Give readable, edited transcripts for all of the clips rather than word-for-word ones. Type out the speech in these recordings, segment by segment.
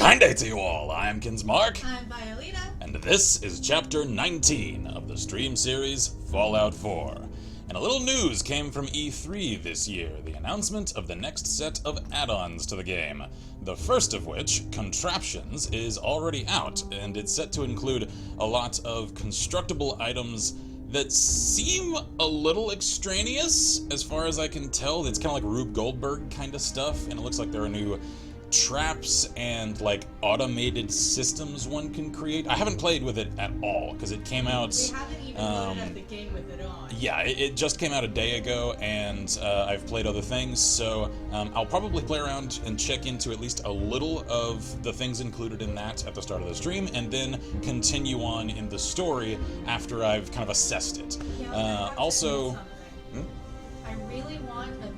Kind day to you all, I'm Kinsmarck. I'm Violeta. And this is Chapter 19 of the stream series Fallout 4. And a little news came from E3 this year, the announcement of the next set of add-ons to the game. The first of which, Contraptions, is already out, and it's set to include a lot of constructible items that seem a little extraneous, as far as I can tell. It's kind of like Rube Goldberg kind of stuff, and it looks like there are new traps and like automated systems one can create. I haven't played with it at all because it came out. We haven't even loaded up the game with it on. Yeah, it just came out a day ago, and I've played other things, so I'll probably play around and check into at least a little of the things included in that at the start of the stream, and then continue on in the story after I've kind of assessed it. Yeah, also, I really want a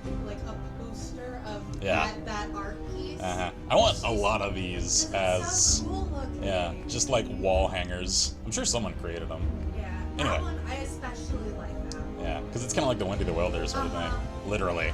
poster of yeah. that art piece. I want a lot of these as so cool looking. yeah, just like wall hangers. I'm sure someone created them. Yeah, Anyway. that one I especially like that one. Yeah, because it's kind of like the Wendy the Welder sort of thing, literally.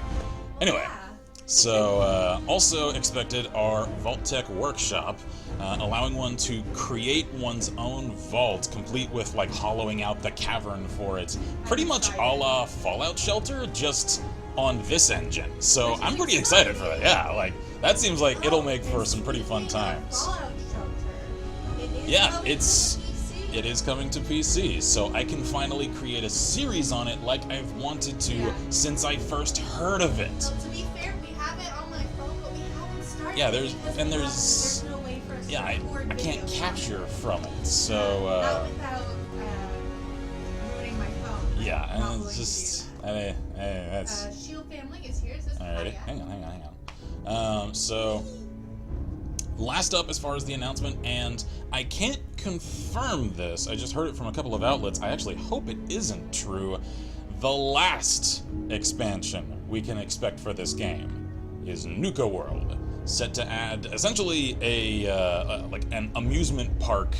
Anyway, Yeah. so also expected are Vault Tech Workshop, allowing one to create one's own vault, complete with like hollowing out the cavern for it, pretty much a la Fallout Shelter, just on this engine. So I'm pretty excited for that. Yeah, like that seems like it'll make for some pretty fun times. Fallout Shelter. Yeah, it is coming to PC, so I can finally create a series on it like I've wanted to since I first heard of it. Well, to be fair, we have it on my phone, but we haven't started. Yeah, there's no way for us to I record can't videos. capture from it, so Not without ruining my phone. yeah, and Probably it's just do. that's Shield family is here. Is this alrighty. Hang on. So last up as far as the announcement, and I can't confirm this, I just heard it from a couple of outlets, I actually hope it isn't true. The last expansion we can expect for this game is Nuka World, set to add essentially like an amusement park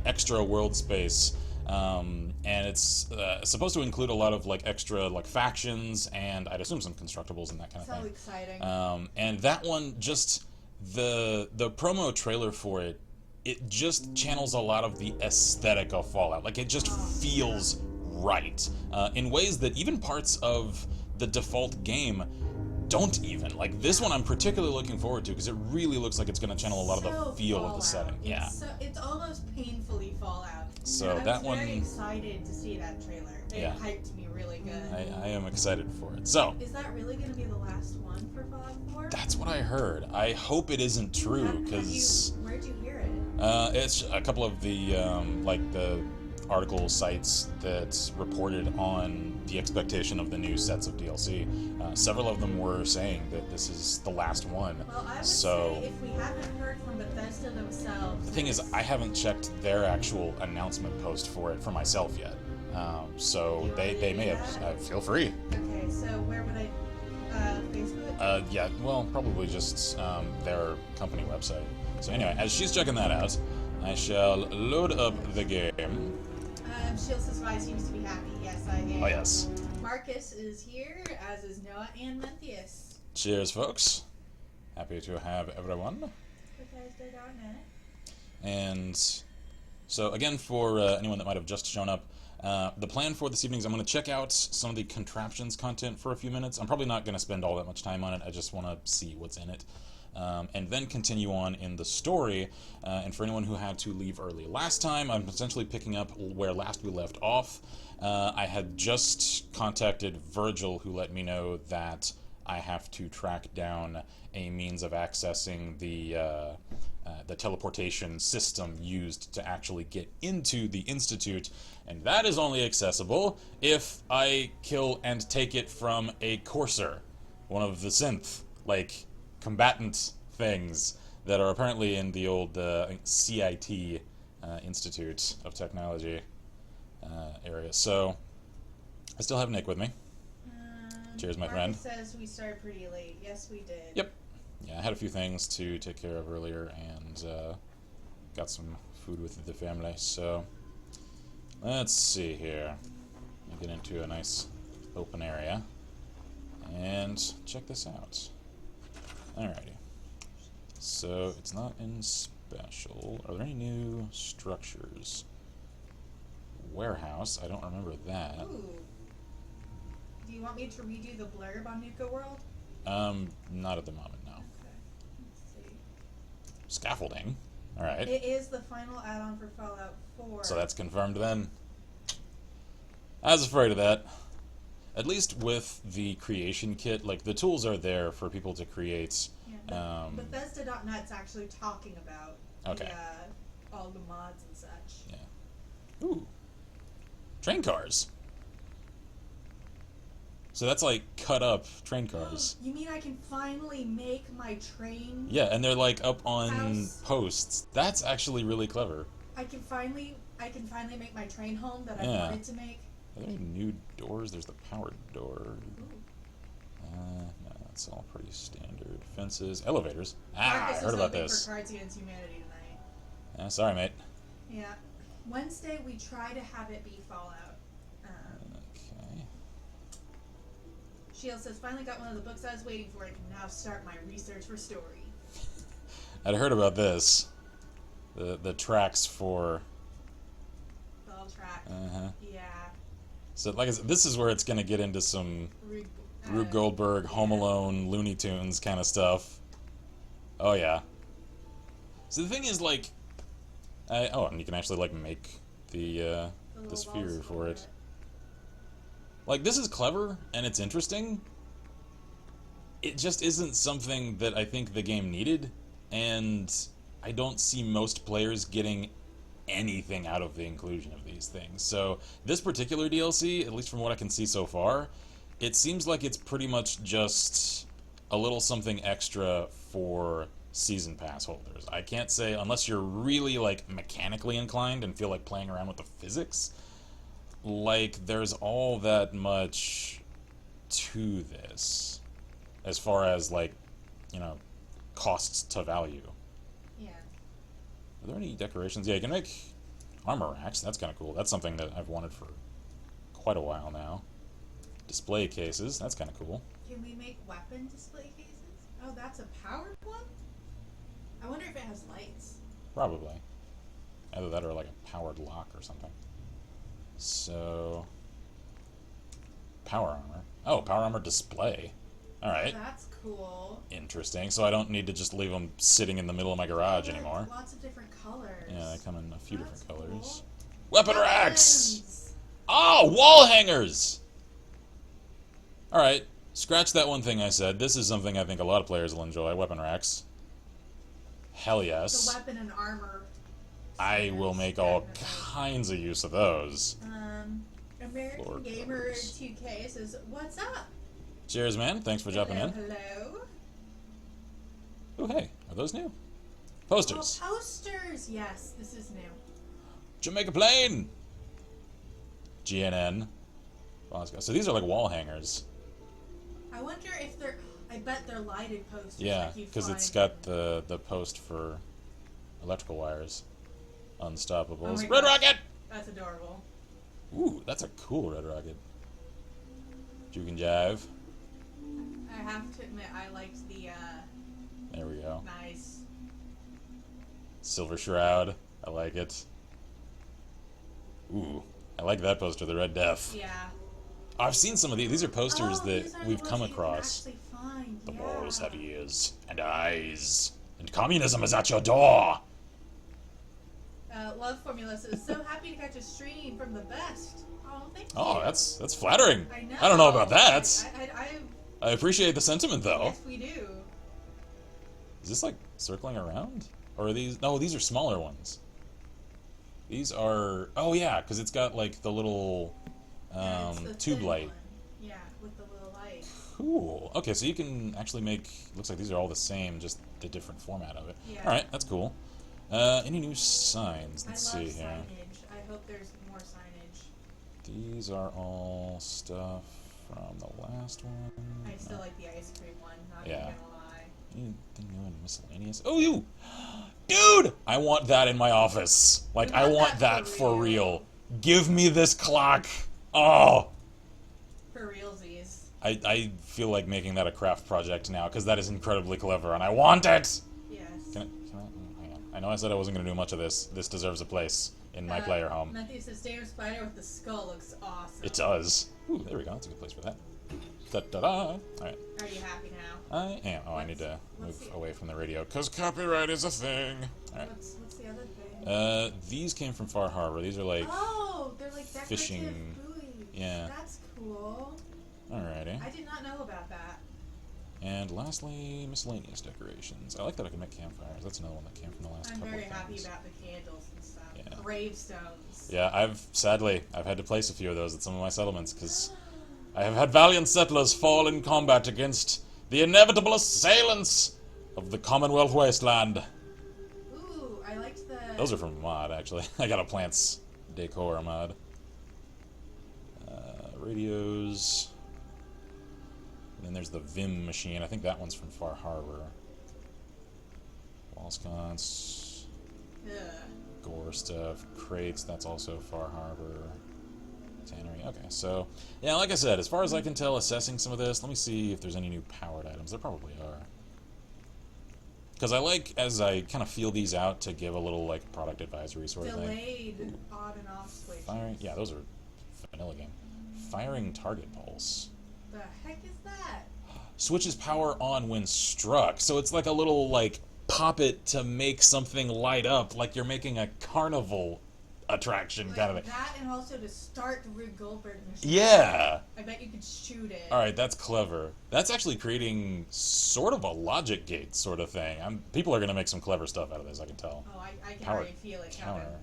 extra world space, and it's supposed to include a lot of like extra like factions and I'd assume some constructibles and that kind of thing. So exciting. And that one, just the promo trailer for it, it just channels a lot of the aesthetic of Fallout. Like it just feels right in ways that even parts of the default game don't even. Like this one I'm particularly looking forward to because it really looks like it's going to channel a lot of the feel of the setting. Yeah. It's almost painfully Fallout. So and that I was one, very excited to see that trailer. It hyped me really good. I am excited for it. So is that really going to be the last one for Fallout 4? that's what I heard. I hope it isn't true because where'd you hear it? it's a couple of the like the article sites that reported on the expectation of the new sets of DLC. Several of them were saying that this is the last one. Well, I would So say if we haven't heard from Bethesda themselves... the thing is, I haven't checked their actual announcement post for it for myself yet. So they may have... feel free. Okay, so where would I... Facebook? Yeah, well, probably just their company website. So anyway, as she's checking that out, I shall load up the game. Shield says I seems to be happy. Yes, I am. Oh yes. Marcus is here, as is Noah and Menthius. Cheers, folks. Happy to have everyone. Bethesda.net. And so again, for anyone that might have just shown up, the plan for this evening is I'm going to check out some of the Contraptions content for a few minutes. I'm probably not going to spend all that much time on it. I just want to see what's in it. And then continue on in the story. And for anyone who had to leave early last time, I'm essentially picking up where last we left off. I had just contacted Virgil, who let me know that I have to track down a means of accessing the teleportation system used to actually get into the Institute, and that is only accessible if I kill and take it from a Courser, one of the Synth, like, combatant things that are apparently in the old CIT Institute of Technology area. So I still have Nick with me. Cheers, my friend. Says we started pretty late. Yes, we did. Yep. Yeah, I had a few things to take care of earlier and got some food with the family. So let's see here. Let me get into a nice open area and check this out. Alrighty. So it's not in special. Are there any new structures? Warehouse. I don't remember that. Ooh. Do you want me to redo the blurb on Nuka World? Not at the moment, no. Okay. Let's see. Scaffolding. All right. It is the final add-on for Fallout 4. So that's confirmed then. I was afraid of that. At least with the creation kit, like the tools are there for people to create. Yeah, Bethesda.net's actually talking about all the mods and such. Yeah. Ooh. Train cars. So that's like cut up train cars. You mean I can finally make my train? Yeah, and they're like up on house? posts. That's actually really clever. I can finally make my train home that I wanted to make. Are there any new doors? There's the powered door. No, that's all pretty standard. Fences, elevators. I heard about this. For Cards Against Humanity tonight. Yeah, sorry, mate. Yeah. Wednesday we try to have it be Fallout. Okay. Shield says, finally got one of the books I was waiting for. I can now start my research for story. I'd heard about this. The tracks for... Bell track. Yeah. So, like I said, this is where it's going to get into some Rube Goldberg, Home Alone, Looney Tunes kind of stuff. Oh, yeah. So the thing is, like... and you can actually, like, make the sphere for it. Like, this is clever, and it's interesting. It just isn't something that I think the game needed, and I don't see most players getting anything out of the inclusion of these things. So, this particular DLC, at least from what I can see so far, it seems like it's pretty much just a little something extra for Season Pass holders. I can't say, unless you're really, like, mechanically inclined and feel like playing around with the physics, like, there's all that much to this as far as, like, you know, costs to value. Yeah. Are there any decorations? Yeah, you can make armor racks. That's kind of cool. That's something that I've wanted for quite a while now. Display cases. That's kind of cool. Can we make weapon display cases? Oh, that's a powered one? I wonder if it has lights. Probably. Either that or like a powered lock or something. So, power armor. Oh, power armor display. Alright. That's cool. Interesting. So I don't need to just leave them sitting in the middle of my garage anymore. Lots of different colors. Yeah, they come in a few different colors. Cool. Weapon racks! Oh, wall hangers! Alright, scratch that one thing I said. This is something I think a lot of players will enjoy. Weapon racks. Hell yes. The weapon and armor. I will make all kinds of use of those. American Gamer 2K says, "What's up?" Cheers, man. Thanks for dropping in. Hello. Oh, hey. Are those new? Posters. Oh, posters! Yes, this is new. Jamaica Plain! GNN. So these are like wall hangers. I wonder if they're... I bet they're lighted posters. Yeah, because it's got the post for electrical wires. Unstoppables. Oh Red Rocket! That's adorable. Ooh, that's a cool Red Rocket. Juke and Jive. I have to admit, I liked the, There we go. Nice. Silver Shroud. I like it. Ooh, I like that poster, the Red Death. Yeah. I've seen some of these. These are posters that these are we've the come ones you can across. actually find, The yeah. walls have ears and eyes, and communism is at your door. Love Formula says, "So happy to catch a stream from the best." Oh, thank you. Oh, that's flattering. I know. I don't know about that. I I appreciate the sentiment, though. Yes, we do. Is this like circling around, or are these? No, these are smaller ones. These are. Oh yeah, because it's got like the little It's the tube thin light. one. Yeah, with the little light. Cool. Okay, so you can actually make. Looks like these are all the same, just the different format of it. Yeah. All right, that's cool. Any new signs? Let's I love see here. signage. I hope there's more signage. These are all stuff from the last one. I still like the ice cream one, not Yeah. even gonna lie. Anything new and miscellaneous? Oh, you! Dude! I want that in my office. Like, I want that for real. Give me this clock. Oh! For realsies. I feel like making that a craft project now, because that is incredibly clever, and I want it! Yes. I know I said I wasn't going to do much of this. This deserves a place in my player home. Matthew says, Stadium Spider with the skull looks awesome. It does. Ooh, there we go. That's a good place for that. Da-da-da. All right. Are you happy now? I am. Oh, I need to move away from the radio, because copyright is a thing. All right. What's the other thing? These came from Far Harbor. These are like... Oh, they're like decorative fishing. buoys. Yeah. That's cool. Alrighty. I did not know about that. And lastly, miscellaneous decorations. I like that I can make campfires. That's another one that came from the last couple I'm very of happy things. about the candles and stuff. Yeah. Gravestones. Yeah, I've had to place a few of those at some of my settlements, because I have had valiant settlers fall in combat against the inevitable assailants of the Commonwealth Wasteland. Ooh, I liked the... Those are from a mod, actually. I got a plants decor mod. Radios. And then there's the Vim machine. I think that one's from Far Harbor. Wall sconce. Gore stuff. Crates, that's also Far Harbor. Tannery. Okay, so, yeah, like I said, as far as I can tell, assessing some of this, let me see if there's any new powered items. There probably are. Because I like, as I kind of feel these out, to give a little, like, product advisory sort of thing. Delayed on and off switches. Firing, yeah, those are vanilla game. Firing target pulse. The heck is that? Switches power on when struck. So it's like a little, like, pop it to make something light up, like you're making a carnival attraction Like kind of thing. that, and also to start the Rube Goldberg machine. Yeah! I bet you could shoot it. Alright, that's clever. That's actually creating sort of a logic gate sort of thing. People are going to make some clever stuff out of this, I can tell. Oh, I can Power already feel it counter. coming.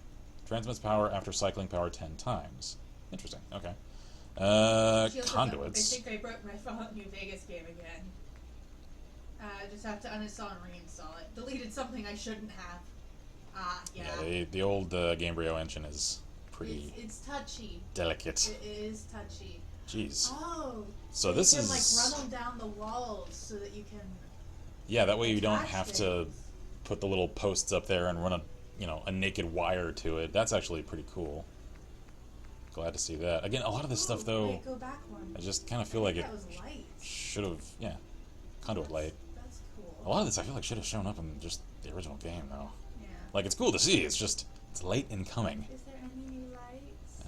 Transmits power after cycling power 10 times. Interesting, okay. Shield Conduits. I think I broke my Fallout New Vegas game again. I just have to uninstall and reinstall it. Deleted something I shouldn't have. Yeah. The old Gamebryo engine is pretty It's touchy. delicate. It is touchy. Jeez. Oh. So this you can, is... like, run them down the walls so that you can... Yeah, that way you don't attach have to things. put the little posts up there and run a naked wire to it. That's actually pretty cool. Glad to see that. Again, a lot of this stuff, though, Wait, go back one. I just kind of feel like it That was lights. should have... Yeah, conduit light. That's cool. A lot of this I feel like should have shown up in just the original game, though. Yeah. Like, it's cool to see, it's just... It's late in coming. Is there any new lights?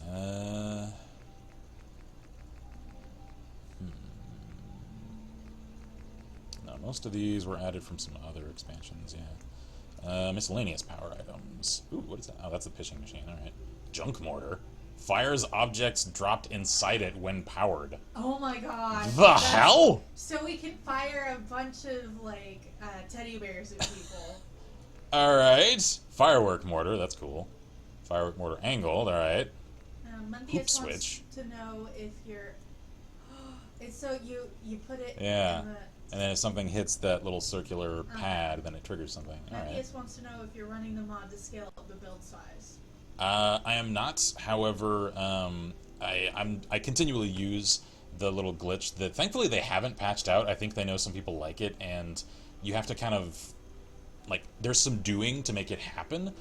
No, most of these were added from some other expansions, yeah. Miscellaneous power items. Ooh, what is that? Oh, that's the pitching machine, alright. Junk mortar. Fires objects dropped inside it when powered. Oh my god. The hell? So we can fire a bunch of, like, teddy bears at people. Alright. Firework mortar, that's cool. Firework mortar angled, alright. Mondius Hoop wants switch. to know if you're... It's so you put it Yeah. in the... And then if something hits that little circular pad, then it triggers something. Alright. Mondius wants to know if you're running the mod to scale up the build size. I am not. However, I continually use the little glitch that thankfully they haven't patched out. I think they know some people like it, and you have to kind of like there's some doing to make it happen,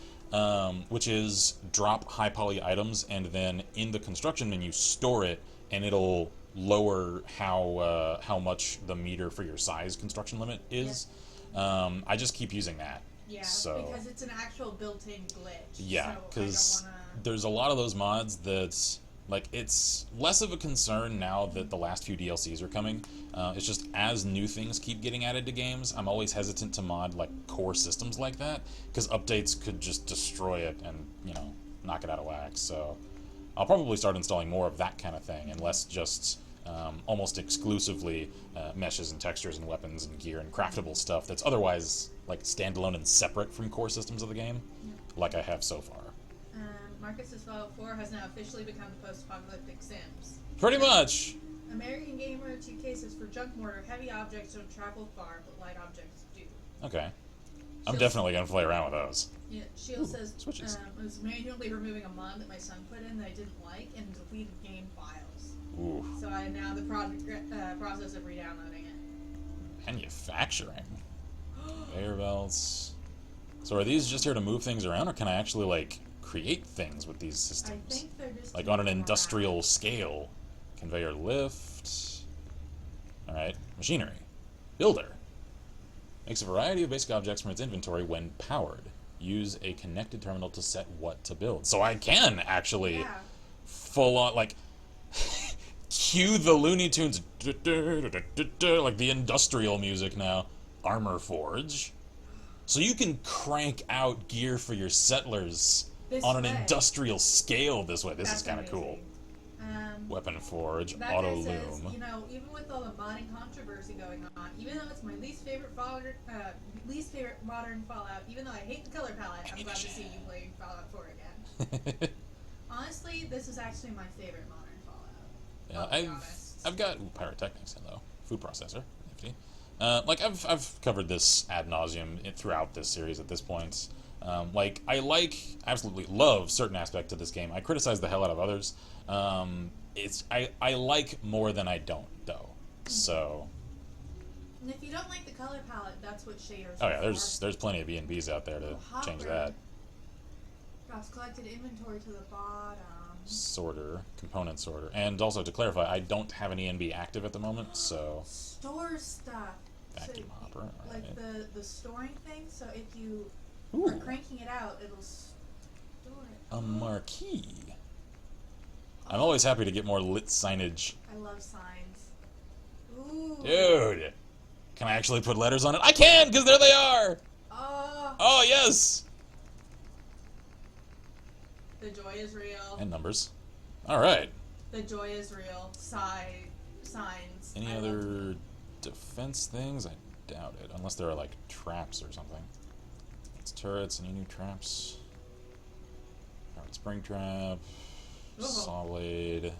which is drop high poly items and then in the construction menu store it, and it'll lower how much the meter for your size construction limit is. Yeah. I just keep using that. Yeah, So, because it's an actual built-in glitch. yeah, so because I don't wanna... there's a lot of those mods that, like, it's less of a concern now that the last few DLCs are coming. It's just as new things keep getting added to games, I'm always hesitant to mod, like, core systems like that, because updates could just destroy it and, knock it out of whack. So I'll probably start installing more of that kind of thing, and less just almost exclusively meshes and textures and weapons and gear and craftable stuff that's otherwise like standalone and separate from core systems of the game, like I have so far. Marcus's Fallout 4 has now officially become the post-apocalyptic Sims. Pretty much. American Gamer 2K says for junk mortar, heavy objects don't travel far, but light objects do. Okay. I'm Shield- definitely gonna play around with those. Yeah, Shield says switches. was manually removing a mod that my son put in that I didn't like and deleted game files. Ooh. So I am now in the process of re-downloading it. Manufacturing. Conveyor belts. So are these just here to move things around, or can I actually, like, create things with these systems? I think they're just Like on an industrial scale. Conveyor lift. Alright. Machinery. Builder. Makes a variety of basic objects from its inventory when powered. use a connected terminal to set what to build. So I can actually Yeah. full on, like, cue the Looney Tunes, like the industrial music now. Armor Forge. So you can crank out gear for your settlers This on an way. industrial scale this way. This That's is kind of cool. amazing. Weapon Forge, That Auto guy says, Loom. you know, even with all the modding controversy going on, even though it's my least favorite modern Fallout, even though I hate the color palette, I'm glad to see you playing Fallout 4 again. Honestly, this is actually my favorite modern Fallout. Yeah, I'll be honest. I've got pyrotechnics in though. Food processor, nifty. Like I've covered this ad nauseum throughout this series at this point. Like I absolutely love certain aspects of this game. I criticize the hell out of others. I like more than I don't though. So. And if you don't like the color palette, that's what shaders Oh are yeah, for. there's plenty of E&Bs out there to change that. Drops collected inventory to the bottom. Sorter, component sorter, and also to clarify, I don't have an E&B active at the moment, so. Store stuff. Vacuum hopper, Like alright. the storing thing. So if you Ooh. are cranking it out, it'll store it. A marquee. I'm always happy to get more lit signage. I love signs. Ooh. Dude! Can I actually put letters on it? I can, because there they are! Oh. Oh, yes! The joy is real. And numbers. Alright. The joy is real. Signs. Any I love other defense things? I doubt it. Unless there are, like, traps or something. It's turrets. Any new traps? Alright, spring trap. Oh. Solid.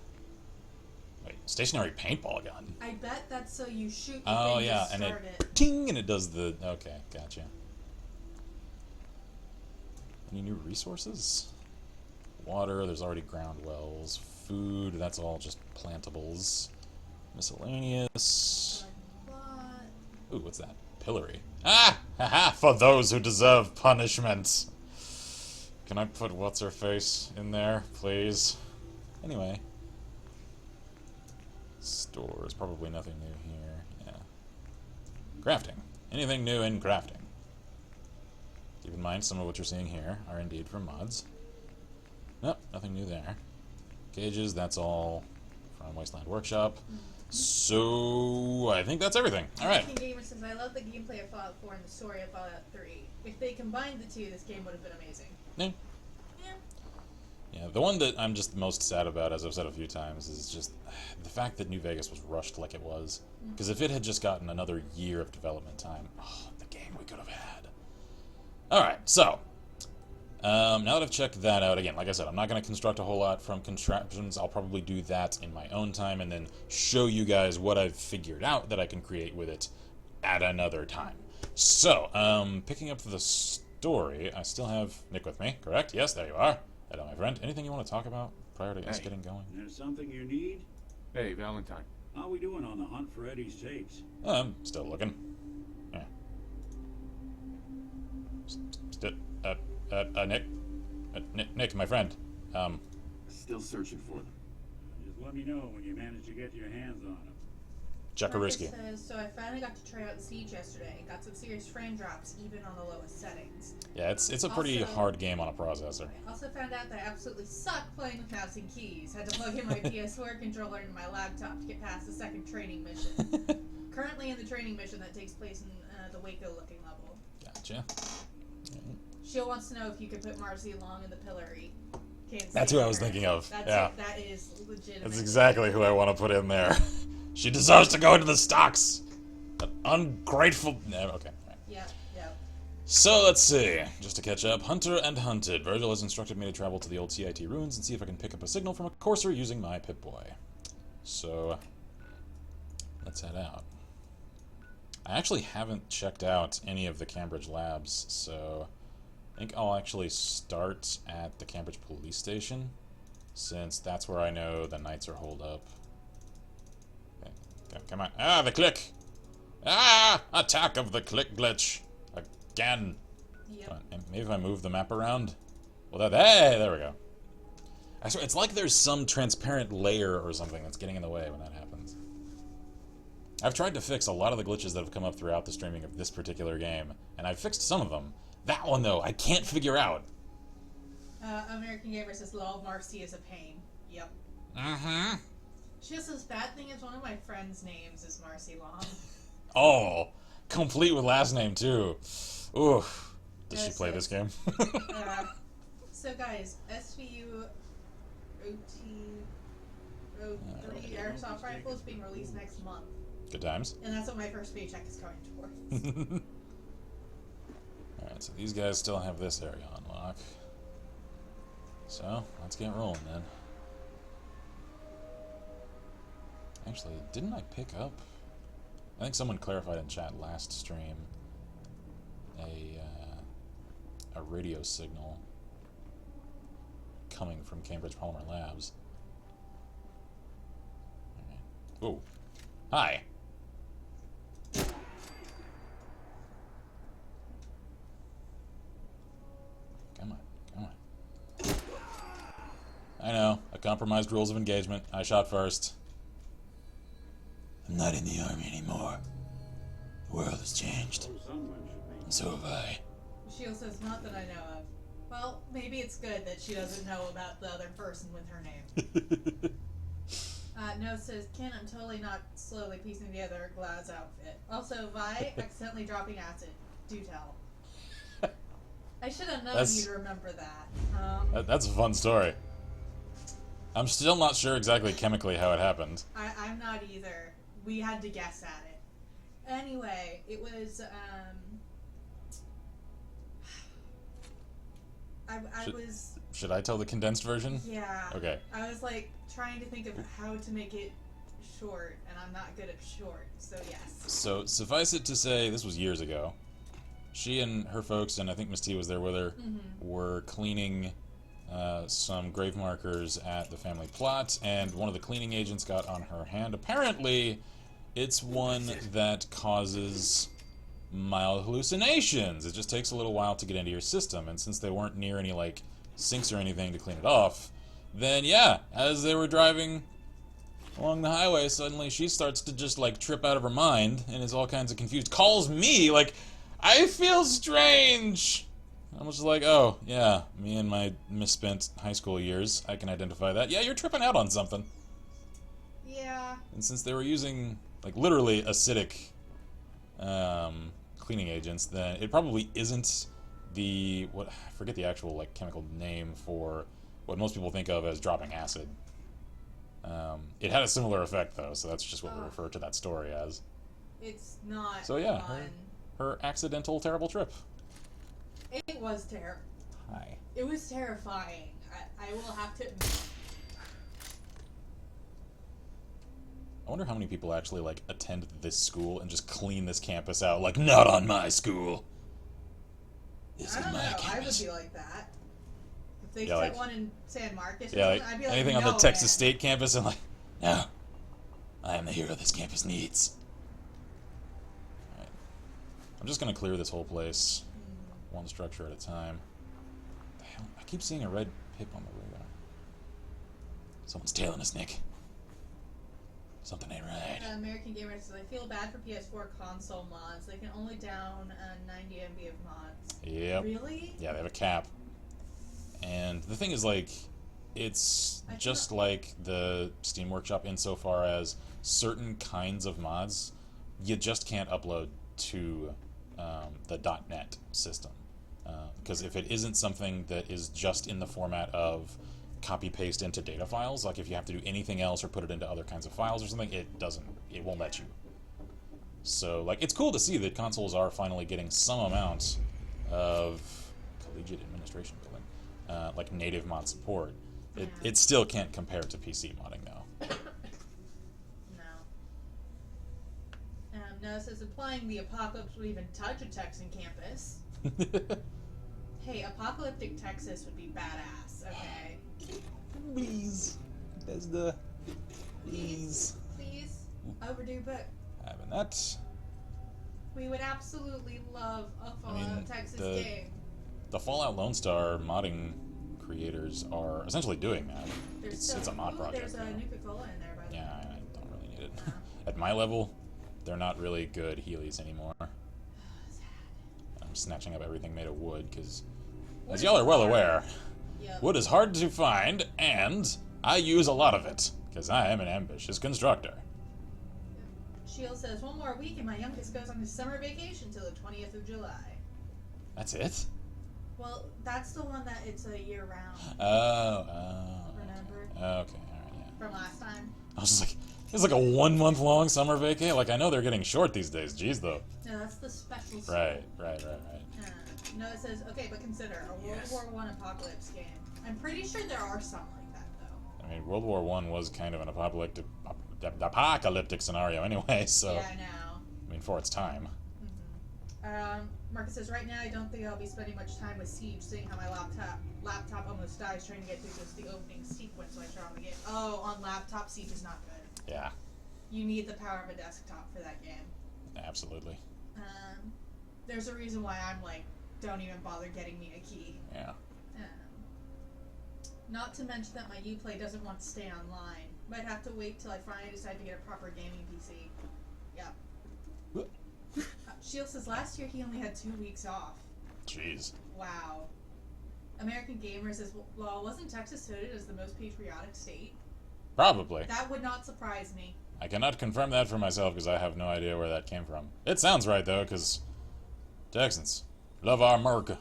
Wait, stationary paintball gun. I bet that's so you shoot the Oh thing yeah, to and start it it. ting, and it does the. Okay, gotcha. Any new resources? Water. There's already ground wells. Food. That's all just plantables. Miscellaneous. What? Ooh, what's that? Pillory. Ah! Haha! For those who deserve punishment. Can I put what's her face in there, please? Anyway. Stores. Probably nothing new here. Yeah. Crafting. Anything new in crafting. Keep in mind, some of what you're seeing here are indeed from mods. Nope, nothing new there. Gauges, that's all from Wasteland Workshop. So, I think that's everything. Alright. Gamer says, I love the gameplay of Fallout 4 and the story of Fallout 3. If they combined the two, this game would have been amazing. Yeah. Yeah. Yeah, the one that I'm just most sad about, as I've said a few times, is just the fact that New Vegas was rushed like it was. Because if it had just gotten another year of development time, oh, the game we could have had. Alright, so, now that I've checked that out, again, like I said, I'm not going to construct a whole lot from contraptions. I'll probably do that in my own time and then show you guys what I've figured out that I can create with it at another time. So, picking up the story, I still have Nick with me, correct? Yes, there you are. Hello, my friend. Anything you want to talk about prior to us getting going? There's something you need? Hey, Valentine. How we doing on the hunt for Eddie's tapes? I'm still looking. Yeah. Nick, my friend. Still searching for them. Just let me know when you manage to get your hands on them. Chuckarisky. Marcus says, so I finally got to try out Siege yesterday. Got some serious frame drops, even on the lowest settings. Yeah, it's a pretty Also- hard game on a processor. I also found out that I absolutely suck playing with mouse and keys. Had to plug in my PS4 controller into my laptop to get past the second training mission. Currently in the training mission that takes place in the Waco-looking level. Gotcha. Sheila wants to know if you could put Marcy Long in the pillory. Can't That's say who I was her. thinking of. That's Yeah. That is legitimate. That's exactly who I want to put in there. She deserves to go into the stocks. An ungrateful. No, okay. Right. Yep. So let's see. Just to catch up, Hunter and Hunted. Virgil has instructed me to travel to the old CIT ruins and see if I can pick up a signal from a courser using my Pip-Boy. So let's head out. I actually haven't checked out any of the Cambridge labs, so I think I'll actually start at the Cambridge police station, since that's where I know the knights are holed up. Okay, come on. Ah, the click! Ah! Attack of the click glitch! Again! Yep. Come on, maybe if I move the map around? Well, hey, there we go. I swear, it's like there's some transparent layer or something that's getting in the way when that happens. I've tried to fix a lot of the glitches that have come up throughout the streaming of this particular game, and I've fixed some of them, That one, though, I can't figure out. American Gamer says, lol, Marcy is a pain. Yep. Mm-hmm. She has this bad thing is one of my friends' names is Marcy Long. Oh, complete with last name, too. Oof. Does she play this game? So guys, SVU OT03 Airsoft Rifle is being released next month. Good times. And that's what my first paycheck is going towards. Alright, so these guys still have this area on lock. So, let's get rolling then. Actually, didn't I pick up? I think someone clarified in chat last stream a radio signal coming from Cambridge Polymer Labs. Alright. Whoa. Hi. Come on, come on. I know, I compromised rules of engagement. I shot first. I'm not in the army anymore. The world has changed. Oh, someone should be. And so have I. Shield says, not that I know of. Well, maybe it's good that she doesn't know about the other person with her name. No says, Ken, I'm totally not slowly piecing together Glad's outfit. Also, Vi, accidentally dropping acid. Do tell. I should have known you'd remember that. That's a fun story. I'm still not sure exactly chemically how it happened. I'm not either. We had to guess at it. Anyway, it was, Should I tell the condensed version? Yeah. Okay. I was like trying to think of how to make it short, and I'm not good at short, so yes. So suffice it to say, this was years ago. She and her folks, and I think Miss T was there with her, were cleaning some grave markers at the family plot, and one of the cleaning agents got on her hand. Apparently, it's one that causes mild hallucinations. It just takes a little while to get into your system, and since they weren't near any, like, sinks or anything to clean it off, then, yeah, as they were driving along the highway, suddenly she starts to just, like, trip out of her mind, and is all kinds of confused. Calls me, like, I feel strange! I'm just like, oh, yeah, me and my misspent high school years, I can identify that. Yeah, you're tripping out on something. Yeah. And since they were using, like, literally acidic cleaning agents, then it probably isn't the, I forget the actual, like, chemical name for what most people think of as dropping acid. It had a similar effect, though, so that's just what we refer to that story as. It's not So, yeah, fun. her accidental terrible trip. It was terrible. Hi. It was terrifying. I will have to admit. I wonder how many people actually, like, attend this school and just clean this campus out. Like, not on my school. This I is don't my know. campus. I would be like that. If they Yeah, set like- one in San Marcos or Yeah, something, like, I'd be like, anything on no, the Texas man. State campus, I'm like, no. I am the hero this campus needs. Alright. I'm just gonna clear this whole place. One structure at a time. The hell? I keep seeing a red pip on the radar. Someone's tailing us, Nick. Something ain't right. American Gamer says, I feel bad for PS4 console mods. They can only down 90 MB of mods. Yep. Really? Yeah, they have a cap. And the thing is, like, it's I just feel- like the Steam Workshop insofar as certain kinds of mods you just can't upload to the .NET system. Because if it isn't something that is just in the format of copy-paste into data files, like if you have to do anything else or put it into other kinds of files or something, it won't let you. So, like, it's cool to see that consoles are finally getting some amount of collegiate administration building, like native mod support. It still can't compare to PC modding, though. No. No, it says implying the apocalypse would even touch a Texan campus. Hey, apocalyptic Texas would be badass, okay? Please. There's the... Please. Please. Overdue book. Having that. We would absolutely love a Fallout Texas game. The Fallout Lone Star modding creators are essentially doing that. It's a mod project. There's a Nuka-Cola in there, by the way. Yeah, I don't really need it. At my level, they're not really good Heelys anymore. snatching up everything made of wood, because, as y'all are well aware, Yep. wood is hard to find, and I use a lot of it, because I am an ambitious constructor. Shield says, 1 more week and my youngest goes on his summer vacation till the 20th of July. That's it? Well, that's the one that it's a year round. Remember? Okay, alright, yeah. From last time? I was like, it's like a 1 month long summer vacay? Like, I know they're getting short these days, jeez, though. No, that's the special school. Right. No, it says, okay, but consider a World War I apocalypse game. I'm pretty sure there are some like that, though. I mean, World War I was kind of an apocalyptic scenario anyway, so... Yeah, I know. I mean, for its time. Marcus says, right now I don't think I'll be spending much time with Siege, seeing how my laptop almost dies trying to get through just the opening sequence when I turn on the game. Oh, on laptop, Siege is not good. Yeah. You need the power of a desktop for that game. Absolutely. There's a reason why I'm like, don't even bother getting me a key. Yeah. Not to mention that my Uplay doesn't want to stay online. Might have to wait till I finally decide to get a proper gaming PC. Yep. Shield says last year he only had 2 weeks off. Jeez. Wow. American Gamer says, well, wasn't Texas voted as the most patriotic state? Probably. That would not surprise me. I cannot confirm that for myself because I have no idea where that came from. It sounds right, though, because Texans love our America.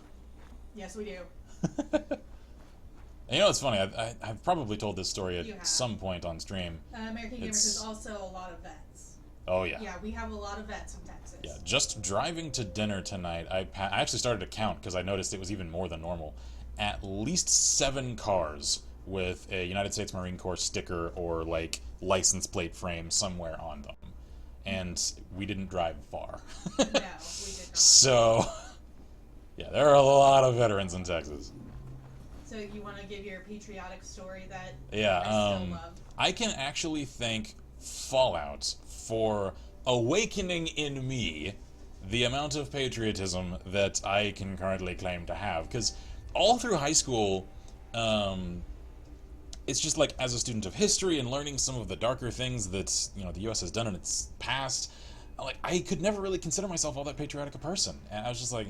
Yes, we do. And you know what's funny? I've probably told this story You at have. some point on stream. American Gamer says also a lot of vets. Oh, yeah. Yeah, we have a lot of vets in Texas. Yeah, just driving to dinner tonight, I actually started to count because I noticed it was even more than normal. At least 7 cars with a United States Marine Corps sticker or, like, license plate frame somewhere on them. And we didn't drive far. No, we did not. So, yeah, there are a lot of veterans in Texas. So you want to give your patriotic story that Yeah, I still love? I can actually thank Fallout for awakening in me the amount of patriotism that I can currently claim to have. Because all through high school, it's just like, as a student of history and learning some of the darker things that, you know, the U.S. has done in its past, like, I could never really consider myself all that patriotic a person. And I was just like,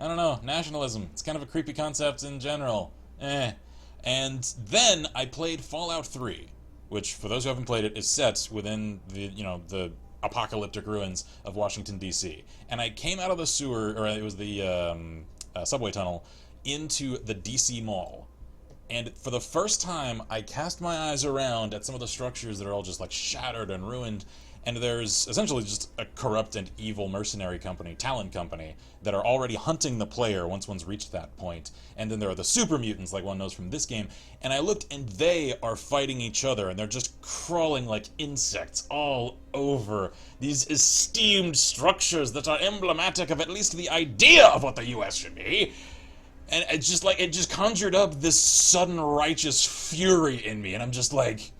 I don't know, nationalism, it's kind of a creepy concept in general, And then I played Fallout 3, which, for those who haven't played it, is set within the, you know, the apocalyptic ruins of Washington, D.C. And I came out of the sewer, or it was the subway tunnel, into the D.C. Mall. And for the first time, I cast my eyes around at some of the structures that are all just, like, shattered and ruined. And there's essentially just a corrupt and evil mercenary company, Talon Company, that are already hunting the player once one's reached that point. And then there are the super mutants, like one knows from this game. And I looked, and they are fighting each other, and they're just crawling like insects all over these esteemed structures that are emblematic of at least the idea of what the U.S. should be. And it just conjured up this sudden righteous fury in me, and I'm just like,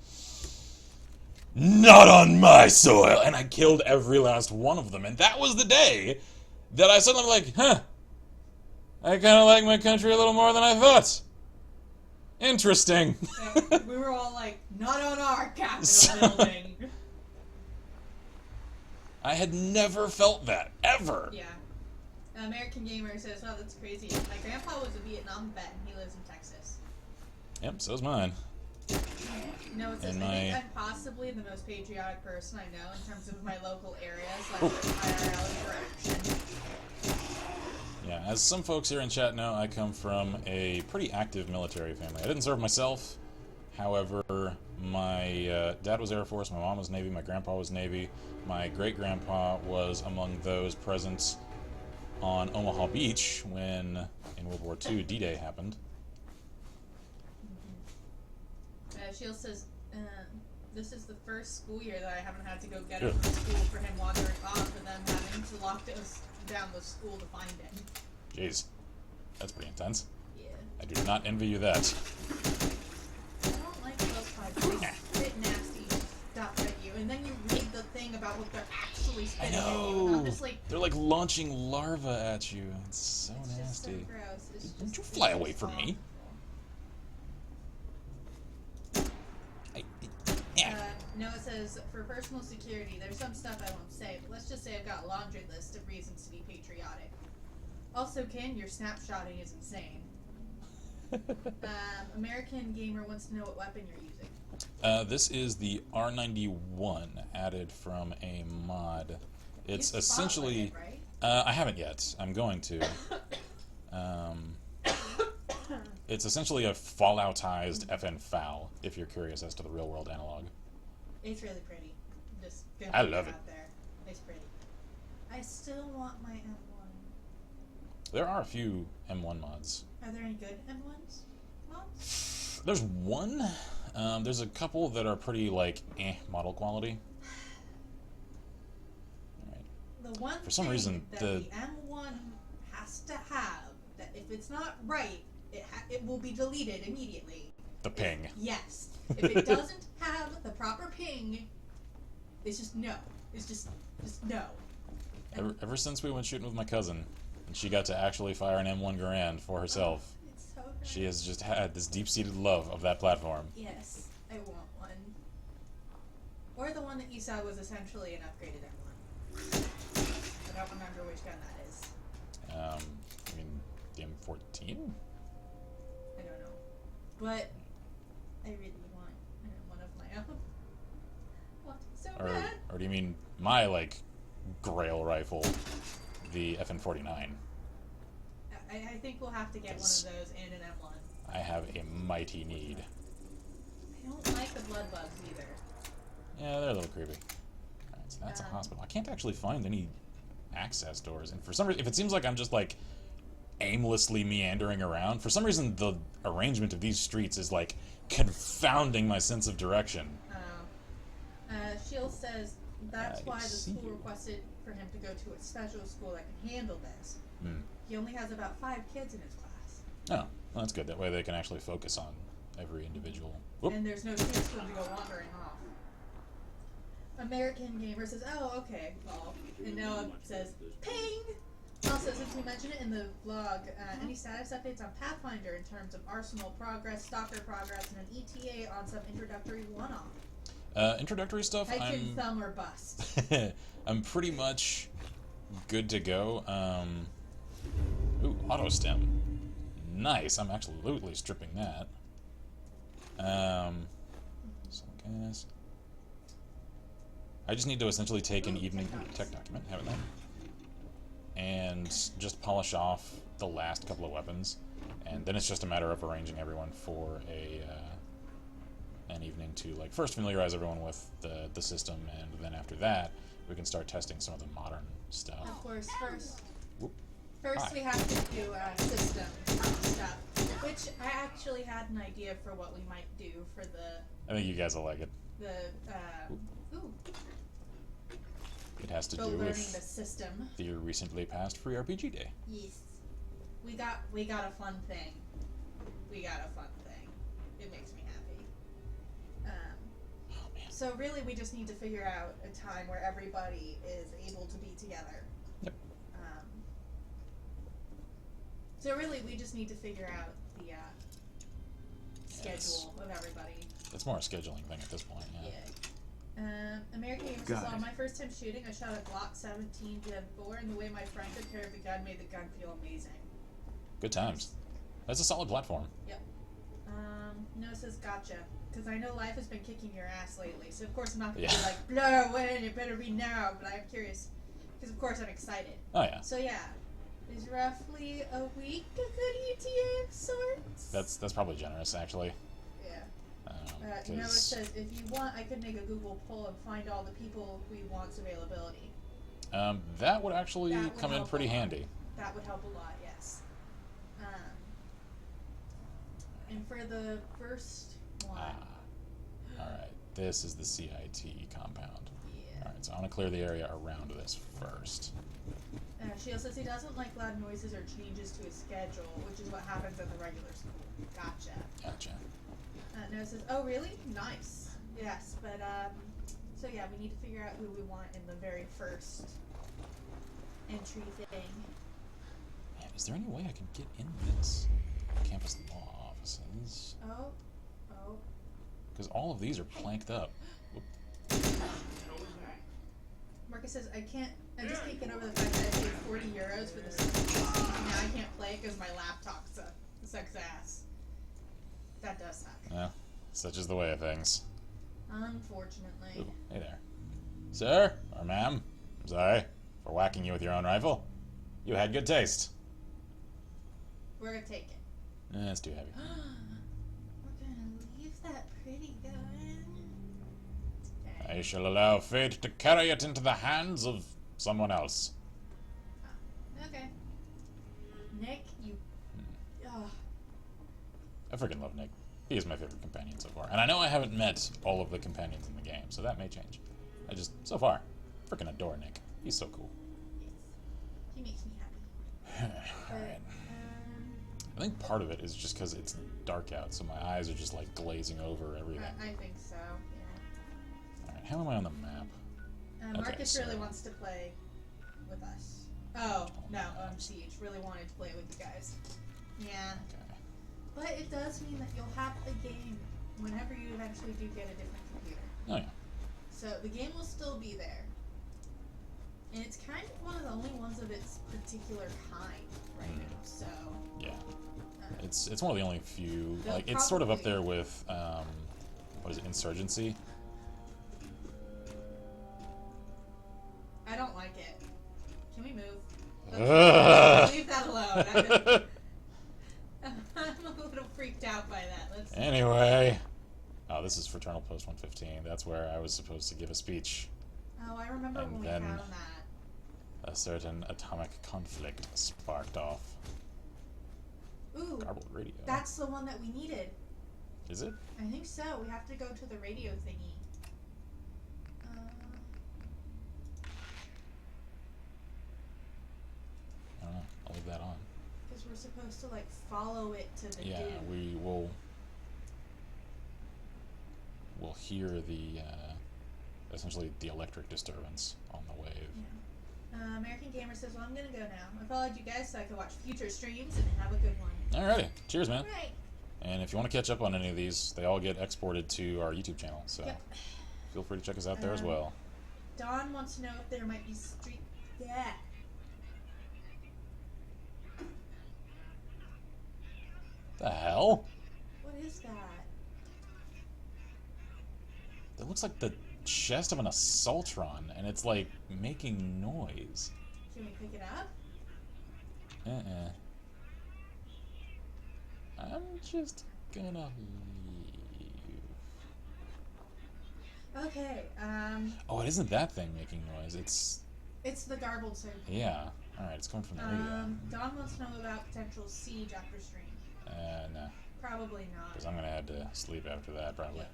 not on my soil! And I killed every last one of them, and that was the day that I suddenly was like, I kind of like my country a little more than I thought. Interesting. Yeah, we were all like, not on our Capitol building. I had never felt that, ever. Yeah. American Gamer says, wow, that's crazy. My grandpa was a Vietnam vet and he lives in Texas. Yep, so's mine. No, it says, And I think my- I'm possibly the most patriotic person I know in terms of my local area, so like IRL interaction. Yeah, as some folks here in chat know, I come from a pretty active military family. I didn't serve myself. However, my dad was Air Force, my mom was Navy, my grandpa was Navy. My great-grandpa was among those present on Omaha Beach when, in World War II, D-Day happened. Shield says, this is the first school year that I haven't had to go get Good. him from school for him wandering off and then having to lock down the school to find him. Jeez, that's pretty intense. Yeah. I do not envy you that. I don't like those types of spit nasty stuff at you, and then you read the thing about what they're actually I spitting at you, and I'm know! just like, They're like launching larvae at you. It's so it's just so nasty. gross. It's Don't just, you fly it's away just from me. awful. No, it says, for personal security, there's some stuff I won't say, but let's just say I've got a laundry list of reasons to be patriotic. Also, Ken, your snapshotting is insane. American Gamer wants to know what weapon you're using. This is the R91 added from a mod. It's You've essentially. spotlighted it, right? I haven't yet. I'm going to. It's essentially a Falloutized FN FAL, if you're curious as to the real world analog. It's really pretty. Just gonna I put love it it. out there. It's pretty. I still want my M1. There are a few M1 mods. Are there any good M1s mods? There's one. There's a couple that are pretty, like, model quality. Alright. The one For some thing reason, that the M1 has to have, that if it's not right, it will be deleted immediately. The ping. Yes. If it doesn't have the proper ping, it's just no. It's just no. Ever since we went shooting with my cousin, and she got to actually fire an M1 Garand for herself, It's so good. she has just had this deep-seated love of that platform. Yes, I want one. Or the one that you said was essentially an upgraded M1. I don't remember which gun that is. I mean, the M14? I don't know. But I really want one of my own. Want it so bad. Or do you mean my, like, grail rifle, the FN49? I think we'll have to get one of those and an M1. I have a mighty need. I don't like the blood bugs either. Yeah, they're a little creepy. Alright, so that's a hospital. I can't actually find any access doors, and for some reason, if it seems like I'm just, like, aimlessly meandering around, for some reason the arrangement of these streets is, like, confounding my sense of direction. Shield says that's why the see school you. requested for him to go to a special school that can handle this. He only has about 5 kids in his class. Oh, well, that's good. That way they can actually focus on every individual. Whoop. And there's no chance for him to go wandering off. American Gamer says, oh, okay, well. And Noah says, ping! Also, since we mentioned it in the vlog, any status updates on Pathfinder in terms of Arsenal progress, Stalker progress, and an ETA on some introductory one-off? Introductory stuff, Type in thumb or bust. I'm pretty much good to go. Ooh, auto stem. Nice. I'm absolutely stripping that. So guys, I just need to essentially take an evening tech document, haven't I? And just polish off the last couple of weapons, and then it's just a matter of arranging everyone for an evening to, like, first familiarize everyone with the system, and then after that we can start testing some of the modern stuff. Of course, first Hi. we have to do system stuff, which I actually had an idea for what we might do for I think you guys will like it. ooh, It has to the do learning with the system. the recently passed Free RPG Day. Yes, we got a fun thing. It makes me happy. Oh man. So really, we just need to figure out a time where everybody is able to be together. Yep. So really, we just need to figure out the schedule of everybody. It's more a scheduling thing at this point. Yeah. American Gamer says, on my first time shooting, I shot a Glock 17 Gen 4, and the way my friend took care of the gun made the gun feel amazing. Good times. That's a solid platform. Yep. Noah says, gotcha. Because I know life has been kicking your ass lately, so of course I'm not going to be like, no, when, it better be now, but I'm curious. Because of course I'm excited. Oh yeah. So yeah, is roughly a week a good ETA of sorts? That's probably generous, actually. Yeah. Um, Noah 'cause, says, if you want, I could make a Google poll and find all the people we want's availability. that would actually That would come in help pretty a lot. handy. That would help a lot, yes. And for the first one, Alright, this is the CIT compound. yeah. Alright, so I want to clear the area around this first. She also says he doesn't like loud noises or changes to his schedule, which is what happens at the regular school. Gotcha. Gotcha. Noah says, oh really? Nice. Yes, but so yeah, we need to figure out who we want in the very first entry thing. Man, is there any way I can get in this? Campus law offices. Oh. Because all of these are planked up. Whoop. Marcus says, I just can't get over the fact that I paid 40 euros for this and now I can't play it because my laptop sucks ass. That does suck. Yeah, such is the way of things. Unfortunately. Ooh, hey there. Sir, or ma'am, I'm sorry for whacking you with your own rifle. You had good taste. We're gonna take it. It's too heavy. We're gonna leave that pretty gun. I shall allow fate to carry it into the hands of someone else. Okay. Nick, you... Ugh. I freaking love Nick. He is my favorite companion so far. And I know I haven't met all of the companions in the game, so that may change. I just, so far, freaking adore Nick. He's so cool. Yes. He makes me happy. Alright. I think part of it is just because it's dark out, so my eyes are just like glazing over everything. I think so, yeah. Alright, how am I on the map? Marcus so- really wants to play with us. Oh, no, Siege really wanted to play with you guys. Yeah. Okay. But it does mean that you'll have the game whenever you eventually do get a different computer. Oh yeah. So the game will still be there. And it's kind of one of the only ones of its particular kind right now, so... Yeah. It's one of the only few, They'll like, it's sort of up probably- there with, what is it, Insurgency? I don't like it. Can we move? Ugh. Leave that alone. I'm a little freaked out by that. Let's... Anyway. Oh, this is Fraternal Post 115. That's where I was supposed to give a speech. Oh, I remember And when we then- found that. A certain atomic conflict sparked off. Ooh, Garbled radio. that's the one that we needed. Is it? I think so. We have to go to the radio thingy. I don't know. I'll leave that on. Because we're supposed to, like, follow it to the Yeah, dude. we'll hear the, essentially the electric disturbance on the wave. Yeah. American Gamer says, well, I'm going to go now. I followed you guys so I can watch future streams and have a good one. Alrighty. Cheers, man. Right. And if you want to catch up on any of these, they all get exported to our YouTube channel, so Yep. feel free to check us out there as well. Don wants to know if there might be street... Yeah. The hell? What is that? That looks like the chest of an Assaultron, and it's like making noise. Can we pick it up? I'm just gonna leave. Okay, Oh, it isn't that thing making noise. It's it's the garbled thing. yeah. All right, it's coming from the radio. Don wants to know about potential siege after stream. No, Probably not. because I'm gonna have to sleep after that probably.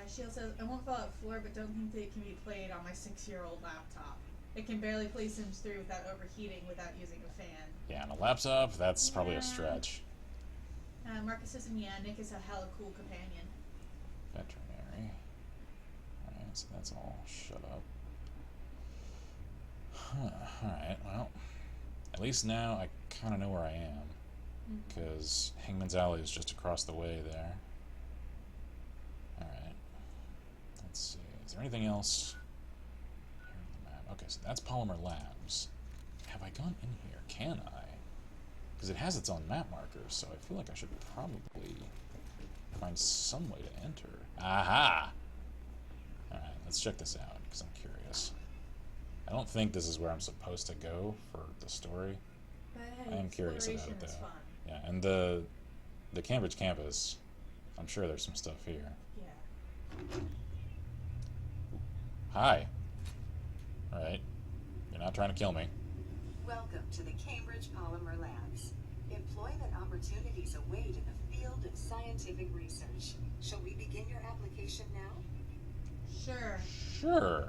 Shield says, I won't fall out 4, but don't think that it can be played on my 6-year-old laptop. It can barely play Sims 3 without overheating without using a fan. Yeah, on a laptop, that's probably Yeah. a stretch. Marcus says, yeah, Nick is a hella cool companion. Veterinary. Alright, so that's all shut up. Alright, well, at least now I kind of know where I am. Because Hangman's Alley is just across the way there. Alright. Let's see. Is there anything else here on the map? Okay, so that's Polymer Labs. Have I gone in here? Can I? Because it has its own map markers, so I feel like I should probably find some way to enter. Aha! Alright, let's check this out, because I'm curious. I don't think this is where I'm supposed to go for the story. But hey, I am curious about exploration it, is though. fun. Yeah, and the Cambridge campus, I'm sure there's some stuff here. Yeah. Hi. Alright. You're not trying to kill me. Welcome to the Cambridge Polymer Labs. Employment opportunities await in the field of scientific research. Shall we begin your application now? Sure. Sure.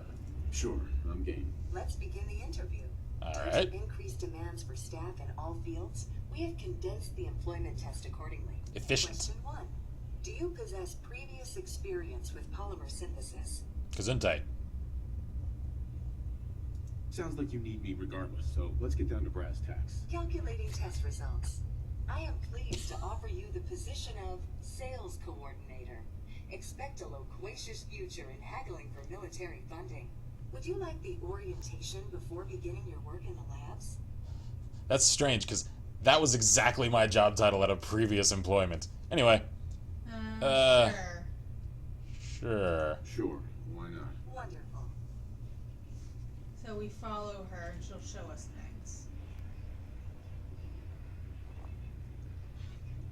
Sure, I'm game. Let's begin the interview. Due Alright. to increased demands for staff in all fields, we have condensed the employment test accordingly. Efficient. Question 1. Do you possess previous experience with polymer synthesis? Gesundheit. Sounds like you need me regardless, so let's get down to brass tacks. Calculating test results. I am pleased to offer you the position of sales coordinator. Expect a loquacious future in haggling for military funding. Would you like the orientation before beginning your work in the labs? That's strange, because that was exactly my job title at a previous employment. Anyway. Sure. Sure. Sure, why not? Wonderful. So we follow her and she'll show us things.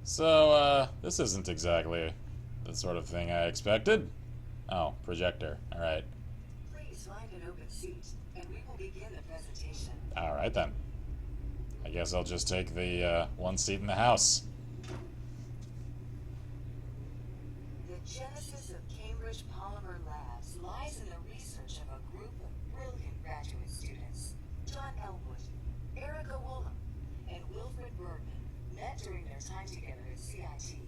So, this isn't exactly the sort of thing I expected. Oh, projector. Alright. Please find an open seat, and we will begin the presentation. Alright then. I guess I'll just take the, one seat in the house. The genesis of Cambridge Polymer Labs lies in the research of a group of brilliant graduate students. John Elwood, Erica Woolham, and Wilfred Bergman met during their time together at CIT.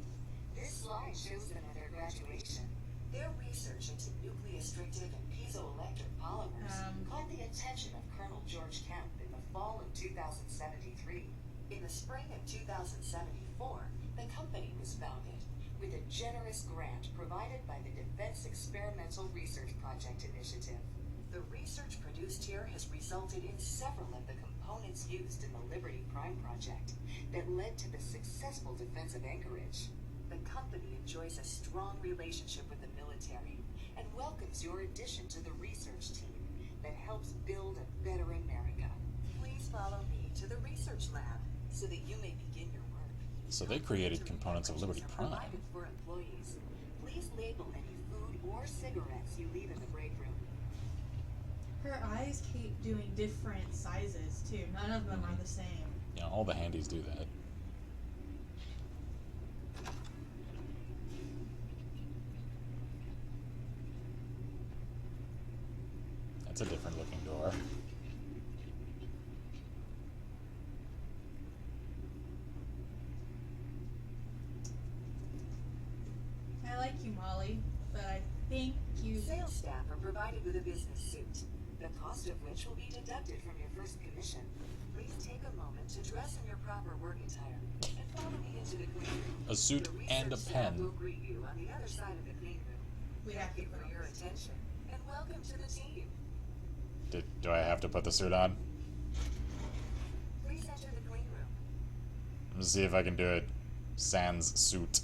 This slide shows them at their graduation. Their research into nucleostrictive and piezoelectric polymers caught the attention of Colonel George Kemp in the fall of 2073. In the spring of 2074, the company was founded with a generous grant provided by the Defense Experimental Research Project Initiative. The research produced here has resulted in several of the components used in the Liberty Prime project that led to the successful defense of Anchorage. The company enjoys a strong relationship with the military and welcomes your addition to the research team that helps build a better America. Please follow me to the research lab so that you may begin your work. So they created components of Liberty Prime. Provided for employees. Please label any food or cigarettes you leave in the break room. Her eyes keep doing different sizes too. None of them are the same. Yeah, all the handies do that. That's a different looking door. I like you, Molly, but I think you... Sales staff are provided with a business suit, the cost of which will be deducted from your first commission. Please take a moment to dress in your proper work attire and follow me into the clean room. A suit The and a research staff pen. will greet you on the other side of the clean room. We have Thank to you for your attention and welcome to the team. Do I have to put the suit on? Please enter the clean room. Let's see if I can do it. Sans suit.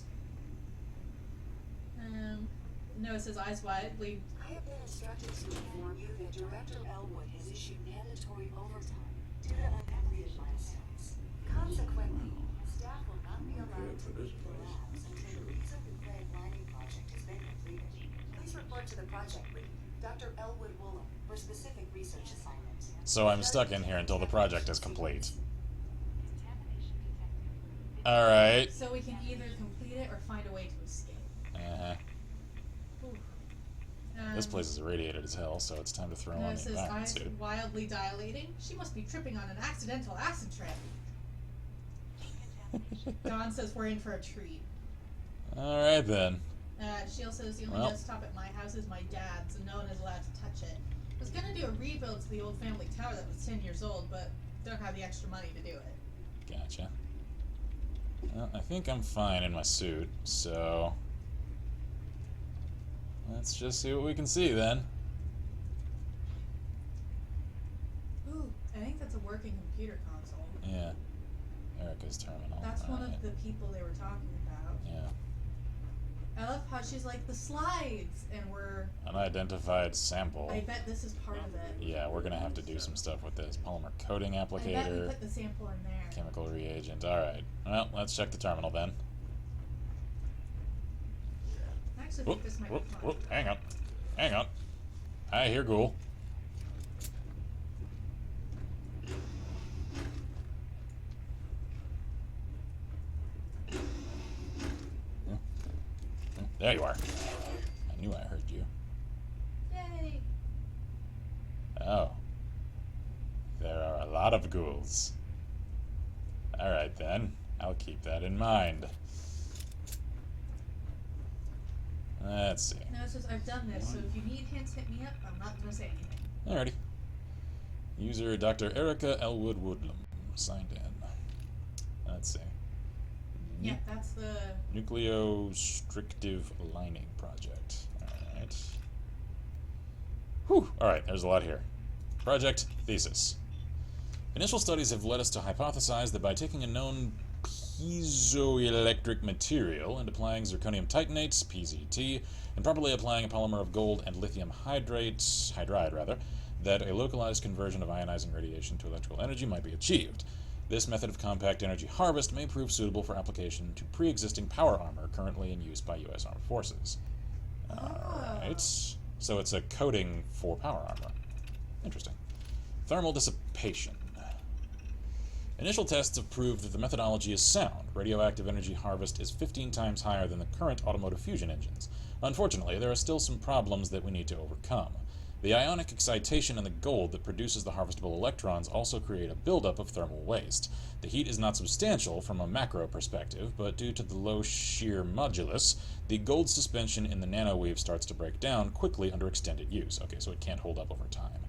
No, it says eyes wide. I have been instructed to inform you that Director Elwood has issued mandatory overtime due to uncompleted milestones. Consequently, staff will not be allowed to leave the labs until the piezo-nucleic lining project has been completed. Please report to the project lead, Dr. Elwood Woolham, for specific research assignments. So I'm stuck in here until the project is complete. Alright. So we can either complete it or find a way to escape. Uh-huh. This place is irradiated as hell, so it's time to throw on It the says environment eyes suit. wildly dilating. She must be tripping on an accidental acid trip. Dawn says we're in for a treat. Alright then. Shield says the only Well. desktop at my house is my dad's, and no one is allowed to touch it. I was gonna do a rebuild to the old family tower that was 10 years old, but don't have the extra money to do it. Gotcha. Well, I think I'm fine in my suit, so... let's just see what we can see then. Ooh, I think that's a working computer console. Yeah. Erica's terminal. That's one Alright. of the people they were talking about. Yeah. I love how she's like, the slides, and we're... Unidentified sample. I bet this is part of it. Yeah, we're gonna have to do some stuff with this. Polymer coating I bet we applicator, put the sample in there. chemical reagent. Alright. Well, let's check the terminal then. I actually Whoop, think this might whoop, be fun. whoop. Hang on. Hang on. I hear ghoul. There you are. I knew I heard you. Yay! Oh. There are a lot of ghouls. Alright then. I'll keep that in mind. Let's see. No, it's just I've done this, so if you need hints, hit me up. I'm not gonna say anything. Alrighty. User Dr. Erica Elwood Woodlam. Signed in. Let's see. Yeah, that's the... Nucleostrictive lining project. Alright. Whew, alright, there's a lot here. Project Thesis. Initial studies have led us to hypothesize that by taking a known piezoelectric material and applying zirconium titanate, PZT, and properly applying a polymer of gold and lithium hydride, that a localized conversion of ionizing radiation to electrical energy might be achieved. This method of compact energy harvest may prove suitable for application to pre-existing power armor currently in use by U.S. Armed Forces. Alright, so it's a coating for power armor. Interesting. Thermal dissipation. Initial tests have proved that the methodology is sound. Radioactive energy harvest is 15 times higher than the current automotive fusion engines. Unfortunately, there are still some problems that we need to overcome. The ionic excitation in the gold that produces the harvestable electrons also create a buildup of thermal waste. The heat is not substantial from a macro perspective, but due to the low shear modulus, the gold suspension in the nanoweave starts to break down quickly under extended use. Okay, so it can't hold up over time.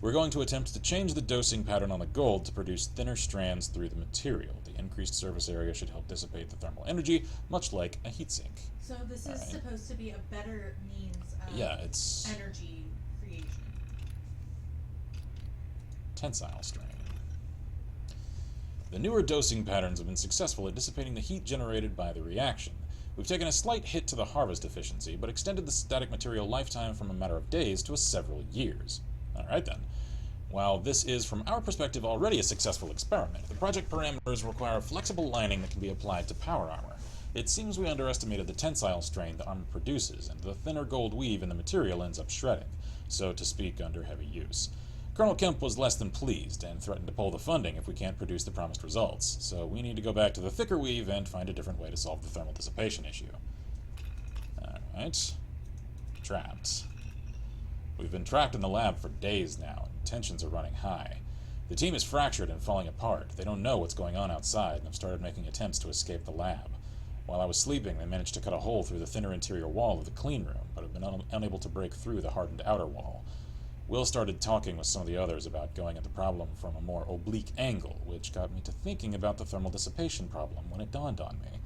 We're going to attempt to change the dosing pattern on the gold to produce thinner strands through the material. The increased surface area should help dissipate the thermal energy, much like a heatsink. So this is supposed to be a better means of it's energy creation. Tensile strain. The newer dosing patterns have been successful at dissipating the heat generated by the reaction. We've taken a slight hit to the harvest efficiency, but extended the static material lifetime from a matter of days to several years. Alright then. While this is, from our perspective, already a successful experiment, the project parameters require a flexible lining that can be applied to power armor. It seems we underestimated the tensile strain the armor produces, and the thinner gold weave in the material ends up shredding, so to speak, under heavy use. Colonel Kemp was less than pleased, and threatened to pull the funding if we can't produce the promised results, so we need to go back to the thicker weave and find a different way to solve the thermal dissipation issue. Alright. Trapped. We've been trapped in the lab for days now, and tensions are running high. The team is fractured and falling apart. They don't know what's going on outside and have started making attempts to escape the lab. While I was sleeping, they managed to cut a hole through the thinner interior wall of the clean room, but have been unable to break through the hardened outer wall. Will started talking with some of the others about going at the problem from a more oblique angle, which got me to thinking about the thermal dissipation problem when it dawned on me.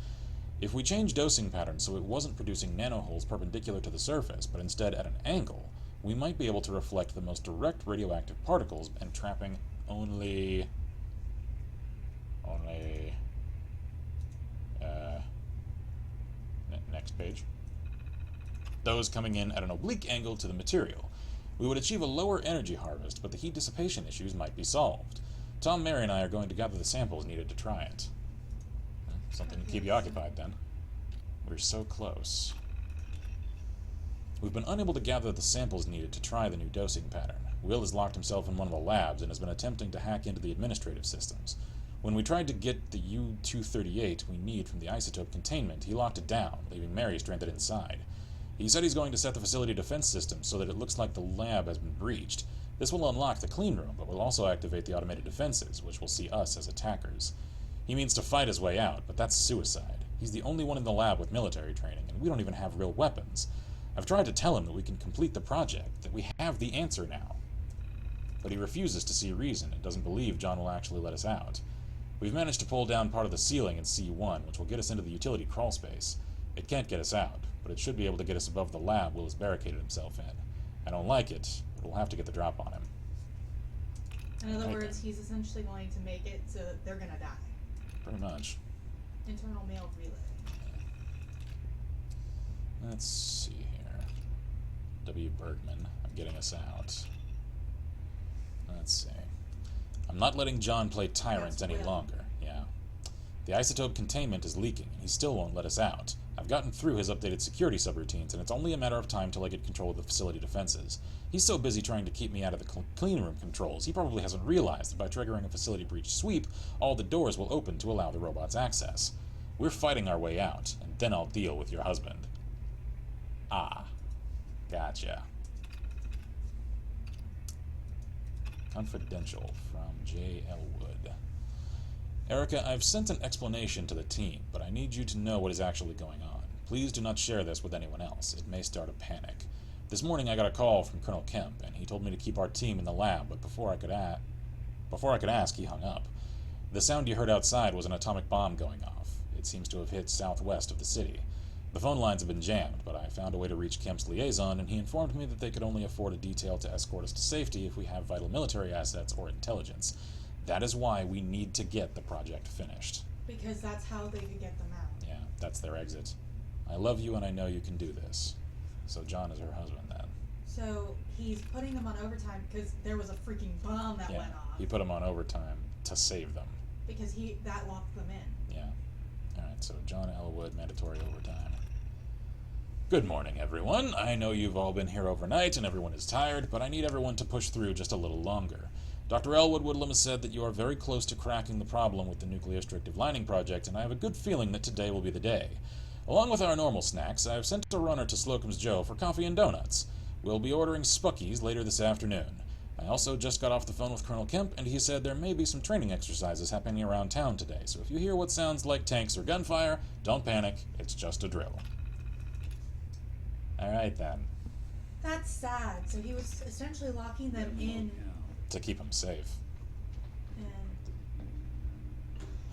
If we change dosing patterns so it wasn't producing nanoholes perpendicular to the surface, but instead at an angle, we might be able to reflect the most direct radioactive particles and trapping only next page. Those coming in at an oblique angle to the material. We would achieve a lower energy harvest, but the heat dissipation issues might be solved. Tom, Mary, and I are going to gather the samples needed to try it. Something to keep you occupied, then. We're so close. We've been unable to gather the samples needed to try the new dosing pattern. Will has locked himself in one of the labs and has been attempting to hack into the administrative systems. When we tried to get the U-238 we need from the isotope containment, he locked it down, leaving Mary stranded inside. He said he's going to set the facility defense system so that it looks like the lab has been breached. This will unlock the clean room, but will also activate the automated defenses, which will see us as attackers. He means to fight his way out, but that's suicide. He's the only one in the lab with military training, and we don't even have real weapons. I've tried to tell him that we can complete the project, that we have the answer now. But he refuses to see reason and doesn't believe John will actually let us out. We've managed to pull down part of the ceiling in C1, which will get us into the utility crawl space. It can't get us out, but it should be able to get us above the lab Will has barricaded himself in. I don't like it, but we'll have to get the drop on him. In other words, he's essentially going to make it so that they're gonna die. Pretty much. Internal mail relay. Let's see here. W. Bergman, I'm getting us out. Let's see. I'm not letting John play tyrant That's any Will. longer. Yeah. The isotope containment is leaking, and he still won't let us out. I've gotten through his updated security subroutines, and it's only a matter of time till I get control of the facility defenses. He's so busy trying to keep me out of the clean room controls, he probably hasn't realized that by triggering a facility breach sweep, all the doors will open to allow the robots access. We're fighting our way out, and then I'll deal with your husband. Ah. Gotcha. Confidential from J. L. Wood. Erica, I've sent an explanation to the team, but I need you to know what is actually going on. Please do not share this with anyone else. It may start a panic. This morning I got a call from Colonel Kemp, and he told me to keep our team in the lab, but before I could ask, he hung up. The sound you heard outside was an atomic bomb going off. It seems to have hit southwest of the city. The phone lines have been jammed, but I found a way to reach Kemp's liaison, and he informed me that they could only afford a detail to escort us to safety if we have vital military assets or intelligence. That is why we need to get the project finished. Because that's how they could get them out. Yeah, that's their exit. I love you and I know you can do this. So John is her husband then. So he's putting them on overtime because there was a freaking bomb that Yeah, went off. he put them on overtime to save them. Because that locked them in. Yeah. Alright, so John Elwood, mandatory overtime. Good morning, everyone. I know you've all been here overnight and everyone is tired, but I need everyone to push through just a little longer. Dr. Elwood Woodlam has said that you are very close to cracking the problem with the nucleostrictive lining project, and I have a good feeling that today will be the day. Along with our normal snacks, I have sent a runner to Slocum's Joe for coffee and donuts. We'll be ordering Spuckies later this afternoon. I also just got off the phone with Colonel Kemp, and he said there may be some training exercises happening around town today, so if you hear what sounds like tanks or gunfire, don't panic, it's just a drill. Alright then. That's sad. So he was essentially locking them in. To keep them safe. And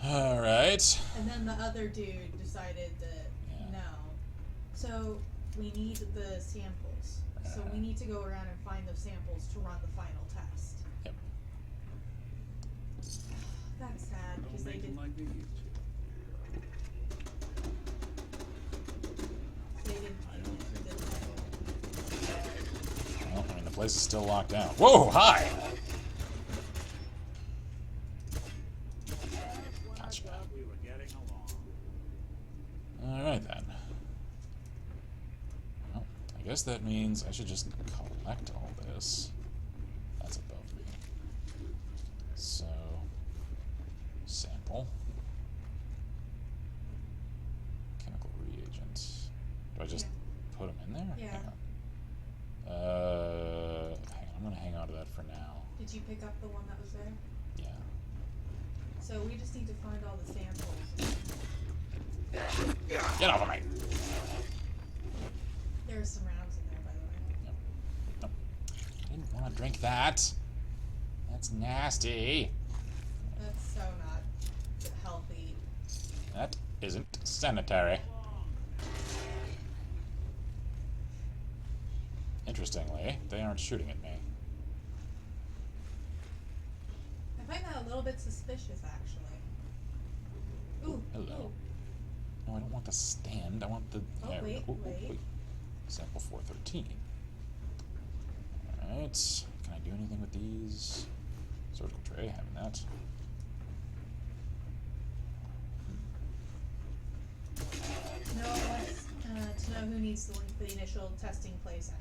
Alright. then the other dude decided that no. So we need the samples. So we need to go around and find those samples to run the final test. Yep. That's sad because they didn't. Like they used They didn't. Well, I mean, the place is still locked down. Whoa, hi! Gotcha. we were getting along. Alright then. Well, I guess that means I should just collect all this. That's above me. So, sample. Chemical reagent. Do I just put them in there? Yeah. Hang on. Hang on, I'm gonna hang on to that for now. Did you pick up the one that was there? Yeah. So we just need to find all the samples. Get off of me! There's some rounds in there, by the way. Nope. I didn't want to drink that. That's nasty. That's so not healthy. That isn't sanitary. Interestingly, they aren't shooting at me. I find that a little bit suspicious, actually. Ooh. Hello. Ooh. No, I don't want the stand. I want the... Oh, there we wait, go. wait. Sample 413. Alright. Can I do anything with these? Surgical tray, having that. No one wants to know who needs to link the initial testing play session.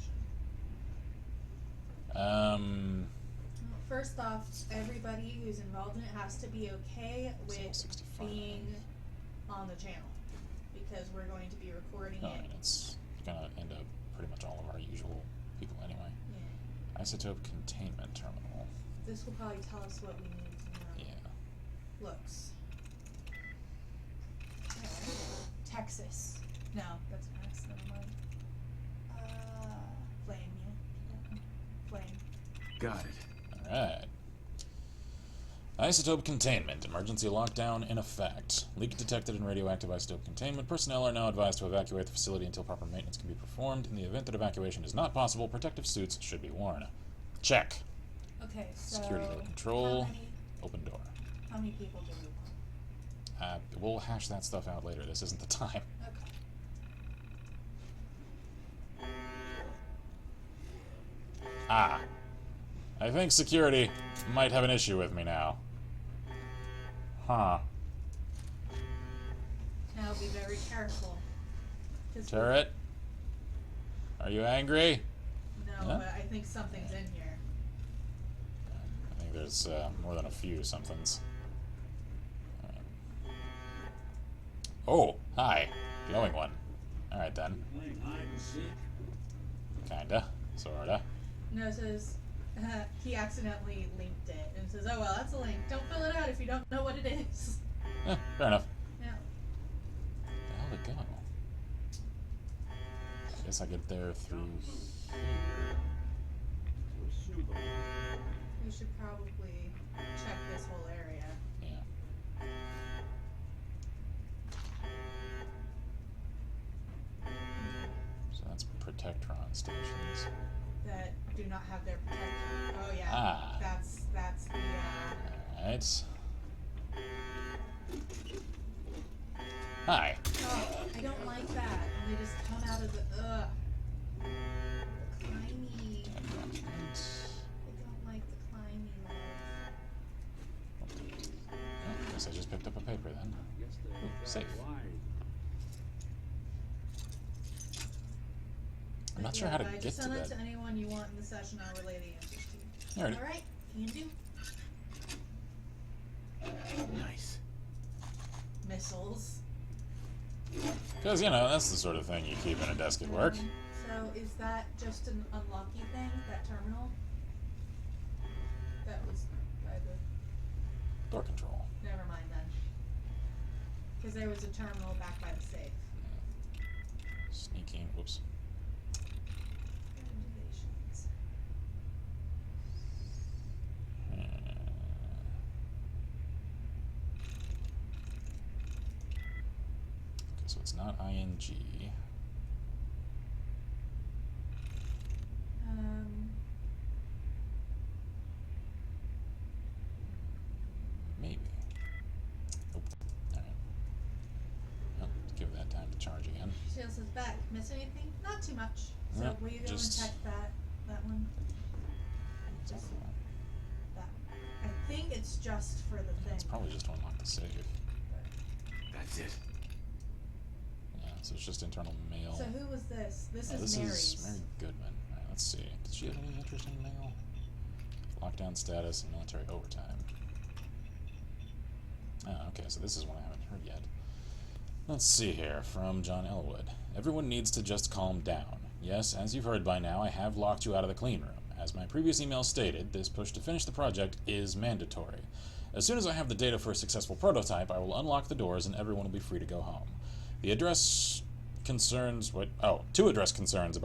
First off, everybody who's involved in it has to be okay with 65. being on the channel. Because we're going to be recording No, I it. mean, it's gonna end up pretty much all of our usual people anyway. Yeah. Isotope containment terminal. This will probably tell us what we need to know. Yeah. Looks. Texas. No, that's Max. Never mind. Flame, yeah. Flame. Got it. Alright. Isotope containment. Emergency lockdown in effect. Leak detected in radioactive isotope containment. Personnel are now advised to evacuate the facility until proper maintenance can be performed. In the event that evacuation is not possible, protective suits should be worn. Check. Okay, so Security door control. How many, Open door. how many people do we want? We'll hash that stuff out later. This isn't the time. Okay. Ah. I think security might have an issue with me now. Huh. Now be very careful. 'Cause Turret? Are you angry? No, Huh? but I think something's in here. I think there's more than a few somethings. Alright. Oh, hi. Glowing one. Alright then. Playing hide and seek. Kinda. Sorta. No, it says he accidentally linked it and says, "Oh well, that's a link. Don't fill it out if you don't know what it is." Fair enough. Yeah. Where the hell did it go? I guess I get there through here. We should probably check this whole area. Yeah. stations. that do not have their protection. Oh yeah, Ah. that's the. Alright. Hi. Oh, I don't like that. And they just come out of the climby. Document. I don't like the climby legs. I guess I just picked up a paper then. Guess they're Ooh, safe. wide. I'm not sure how to I get just to send that. it to anyone you want in the session. I'll relay the answers to you. Alrighty. All right, can do. Nice. Missiles. Because, you know, that's the sort of thing you keep in a desk at work. So is that just an unlucky thing? That terminal? That was by the. Door control. Never mind then. Because there was a terminal back by the safe. Sneaking. Whoops. Activations. Okay, so it's not ING. Maybe. Nope. Alright. Well, give that time to charge again. Shield says back. Miss anything? Not too much. So Yep, will you go just- and check that one? Just that. I think it's just for the thing. It's probably just to unlock the safe. That's it. Yeah, so it's just internal mail. So who was this? This Oh, is this Mary's. is Mary Goodman. Alright, let's see. Did she have any interest in mail? Lockdown status and military overtime. Ah, okay, so this is one I haven't heard yet. Let's see here, from John Elwood. Everyone needs to just calm down. Yes, as you've heard by now, I have locked you out of the clean room. As my previous email stated, this push to finish the project is mandatory. As soon as I have the data for a successful prototype, I will unlock the doors and everyone will be free to go home. To address concerns about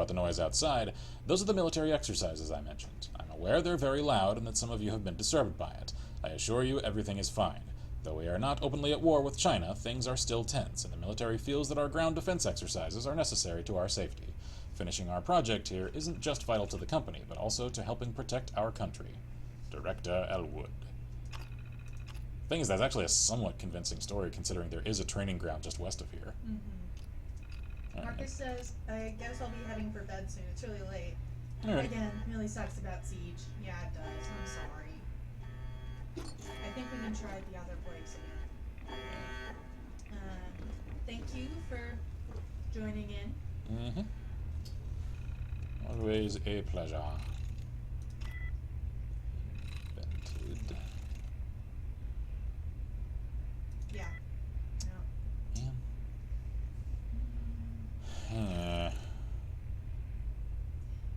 the noise outside, those are the military exercises I mentioned. I'm aware they're very loud and that some of you have been disturbed by it. I assure you everything is fine. Though we are not openly at war with China, things are still tense, and the military feels that our ground defense exercises are necessary to our safety. Finishing our project here isn't just vital to the company, but also to helping protect our country. Director Elwood. Thing is, that's actually a somewhat convincing story, considering there is a training ground just west of here. Alright. Marcus says, I guess I'll be heading for bed soon. It's really late. Alright. Again, really sucks about Siege. Yeah, it does. I'm sorry. I think we can try the other place again. Thank you for joining in. Mm-hmm. Always a pleasure. Invented. Yeah. No. Yeah.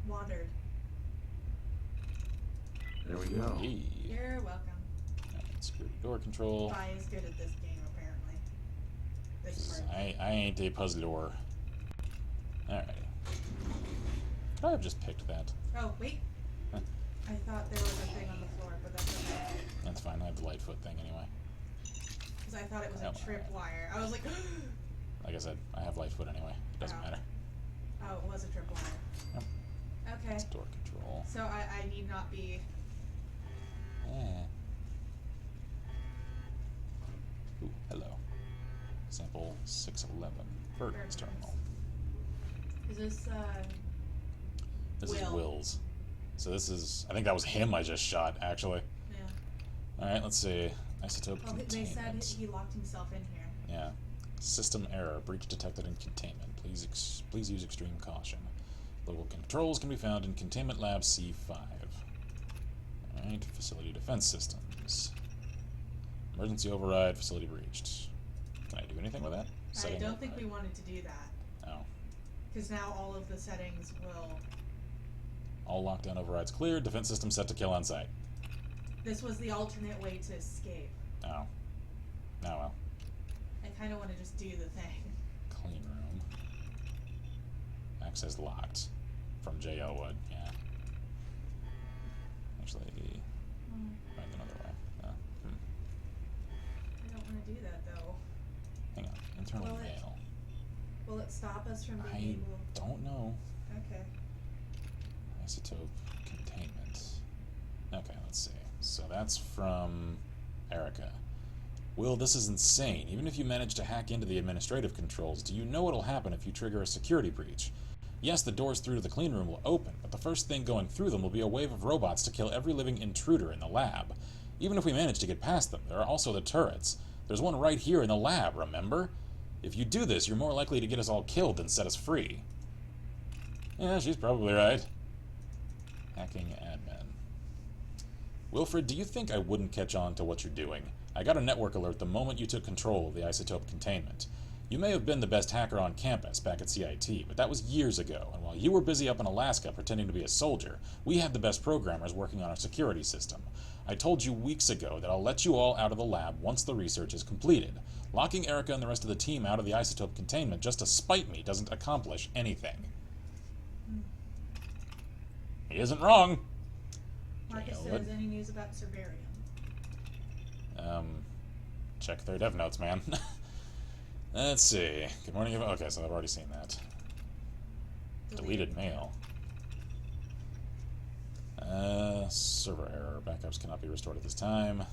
Wandered. There we go. Hey. You're welcome. Alright, security door control. Vi is good at this game, apparently. This part. I ain't a puzzler. Alrighty. Could I have just picked that? Oh, wait. Huh. I thought there was a thing on the floor, but that's okay. That's fine, I have the Lightfoot thing anyway. Because I thought it was Oh, a tripwire. I was like, Like I said, I have Lightfoot anyway. It doesn't Oh. matter. oh, it was a tripwire. Yep. Okay. It's door control. So I need not be. Yeah. Ooh, hello. Sample 611. Birdman's terminal. Is this, This is Will. Will's. So this is... I think that was him I just shot, actually. yeah. Alright, let's see. Isotope Oh, they said containment. he locked himself in here. Yeah. System error. Breach detected in containment. Please use extreme caution. Local controls can be found in Containment Lab C5. Alright, facility defense systems. Emergency override, facility breached. Can I do anything with that? I don't think we wanted to do that. Oh. Because now all of the settings will. All lockdown overrides cleared. Defense system set to kill on site. This was the alternate way to escape. Oh. Oh well. I kind of want to just do the thing. Clean room. Access locked. From J. Elwood, yeah. Actually, find another way. I don't want to do that though. Hang on. Internal Will it- mail. Will it stop us from being I able? don't know. Okay. Isotope containment. Okay, let's see. So that's from Erica. Will, this is insane. Even if you manage to hack into the administrative controls, do you know what'll happen if you trigger a security breach? Yes, the doors through to the clean room will open, but the first thing going through them will be a wave of robots to kill every living intruder in the lab. Even if we manage to get past them, there are also the turrets. There's one right here in the lab, remember? If you do this, you're more likely to get us all killed than set us free. Yeah, she's probably right. Hacking admin. Wilfred, do you think I wouldn't catch on to what you're doing? I got a network alert the moment you took control of the isotope containment. You may have been the best hacker on campus back at CIT, but that was years ago, and while you were busy up in Alaska pretending to be a soldier, we had the best programmers working on our security system. I told you weeks ago that I'll let you all out of the lab once the research is completed. Locking Erica and the rest of the team out of the isotope containment just to spite me doesn't accomplish anything. He isn't wrong. Marcus Jail it. says, any news about Cerberium? Check their dev notes, man. Let's see. Good morning. Okay, so I've already seen that. Deleted mail. Server error. Backups cannot be restored at this time.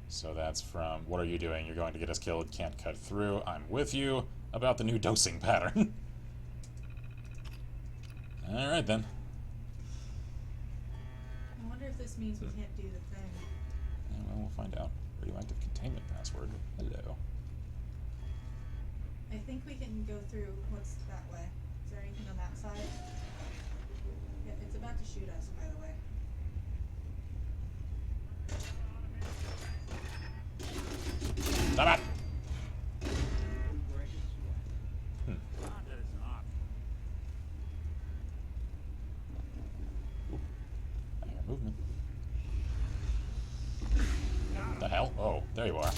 So that's from, what are you doing? You're going to get us killed. Can't cut through. I'm with you. About the new dosing pattern. Alright then. I wonder if this means we can't do the thing. Yeah, well, we'll find out. Radioactive containment password. Hello. I think we can go through, what's that way? Is there anything on that side? Yeah, it's about to shoot us, by the way. Stop it! I hear movement. The hell? Oh, there you are.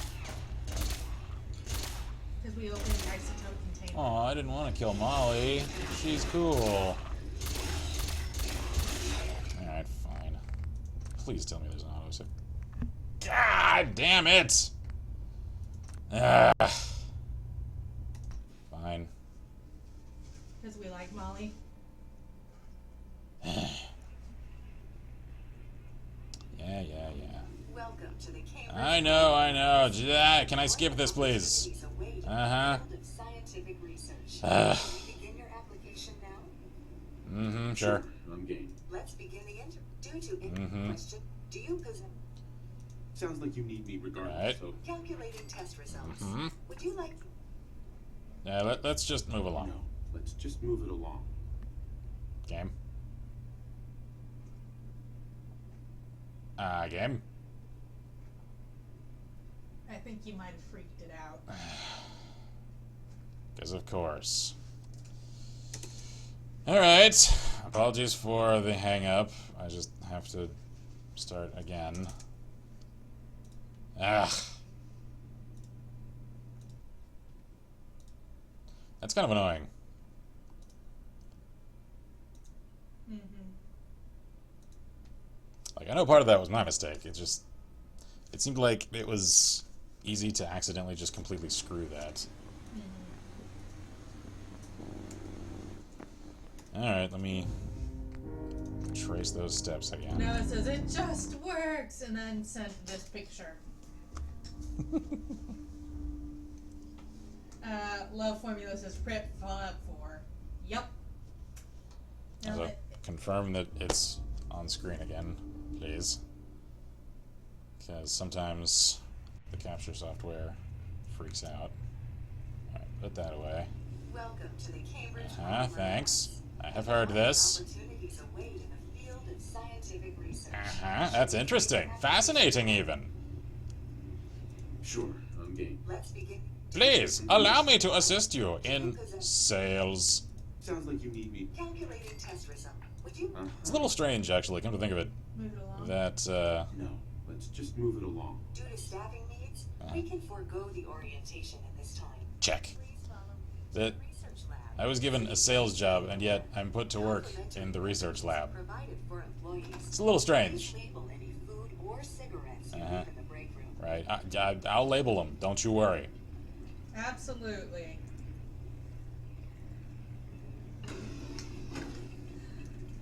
Because we opened the isotope container. Oh, I didn't want to kill Molly. She's cool. Alright, fine. Please tell me there's an autosave. God damn it! Fine. Because we like Molly. Yeah. Welcome to the Cambridge. I know. Can I skip this, please? Scientific research. Ugh. Can we begin your application now? Mm-hmm, sure. I'm game. Let's begin the interview. Due to question, do you possess Sounds like you need me regardless, Right. so... calculating test results? Mm-hmm. Would you like Yeah, let's just move along. No, let's just move it along. Game. Game. I think you might have freaked it out. Because of course. Alright. Apologies for the hang-up. I just have to start again. That's kind of annoying. Like, I know part of that was my mistake. It seemed like it was easy to accidentally just completely screw that. Alright, let me trace those steps again. No, it says it just works, and then sent this picture. Love Formula says prep Fallout 4. Yep. Now So, that- confirm that it's on screen again, please. Because sometimes the capture software freaks out. Alright, put that away. welcome to the Cambridge? Thanks. I have heard this. Opportunities await in the field of scientific research. That's interesting. Fascinating, even. Sure, I'm game. Let's begin. Please, allow me to assist you in sales. Sounds like you need me. Calculating test result. Would you? It's a little strange, actually, come to think of it, Move it along. that, No, let's just move it along. Due to staffing needs, we can forego the orientation at this time. check. Please follow me to That the research lab. I was given a sales job, and yet I'm put to work in the research lab. Provided for employees. It's a little strange. Please label any food or cigarettes you leave in the break room. Right, I'll label them, don't you worry. Absolutely.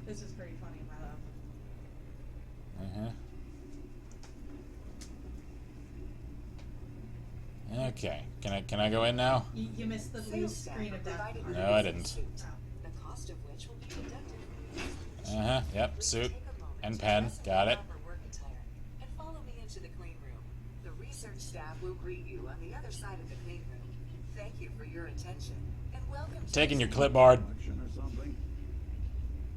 This is pretty funny, my love. Okay. Can I go in now? You missed the blue screen of death. No, I didn't. The cost of which will be deducted. Yep. Suit and pen. Got it. And follow me into the clean room. The research staff will greet you on the other side of the clean room. Thank you for your attention and welcome to Taking your clipboard. Collection or something?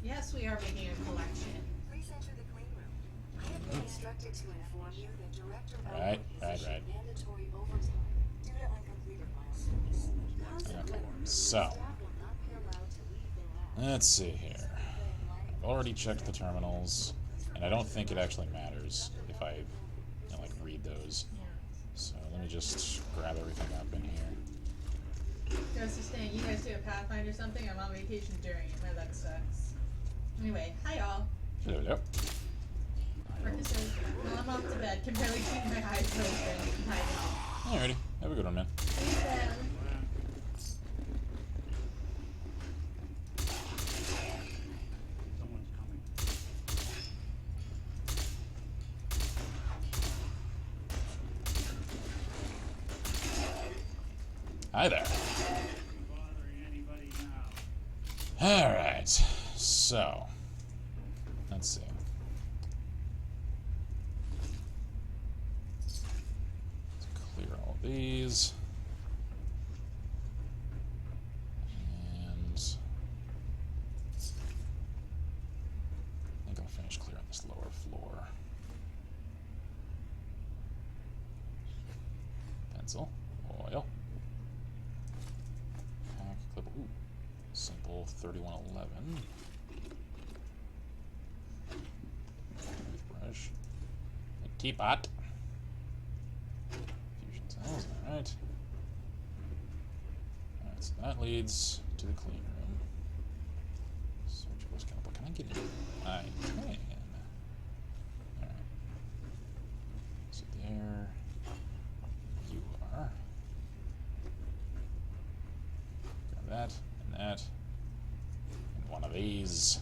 Yes, we are making a collection. Please enter the clean room. I have been instructed to inform you that Director Right. issued mandatory overtime due to uncompleted milestones. Okay. So, Staff will not be allowed to leave the lab. let's see here. I've already checked the terminals, and I don't think it actually matters if I, like, read those. So let me just grab everything up in here. Ghost is saying, you guys do a Pathfinder or something? I'm on vacation during it. My luck sucks. Anyway, hi y'all. Hello. Marcus says, well, I'm off to bed. Can barely keep my eyes open. Hi y'all. Alrighty. Have a good one, man. Hey, Ben. Someone's coming. Hi there. Bothering anybody now? Alright. So, let's see. Let's clear all these. And I think I'll finish clearing this lower floor. Pencil, oil. Pack, clip, ooh, simple 3111. Toothbrush. A teapot. Fusion cells, alright. Alright, so that leads to the clean room. Search was kind of, can I get in? I can. Alright. So there you are. Grab that and that. And one of these.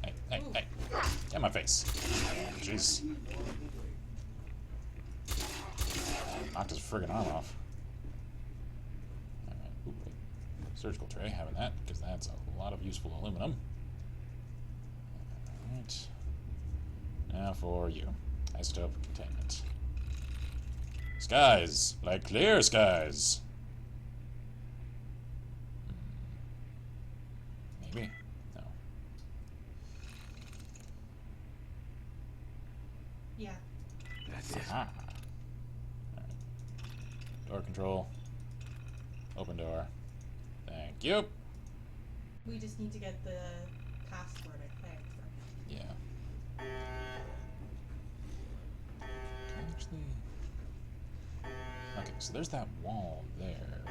Hey, hey, hey. Get my face. Jeez. Knocked his friggin' arm off. Alright. Ooh, wait. Surgical tray, having that, because that's a lot of useful aluminum. Alright. Now for you. Isotope containment. Skies! Like clear skies! Maybe? No. Yeah. That's it. Ah. Alright. Door control. Open door. Thank you. We just need to get the password, I think, from him. Yeah. Can I actually... Okay, so there's that wall there.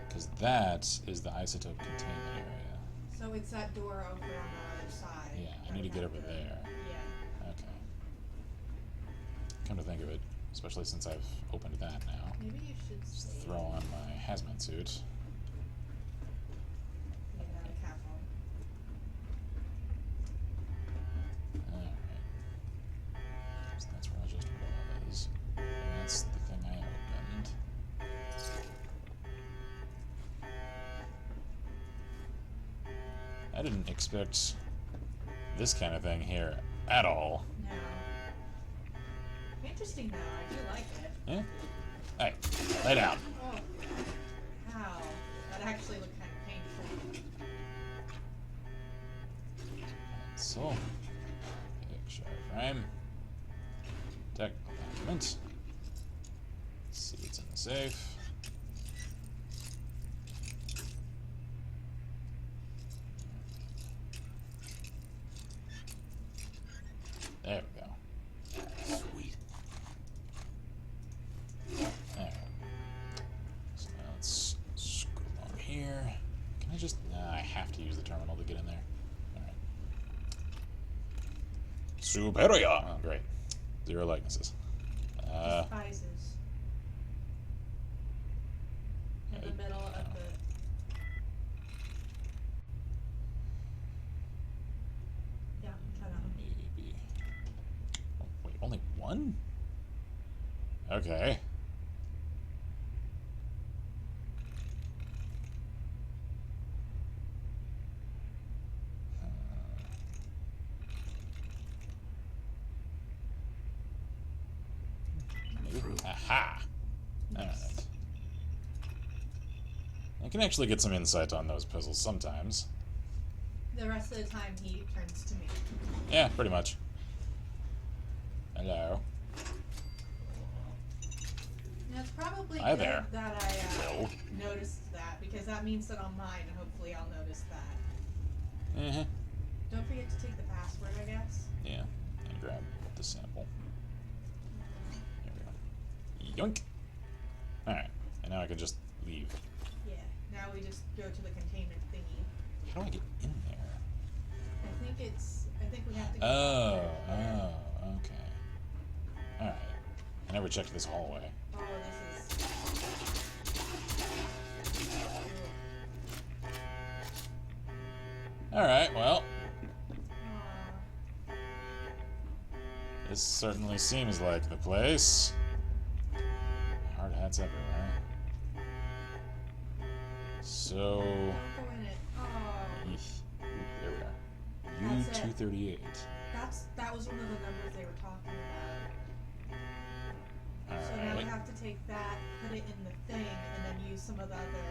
Because that is the isotope containment area. So it's that door over on the other side. Yeah, I that need we to get have over to- there. Yeah. Okay. Come to think of it, especially since I've opened that now. Maybe you should Just save. throw on my hazmat suit. Maybe not a castle. Alright. So that's where I just was. And that's the thing I opened. I didn't expect this kind of thing here at all. No. Interesting though, I do like it. Yeah? Hey, lay down. Oh. Ow. That actually looked kind of painful. Pencil. Picture frame. Technical document. Let's see what's in the safe. There we go. Sweet. Alright. So now let's scroll along here. Can I just... Nah, I have to use the terminal to get in there. Alright. Superior! Oh, great. 0 likenesses. Despises. In the middle of the... None? Okay. Aha! Alright. I can actually get some insight on those puzzles sometimes. The rest of the time he turns to me. Yeah, pretty much. Hello. And it's probably Hi good there. that I Will. noticed that, because that means that on mine, hopefully I'll notice that. Uh-huh. Don't forget to take the password, I guess. Yeah, and grab the sample. Here we go. Yoink! Alright, and now I can just leave. Yeah. Now we just go to the containment thingy. How do I get in there? I think we have to go Oh, up there. okay. Alright. I never checked this hallway. Oh, this is... Alright, well, Aw. this certainly seems like the place. Hard hats everywhere. So... Don't go in it. Oh. Eesh. Ooh, there we are. That's it. U-238. That was one of the numbers they were talking about. So now we Alright. have to take that, put it in the thing, and then use some of the other...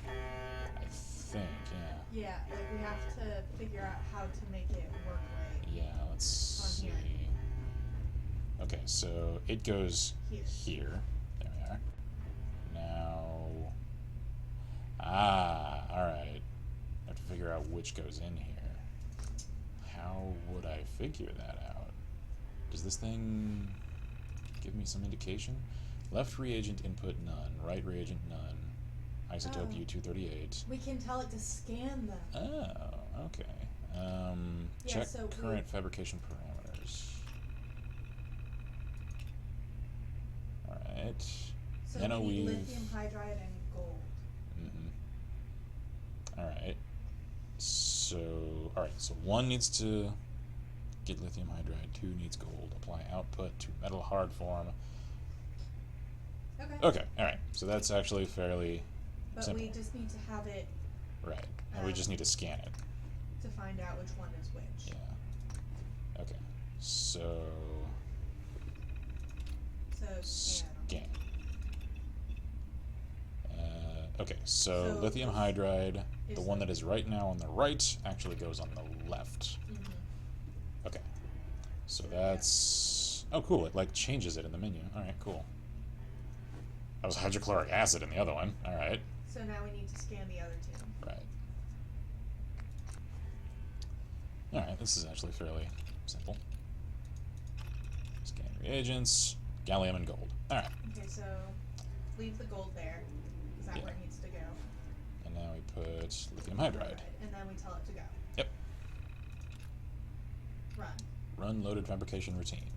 I think, yeah. Yeah, like we have to figure out how to make it work right. Yeah, let's On here. see. Okay, so it goes Here. here. There we are. Now... Ah, alright. I have to figure out which goes in here. How would I figure that out? Does this thing give me some indication? Left reagent input none, right reagent none. Isotope Oh. U-238. We can tell it to scan them. Oh, okay. Yeah, Check so we- current fabrication parameters. Alright. So Nano we need weave. lithium hydride and gold. Alright. So, alright, so 1 needs to get lithium hydride, 2 needs gold. Apply output to metal hard form. Okay. Okay, alright. So that's actually fairly But simple. we just need to have it Right. And we just need to scan it. to find out which one is which. Yeah. Okay. So, So scan. scan. Okay, so So lithium this hydride, the is one the- that is right now on the right, actually goes on the left. Mm-hmm. Okay. So that's... Oh, cool. It, like, changes it in the menu. Alright, cool. That was hydrochloric acid in the other one. Alright. So now we need to scan the other two. Right. Alright, this is actually fairly simple. Scan reagents, gallium and gold. Alright. Okay, so leave the gold there. Is that Yeah. where it needs to go? And now we put lithium hydride. And then we tell it to go. Yep. Run. Run loaded fabrication routine.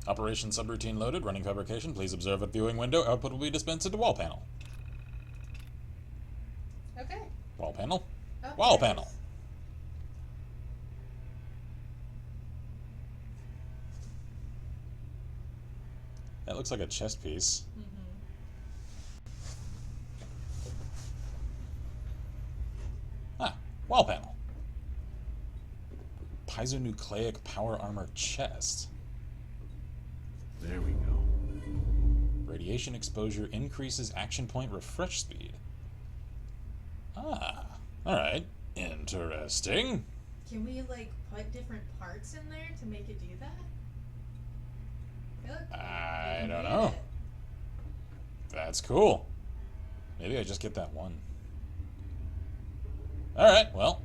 Operation subroutine loaded, running fabrication. Please observe at viewing window. Output will be dispensed into wall panel. Okay. Wall panel. Oh, Wall there it panel. is. That looks like a chess piece. Ah, wall panel. Piezonucleic power armor chest. There we go. Radiation exposure increases action point refresh speed. Ah, alright. Interesting. Can we like put different parts in there to make it do that? Hey, look, I we don't made know. it. That's cool. Maybe I just get that one. Alright, well.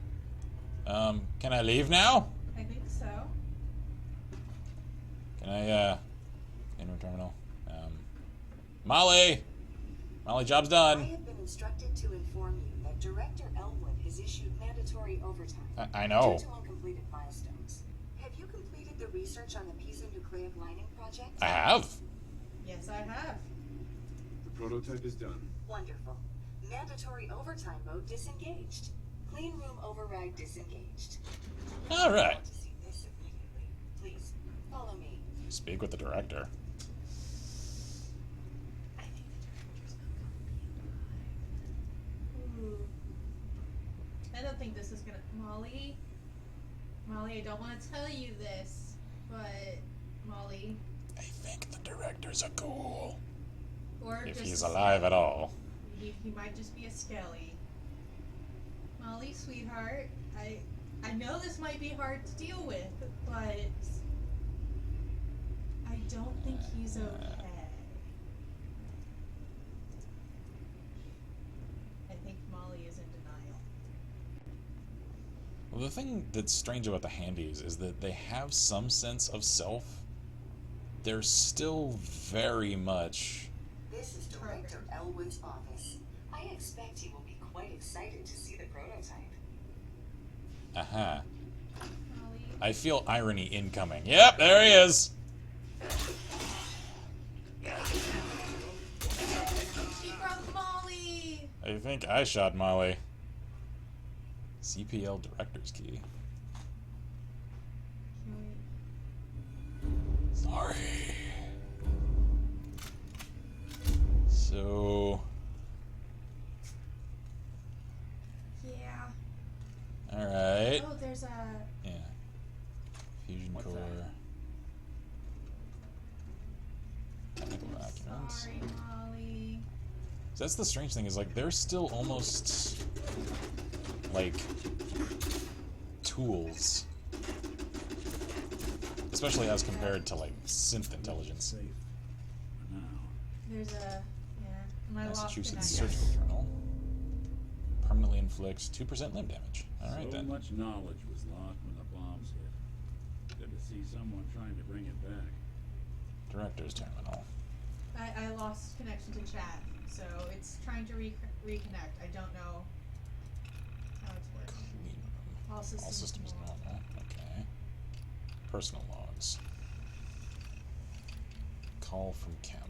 Can I leave now? I think so. Can I, inner terminal? Molly! Molly, job's I done. have been instructed to inform you that Director Elwood has issued mandatory overtime. I know. Due to uncompleted milestones. Have you completed the research on the piezonucleic lining project? I have. Yes, I have. The Prototype is done. Wonderful. Mandatory overtime mode disengaged. Clean room override disengaged. All right. I want to see this immediately. Please, follow me. Speak with the director. I think the director's not gonna be alive. Ooh. I don't think this is gonna. Molly, I don't want to tell you this, but Molly, I think the director's a ghoul. or If just he's a alive skelly. at all. He might just be a skelly. Molly, sweetheart, I know this might be hard to deal with, but I don't think he's okay. I think Molly is in denial. Well, the thing that's strange about the Handies is that they have some sense of self. They're still very much... This is Director Elwood's office. I expect he will be quite excited to see the prototype. Uh-huh. Molly, I feel irony incoming. Yep, there he is! she broke Molly! I think I shot Molly. CPL director's key. Sorry. So... Yeah. Alright. Oh, there's a. Yeah. Fusion What's core. that? Technical documents. Sorry, Molly. So that's the strange thing, is like they're still almost like tools. Especially as compared to like synth intelligence. Safe. For now. There's a. Yeah. My Massachusetts lost connection. surgical journal. Permanently inflicts 2% limb damage. Alright So then. much knowledge was lost when the bombs hit. Good to see someone trying to bring it back. Director's terminal. I lost connection to chat, so it's trying to reconnect. I don't know how it's working. Clean room. All systems normal. Okay. Personal logs. Call from Kemp.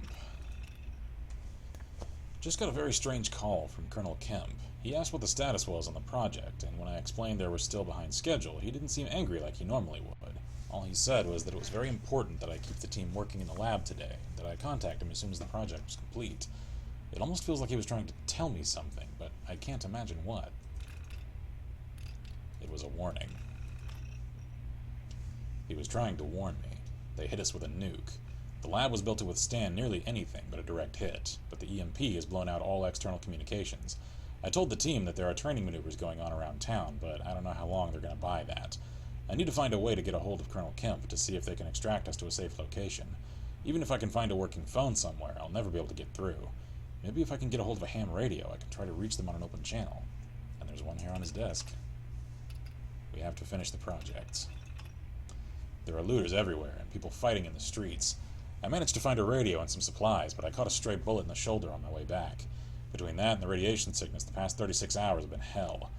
Just got a very strange call from Colonel Kemp. He asked what the status was on the project, and when I explained they were still behind schedule, he didn't seem angry like he normally would. All he said was that it was very important that I keep the team working in the lab today, and that I contact him as soon as the project was complete. It almost feels like he was trying to tell me something, but I can't imagine what. It was a warning. He was trying to warn me. They hit us with a nuke. The lab was built to withstand nearly anything but a direct hit, but the EMP has blown out all external communications. I told the team that there are training maneuvers going on around town, but I don't know how long they're going to buy that. I need to find a way to get a hold of Colonel Kemp to see if they can extract us to a safe location. Even if I can find a working phone somewhere, I'll never be able to get through. Maybe if I can get a hold of a ham radio, I can try to reach them on an open channel. And there's one here on his desk. We have to finish the project. There are looters everywhere, and people fighting in the streets. I managed to find a radio and some supplies, but I caught a stray bullet in the shoulder on my way back. Between that and the radiation sickness, the past 36 hours have been hell.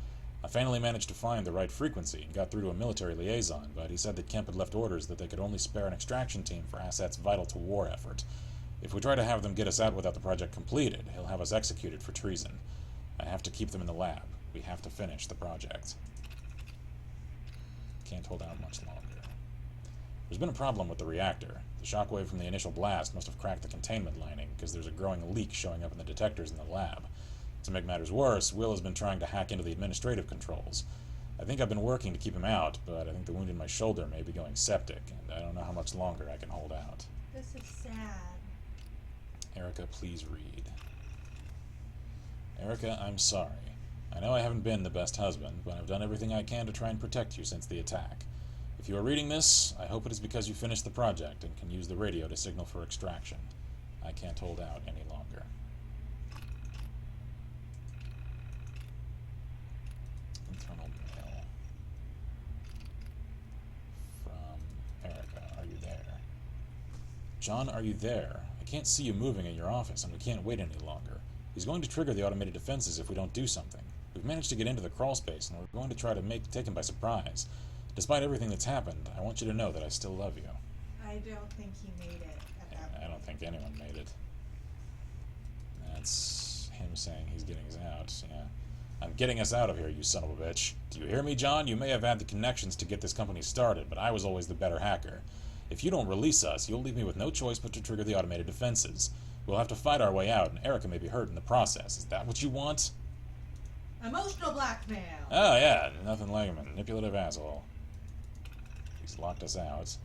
I finally managed to find the right frequency and got through to a military liaison, but he said that Kemp had left orders that they could only spare an extraction team for assets vital to war effort. If we try to have them get us out without the project completed, he'll have us executed for treason. I have to keep them in the lab. We have to finish the project. Can't hold out much longer. There's been a problem with the reactor. The shockwave from the initial blast must have cracked the containment lining, because there's a growing leak showing up in the detectors in the lab. To make matters worse, Will has been trying to hack into the administrative controls. I think I've been working to keep him out, but I think the wound in my shoulder may be going septic, and I don't know how much longer I can hold out. This is sad. Erica, please read. Erica, I'm sorry. I know I haven't been the best husband, but I've done everything I can to try and protect you since the attack. If you are reading this, I hope it is because you finished the project and can use the radio to signal for extraction. I can't hold out any longer. Internal mail. From Erica, are you there? John, are you there? I can't see you moving in your office, and we can't wait any longer. He's going to trigger the automated defenses if we don't do something. We've managed to get into the crawl space, and we're going to try to take him by surprise. Despite everything that's happened, I want you to know that I still love you. I don't think he made it at that point. I don't think anyone made it. That's him saying he's getting us out, yeah. I'm getting us out of here, you son of a bitch. Do you hear me, John? You may have had the connections to get this company started, but I was always the better hacker. If you don't release us, you'll leave me with no choice but to trigger the automated defenses. We'll have to fight our way out, and Erica may be hurt in the process. Is that what you want? Emotional blackmail. Oh, yeah, nothing like a manipulative asshole. He's locked us out.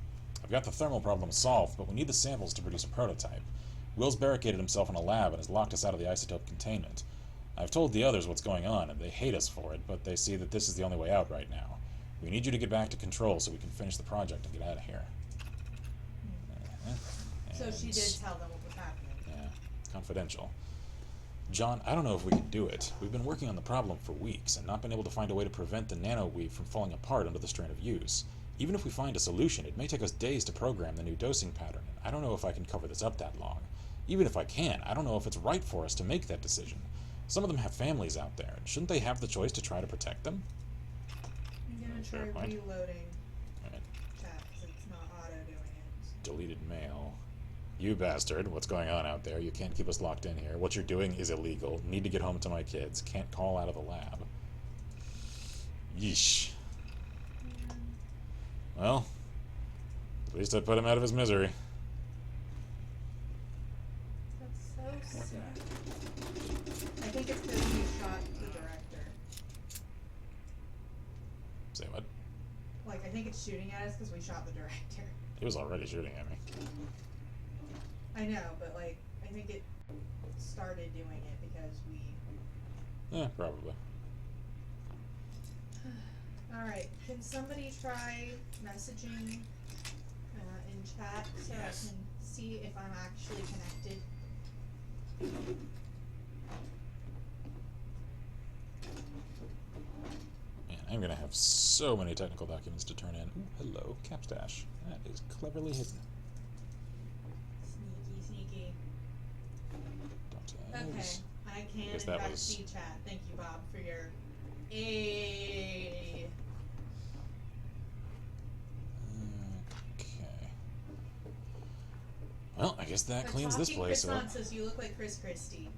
I've got the thermal problem solved, but we need the samples to produce a prototype. Will's barricaded himself in a lab and has locked us out of the isotope containment. I've told the others what's going on, and they hate us for it, but they see that this is the only way out right now. We need you to get back to control so we can finish the project and get out of here. So she did tell them what was happening. Yeah, confidential. John, I don't know if we can do it. We've been working on the problem for weeks and not been able to find a way to prevent the nanoweave from falling apart under the strain of use. Even if we find a solution, it may take us days to program the new dosing pattern, and I don't know if I can cover this up that long. Even if I can, I don't know if it's right for us to make that decision. Some of them have families out there, and shouldn't they have the choice to try to protect them? I'm gonna Fair try point. reloading Right. chat because it's not auto doing it. Deleted mail. You bastard, what's going on out there? You can't keep us locked in here. What you're doing is illegal. Need to get home to my kids. Can't call out of the lab. Yeesh. Well, at least I put him out of his misery. That's so sad. I think it's because you shot the director. Say what? Like, I think it's shooting at us because we shot the director. He was already shooting at me. I know, but like, I think it started doing it because we... Yeah, probably. Alright, can somebody try messaging in chat so Yes. I can see if I'm actually connected? Man, I'm gonna have so many technical documents to turn in. Ooh, hello, Capstash. That is cleverly hidden. Sneaky. Don't Okay, I can guess in that fact was- see chat. Thank you, Bob, for your aid. Okay. Well, I guess that The cleans this talking place up. croissant says you look like Chris Christie.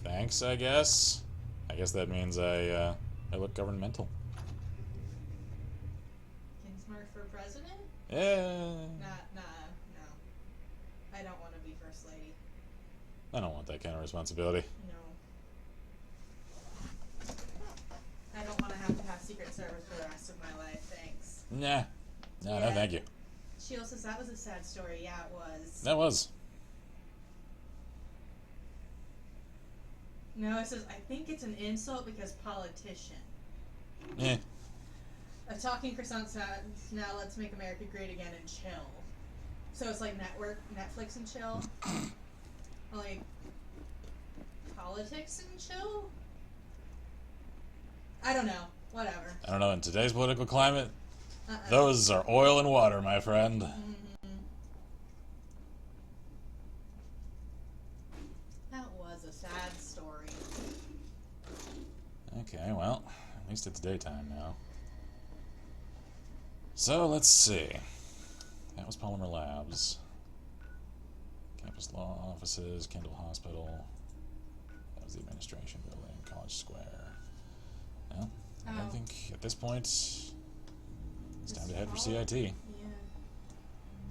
Thanks, I guess. I guess that means I look governmental. Kinsmarck for president? Yeah. No. I don't want to be first lady. I don't want that kind of responsibility. No. I don't want to have Secret Service for the rest of my life, thanks. Nah. No, Yeah. thank you. Shield says that was a sad story. Yeah, it was. That was. No, it says, I think it's an insult because politician. Eh. A talking croissant says, now let's make America great again and chill. So it's like Netflix and chill? Like, politics and chill? I don't know. Whatever. I don't know, in today's political climate, Uh-uh. those are oil and water, my friend. Mhm. That was a sad story. Okay, well, at least it's daytime now. So, let's see. That was Polymer Labs. Campus law offices, Kendall Hospital. That was the administration building, College Square. Well, I Oh. think at this point, it's time to head for This CIT. Yeah.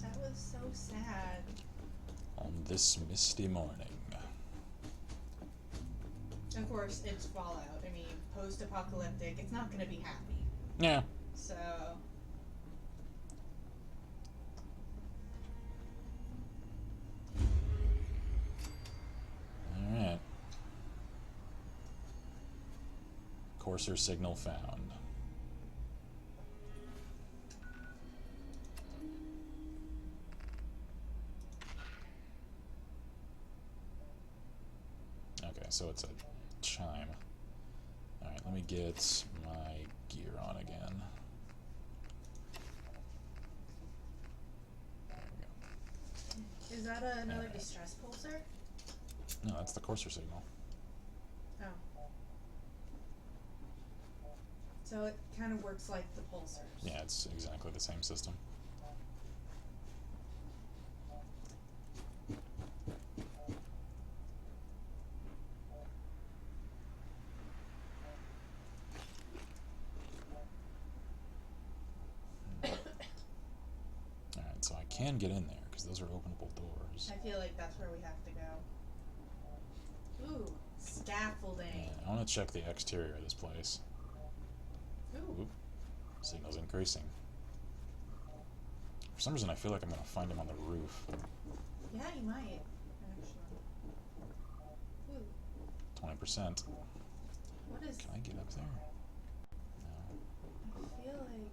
That was so sad. On this misty morning. Of course, it's Fallout. I mean, post-apocalyptic. It's not going to be happy. Yeah. So... Alright. Courser signal found. Okay, so it's a chime. Alright, let me get my gear on again. There we go. Is that another Alright. distress pulsar? No, that's the courser signal. Oh. So it kind of works like the pulsars. Yeah, it's exactly the same system. can get in there, because those are openable doors. I feel like that's where we have to go. Ooh, scaffolding. Yeah, I want to check the exterior of this place. Ooh. Oop. Signal's increasing. For some reason, I feel like I'm going to find him on the roof. Yeah, you might, actually. Ooh. 20%. What is... Can I get up there? No. I feel like...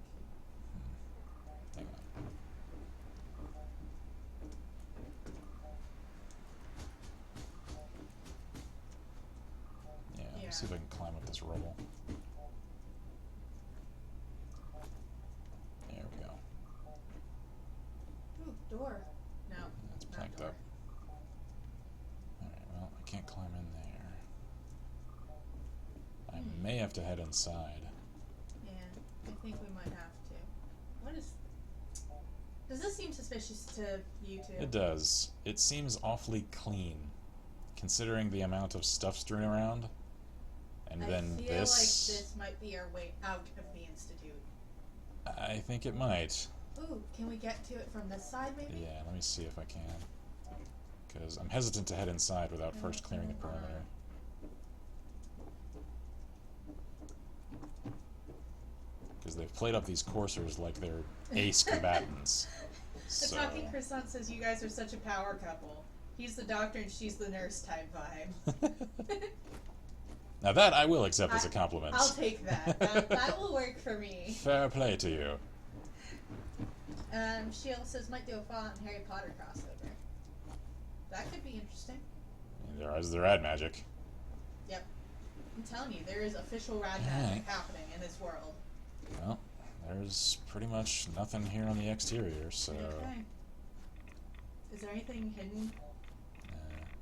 Hang on. Yeah, Yeah. let's see if I can climb up this rubble. There we go. Ooh, door. No, It's not planked door. up. Alright, well, I can't climb in there. I may have to head inside. Yeah, I think we might have to. What is... Does this seem suspicious to you two? It does. It seems awfully clean, considering the amount of stuff strewn around. And then I feel like this might be our way out of the Institute. I think it might. Ooh, can we get to it from this side, maybe? Yeah, let me see if I can. Because I'm hesitant to head inside without first clearing the perimeter. Because they've played up these coursers like they're ace combatants. The So, talking croissant says you guys are such a power couple. He's the doctor and she's the nurse type vibe. now that I will accept as a compliment. I'll take that. That will work for me. Fair play to you. She also says might do a Fallout and Harry Potter crossover. That could be interesting. There is the rad magic. Yep. I'm telling you, there is official rad Alright. magic happening in this world. Well, there's pretty much nothing here on the exterior, so Okay. Is there anything hidden?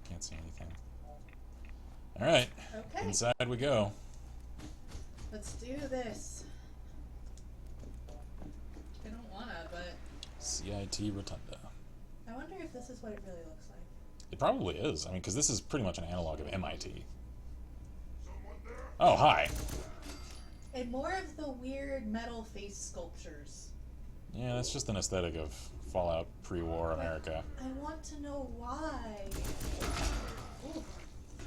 can't see anything. Alright, Okay. inside we go. Let's do this. I don't wanna, but CIT Rotunda. I wonder if this is what it really looks like. It probably is. I mean, because this is pretty much an analog of MIT. Oh, hi. And more of the weird metal face sculptures. Yeah, that's just an aesthetic of Fallout pre-war America. I want to know why. Ooh,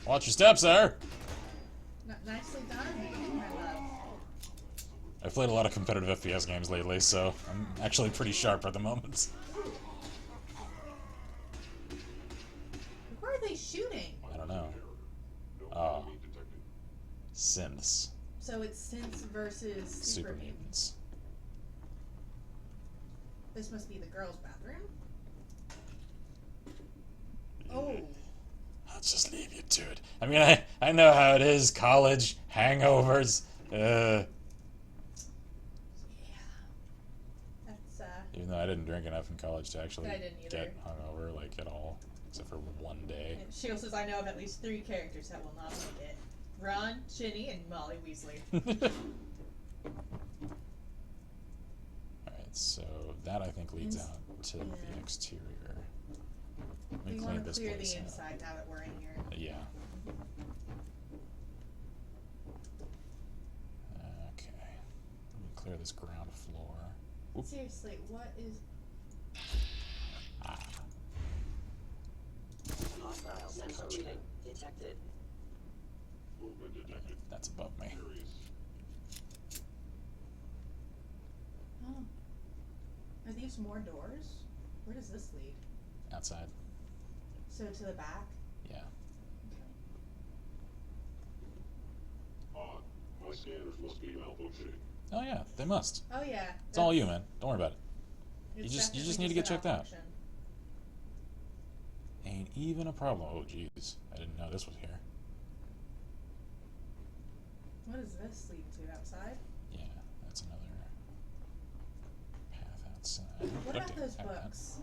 Watch your step, sir! nicely done, my love. I've played a lot of competitive FPS games lately, so I'm actually pretty sharp at the moment. Who are they shooting? I don't know. Ah. Synths. So it's Synth versus Super mutants. This must be the girls' bathroom. Oh. I'll just leave you to it. I mean, I know how it is. College, hangovers. Yeah. That's, Even though I didn't drink enough in college to actually I didn't either. get hungover, like, at all. Except for one day. and Shield says, I know of at least 3 characters that will not make it. Ron, Ginny, and Molly Weasley. Alright, so that I think leads out to the exterior. Let me We clean want to this clear place the out. inside now that we're in here. Yeah. Okay. Let me clear this ground floor. Oop. Seriously, what is... Ah. Hostile sensor reading detected. That's above me. Oh. Are these more doors? Where does this lead? Outside. So to the back? Yeah. My scanners must be malfunctioning. Oh yeah, they must. Oh yeah. It's all you, man. Don't worry about it. It's You just definitely need to get a checked out. malfunction. Ain't even a problem. Oh jeez, I didn't know this was here. What does this lead to outside? Yeah, that's another path outside. What about Okay, those I- books?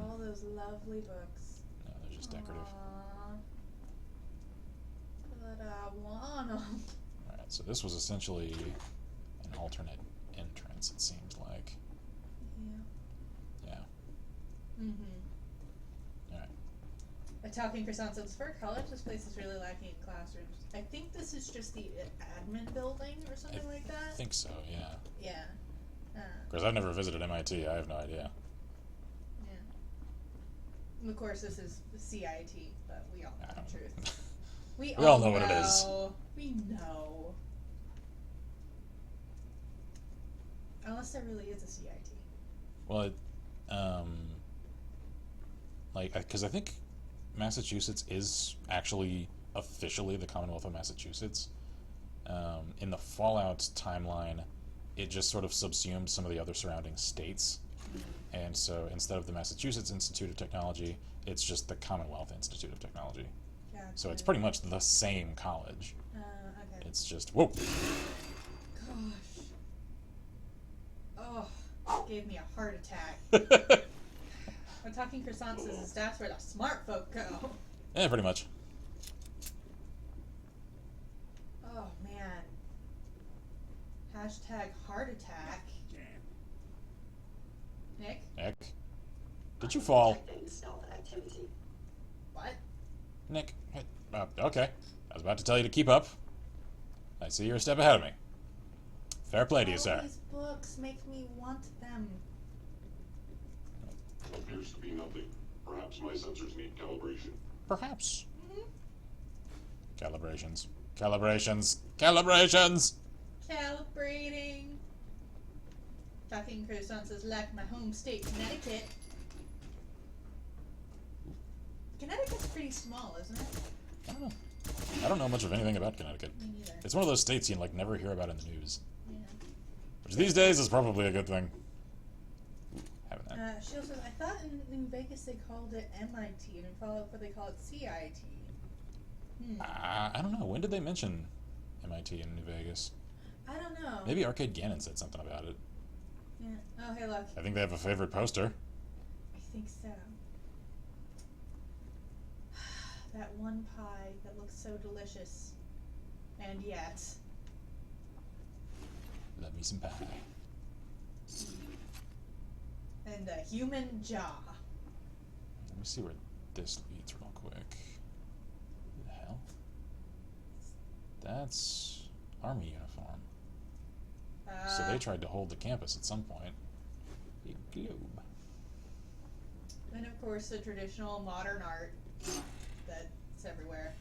All those lovely books. No, they're just decorative. Aww. But I want them. Alright, so this was essentially an alternate entrance, it seems like. Yeah. Yeah. Mm-hmm. Alright. A talking croissant says, for college, this place is really lacking in classrooms. I think this is just the admin building or something like I that. think so, yeah. Yeah. Of course, I've never visited MIT. I have no idea. Yeah. And of course, this is the CIT, but we all know the truth. We all know what it is. We know. Unless there really is a CIT. Well, because I think Massachusetts is actually officially the Commonwealth of Massachusetts. In the Fallout timeline, it just sort of subsumed some of the other surrounding states. And so instead of the Massachusetts Institute of Technology, it's just the Commonwealth Institute of Technology. Gotcha. So it's pretty much the same college. Okay. It's just, whoa! Gosh. Oh, gave me a heart attack. When talking croissants is that's where the smart folk go. Yeah, pretty much. Oh, man. Hashtag heart attack. Nick? Nick? Did you fall? Detecting stealth activity. What? Nick? Okay. I was about to tell you to keep up. I see you're a step ahead of me. Fair play to you, sir. All these books make me want them. Appears to be nothing. Perhaps my sensors need calibration. Perhaps. Calibrations. Calibrations. Calibrations! Calibrating. Talking croissants is like my home state, Connecticut. Connecticut's pretty small, isn't it? I don't know. I don't know much of anything about Connecticut. Me neither. It's one of those states you never hear about in the news. Yeah. Which these days is probably a good thing. Ooh, having that. She also says, I thought in New Vegas they called it MIT, and in Fallout 4 they call it CIT. I don't know. When did they mention MIT in New Vegas? I don't know. Maybe Arcade Gannon said something about it. Yeah. Oh, hey, look. I think they have a favorite poster. I think so. That one pie that looks so delicious. And yet. Love me some pie. And a human jaw. Let me see where this leads real quick. Who the hell? That's Army uniform. So they tried to hold the campus at some point. Big globe. And of course the traditional modern art that's everywhere.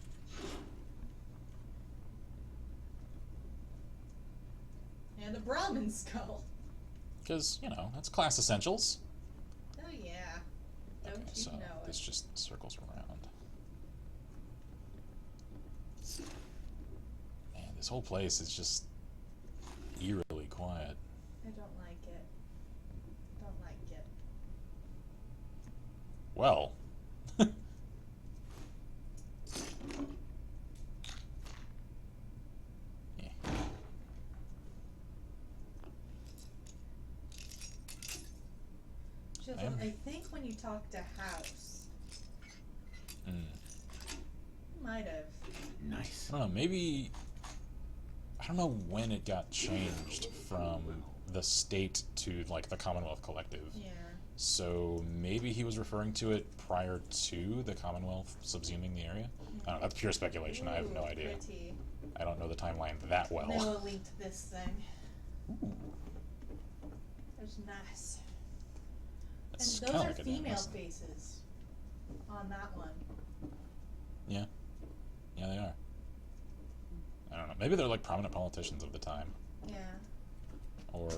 And a Brahmin skull. Because, that's class essentials. Oh yeah. Don't Okay, you so know this it. just circles around. Man, this whole place is just eerily quiet. I don't like it. Don't like it. Well. Yeah. I think when you talk to House, might have. Nice. I don't know, maybe... I don't know when it got changed from the state to, the Commonwealth Collective. Yeah. So maybe he was referring to it prior to the Commonwealth subsuming the area? I don't know, that's pure speculation. I have no Ooh, idea. Pretty. I don't know the timeline that well. Noah linked this thing. It's nice. It's And kinda those are like a damn female lesson. faces on that one. Yeah. Yeah, they are. I don't know. Maybe they're prominent politicians of the time. Yeah. Or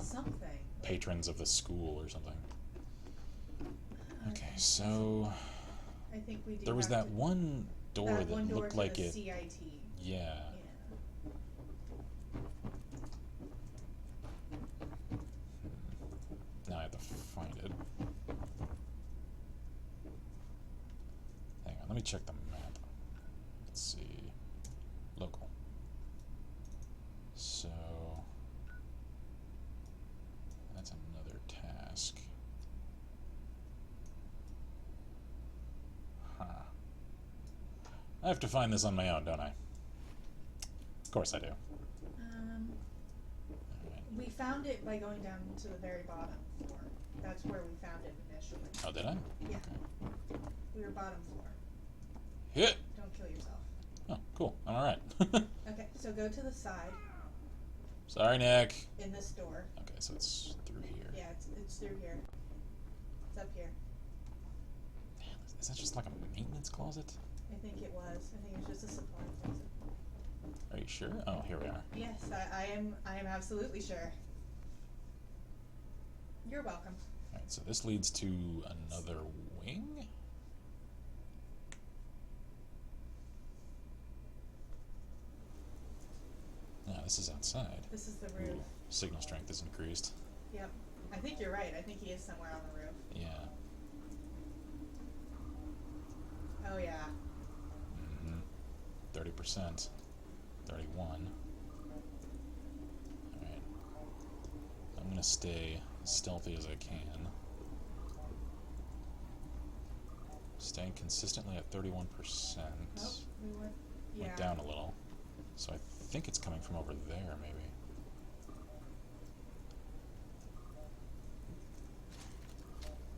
Something. patrons of the school or something. Okay, so I think we do. there was have that to- one door that that one door looked to like the it. CIT. Yeah. Yeah. Now I have to find it. Hang on, let me check the map. Let's see. Local. So that's another task. Huh. I have to find this on my own, don't I? Of course I do. Alright. We found it by going down to the very bottom floor. That's where we found it initially. Oh, did I? Yeah. Okay. We were bottom floor. Hit! Don't kill yourself. Oh, cool. I'm alright. Okay, so go to the side Sorry, Nick. in this door. Okay. so it's through here. Yeah, it's through here. It's up here. Is that just like a maintenance closet? I think it was. I think it was just a supply closet. Are you sure? Oh, here we are. Yes, I am absolutely sure. You're welcome. Alright, so this leads to another wing? No, this is outside. This is the roof. Ooh, signal strength is increased. Yep. I think you're right. I think he is somewhere on the roof. Yeah. Oh yeah. 30%. 31. Alright. I'm gonna stay as stealthy as I can. Staying consistently at 31%. Oh, we went. Yeah. Went down a little. So I think it's coming from over there, maybe.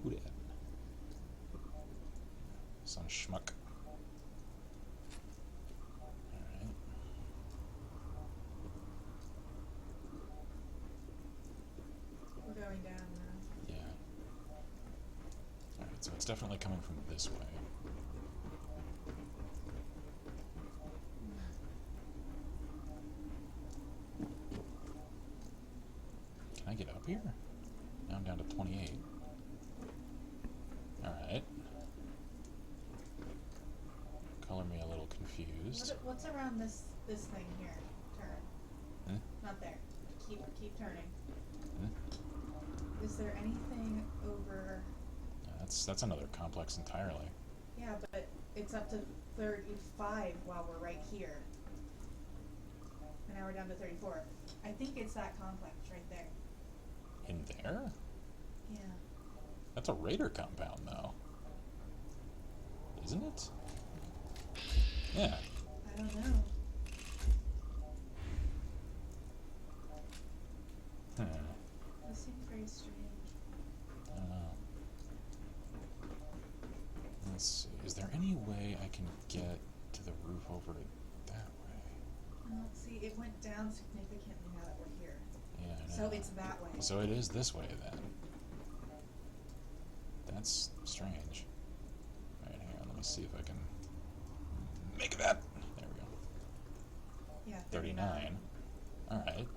Who dat? Some schmuck. Alright. We're going down now. Yeah. Alright, so it's definitely coming from this way. Can I get up here? Now I'm down to 28. Alright. Color me a little confused. What's around this thing here? Turn. Hmm? Not there. Keep turning. Hmm? Is there anything over? That's another complex entirely. Yeah, but it's up to 35 while we're right here. And now we're down to 34. I think it's that complex right there. In there? Yeah. That's a raider compound, though. Isn't it? Yeah. I don't know. This seems very strange. I don't know. Let's see. Is there any way I can get to the roof over that way? Let's see. It went down significantly now that we're here. Yeah, I So know. it's that way. So it is this way, then. That's strange. Alright, hang on. Let me see if I can make that. There we go. Yeah. 39. Alright.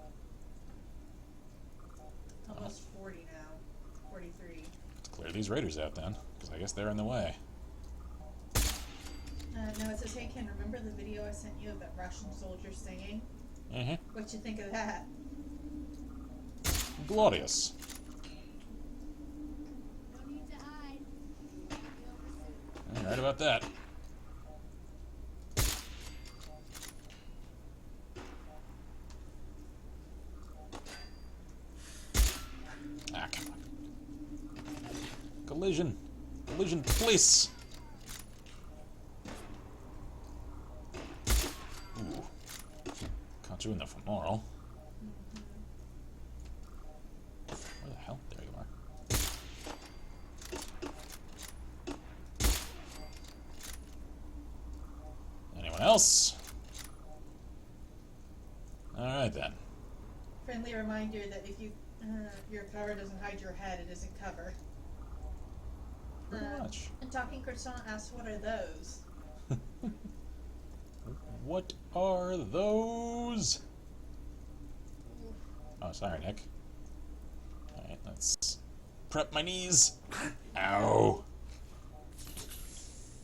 Almost 40 now. 43. Let's clear these raiders out, then. Because I guess they're in the way. No, it says, hey Ken, remember the video I sent you of that Russian soldier singing? Mm-hmm. What you think of that? Glorious. No need to hide. Be over soon. Right about that. Ah, come on. Collision. Collision, please. Ooh. Caught you in the femoral. Where the hell? There you are. Anyone else? Alright then. Friendly reminder that if you your cover doesn't hide your head, it isn't cover. Pretty much. And Talking Croissant asks, what are those? What are those? Oh, sorry, Nick. Alright, let's prep my knees. Ow.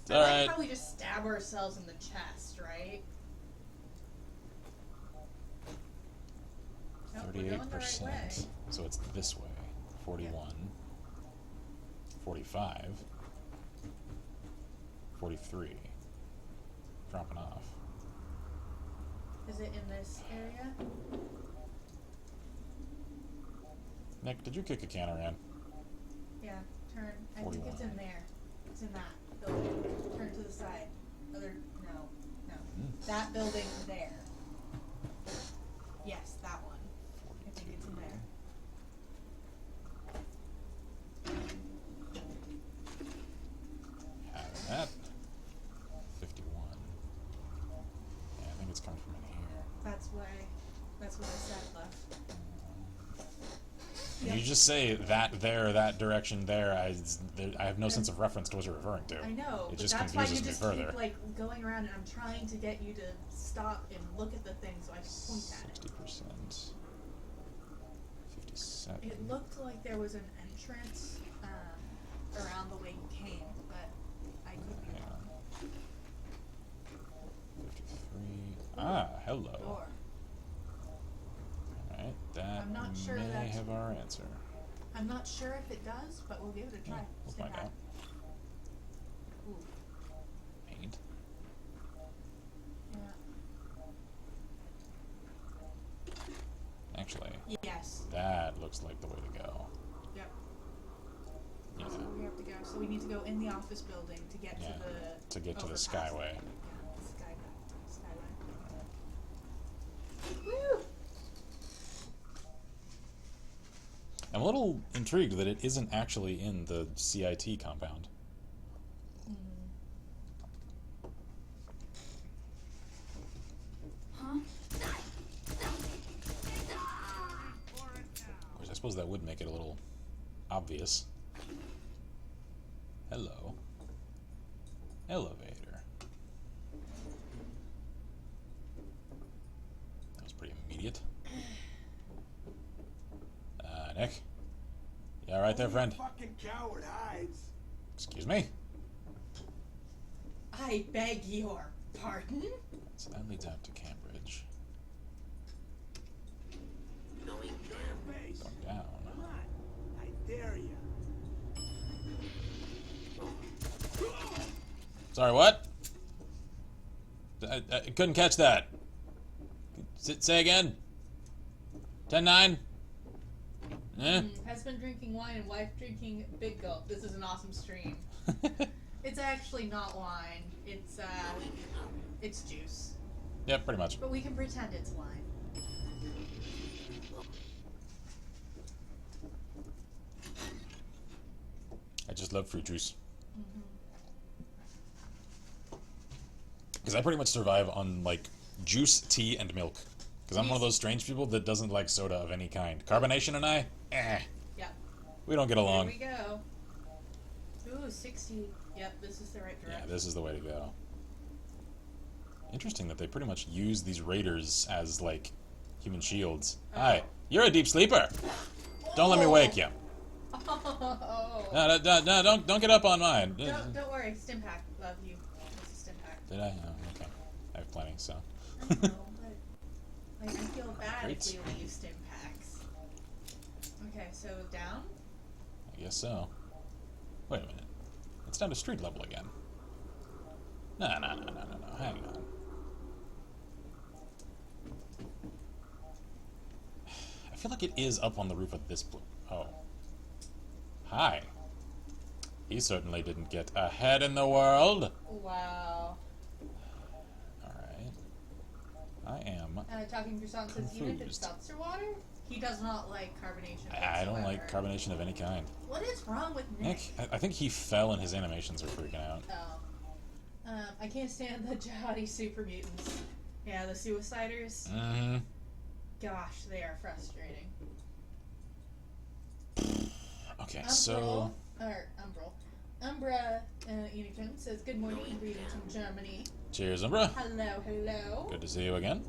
I like Alright. how we just stab ourselves in the chest, right? Oh, we're going the right 38%. way. So it's this way. 41. 45. 43. Dropping off. Is it in this area? Nick, did you kick a can around? Yeah, turn. I think it's 41. in there. It's in that building. Turn to the side. No. That building there. Yes, that one. I think it's in there. Have that. 51. Yeah, I think it's coming from in here. That's what I said left. you just say that there, that direction there, I have no sense of reference to what you're referring to. I know, It but just that's why you confuses me just further. keep like going around, and I'm trying to get you to stop and look at the thing so I can point at it. 60%. 57. It looked like there was an entrance around the way you came, but I could be Hang wrong. on. 53. Ah, hello. Door. Alright, that I'm not sure may that- have our answer. I'm not sure if it does, but we'll give it a try. Yeah, we'll Stay find back. out. Ooh, Paint. yeah. Actually, Yes. that looks like the way to go. Yep. Yeah. That's where we have to go. So we need to go in the office building to get Yeah, to the to get to the overpass. Skyway. Yeah, Skyway. Woo! I'm a little intrigued that it isn't actually in the CIT compound. Huh? Of course, I suppose that would make it a little obvious. Hello. Elevator. That was pretty immediate. Nick? You alright there, friend? Fucking coward hides. Excuse me? I beg your pardon? So that leads out to Cambridge. Your face. Going down. Come on. I dare you. Sorry, what? I couldn't catch that. Say again? 10-9? Eh? Husband drinking wine and wife drinking big gulp. This is an awesome stream. It's actually not wine. It's juice. Yeah, pretty much. But we can pretend it's wine. I just love fruit juice. Because I pretty much survive on, like, juice, tea, and milk. Because I'm one of those strange people that doesn't like soda of any kind. Carbonation and I? Eh. Yep. We don't get along. Here we go. Ooh, 60. Yep, this is the right Yeah, direction. this is the way to go. Interesting that they pretty much use these raiders as, like, human shields. Hi, you're a deep sleeper. Don't let me wake you. Oh. No, don't get up on mine. Don't worry, Stimpack. Love you. It's a Stimpack. Did I? Oh, okay. I have plenty, so. I know, but like, I feel bad Great. if we leave Stimpaks. Okay, so down? I guess so. Wait a minute. It's down to street level again. No. Hang on. I feel like it is up on the roof of this blue. Oh. Hi. He certainly didn't get ahead in the world. Wow. Alright. I am. Talking for Song says, even if it's Confused. seltzer water, he does not like carbonation. I don't like whatsoever. carbonation of any kind. What is wrong with Nick? Nick, I think he fell and his animations are freaking out. Oh. I can't stand the jihadi super mutants. Yeah, the suiciders. Mm-hmm. Gosh, they are frustrating. Okay, so... Umbra Unicorn says, good morning and greetings from Germany. Cheers, Umbra. Hello. Good to see you again.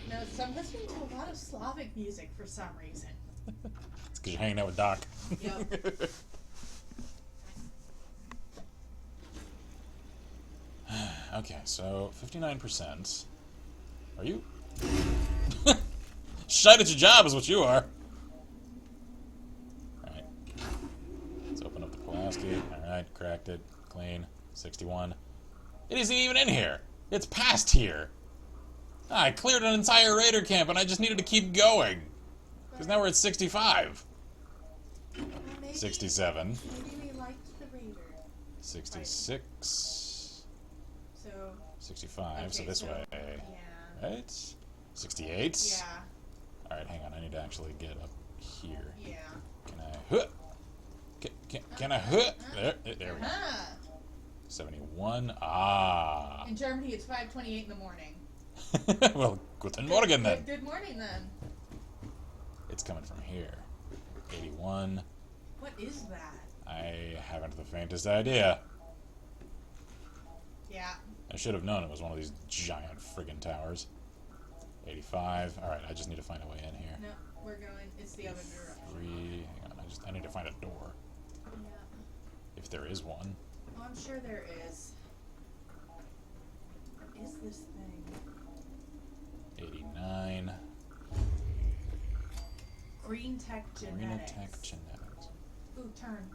No, so I'm listening to a lot of Slavic music for some reason. It's because you're hanging out with Doc. Yep. Okay, so 59%. Are you? Shite at your job is what you are. Alright. Let's open up the plastic. Alright, cracked it. Clean. 61. It isn't even in here. It's past here. I cleared an entire raider camp and I just needed to keep going. Because now we're at 65. Well, maybe, 67. Maybe we liked the Raider. 66. So, 65, so okay, this so, way. yeah. Right? 68? Yeah. Alright, hang on, I need to actually get up here. Yeah. Can I... Huh? Can I... Huh? There we go. Uh-huh. 71. Ah. In Germany, it's 5:28 in the morning. Well, guten Morgen then. Good morning then. It's coming from here. 81. What is that? I haven't the faintest idea. Yeah. I should have known it was one of these giant friggin' towers. 85. Alright, I just need to find a way in here. No, we're going. It's the other direction. 3. Hang on, I need to find a door. Yeah. If there is one. Oh, I'm sure there is. What is this thing? 89. Green Tech Genetics. Tech Genetics. Ooh, turn.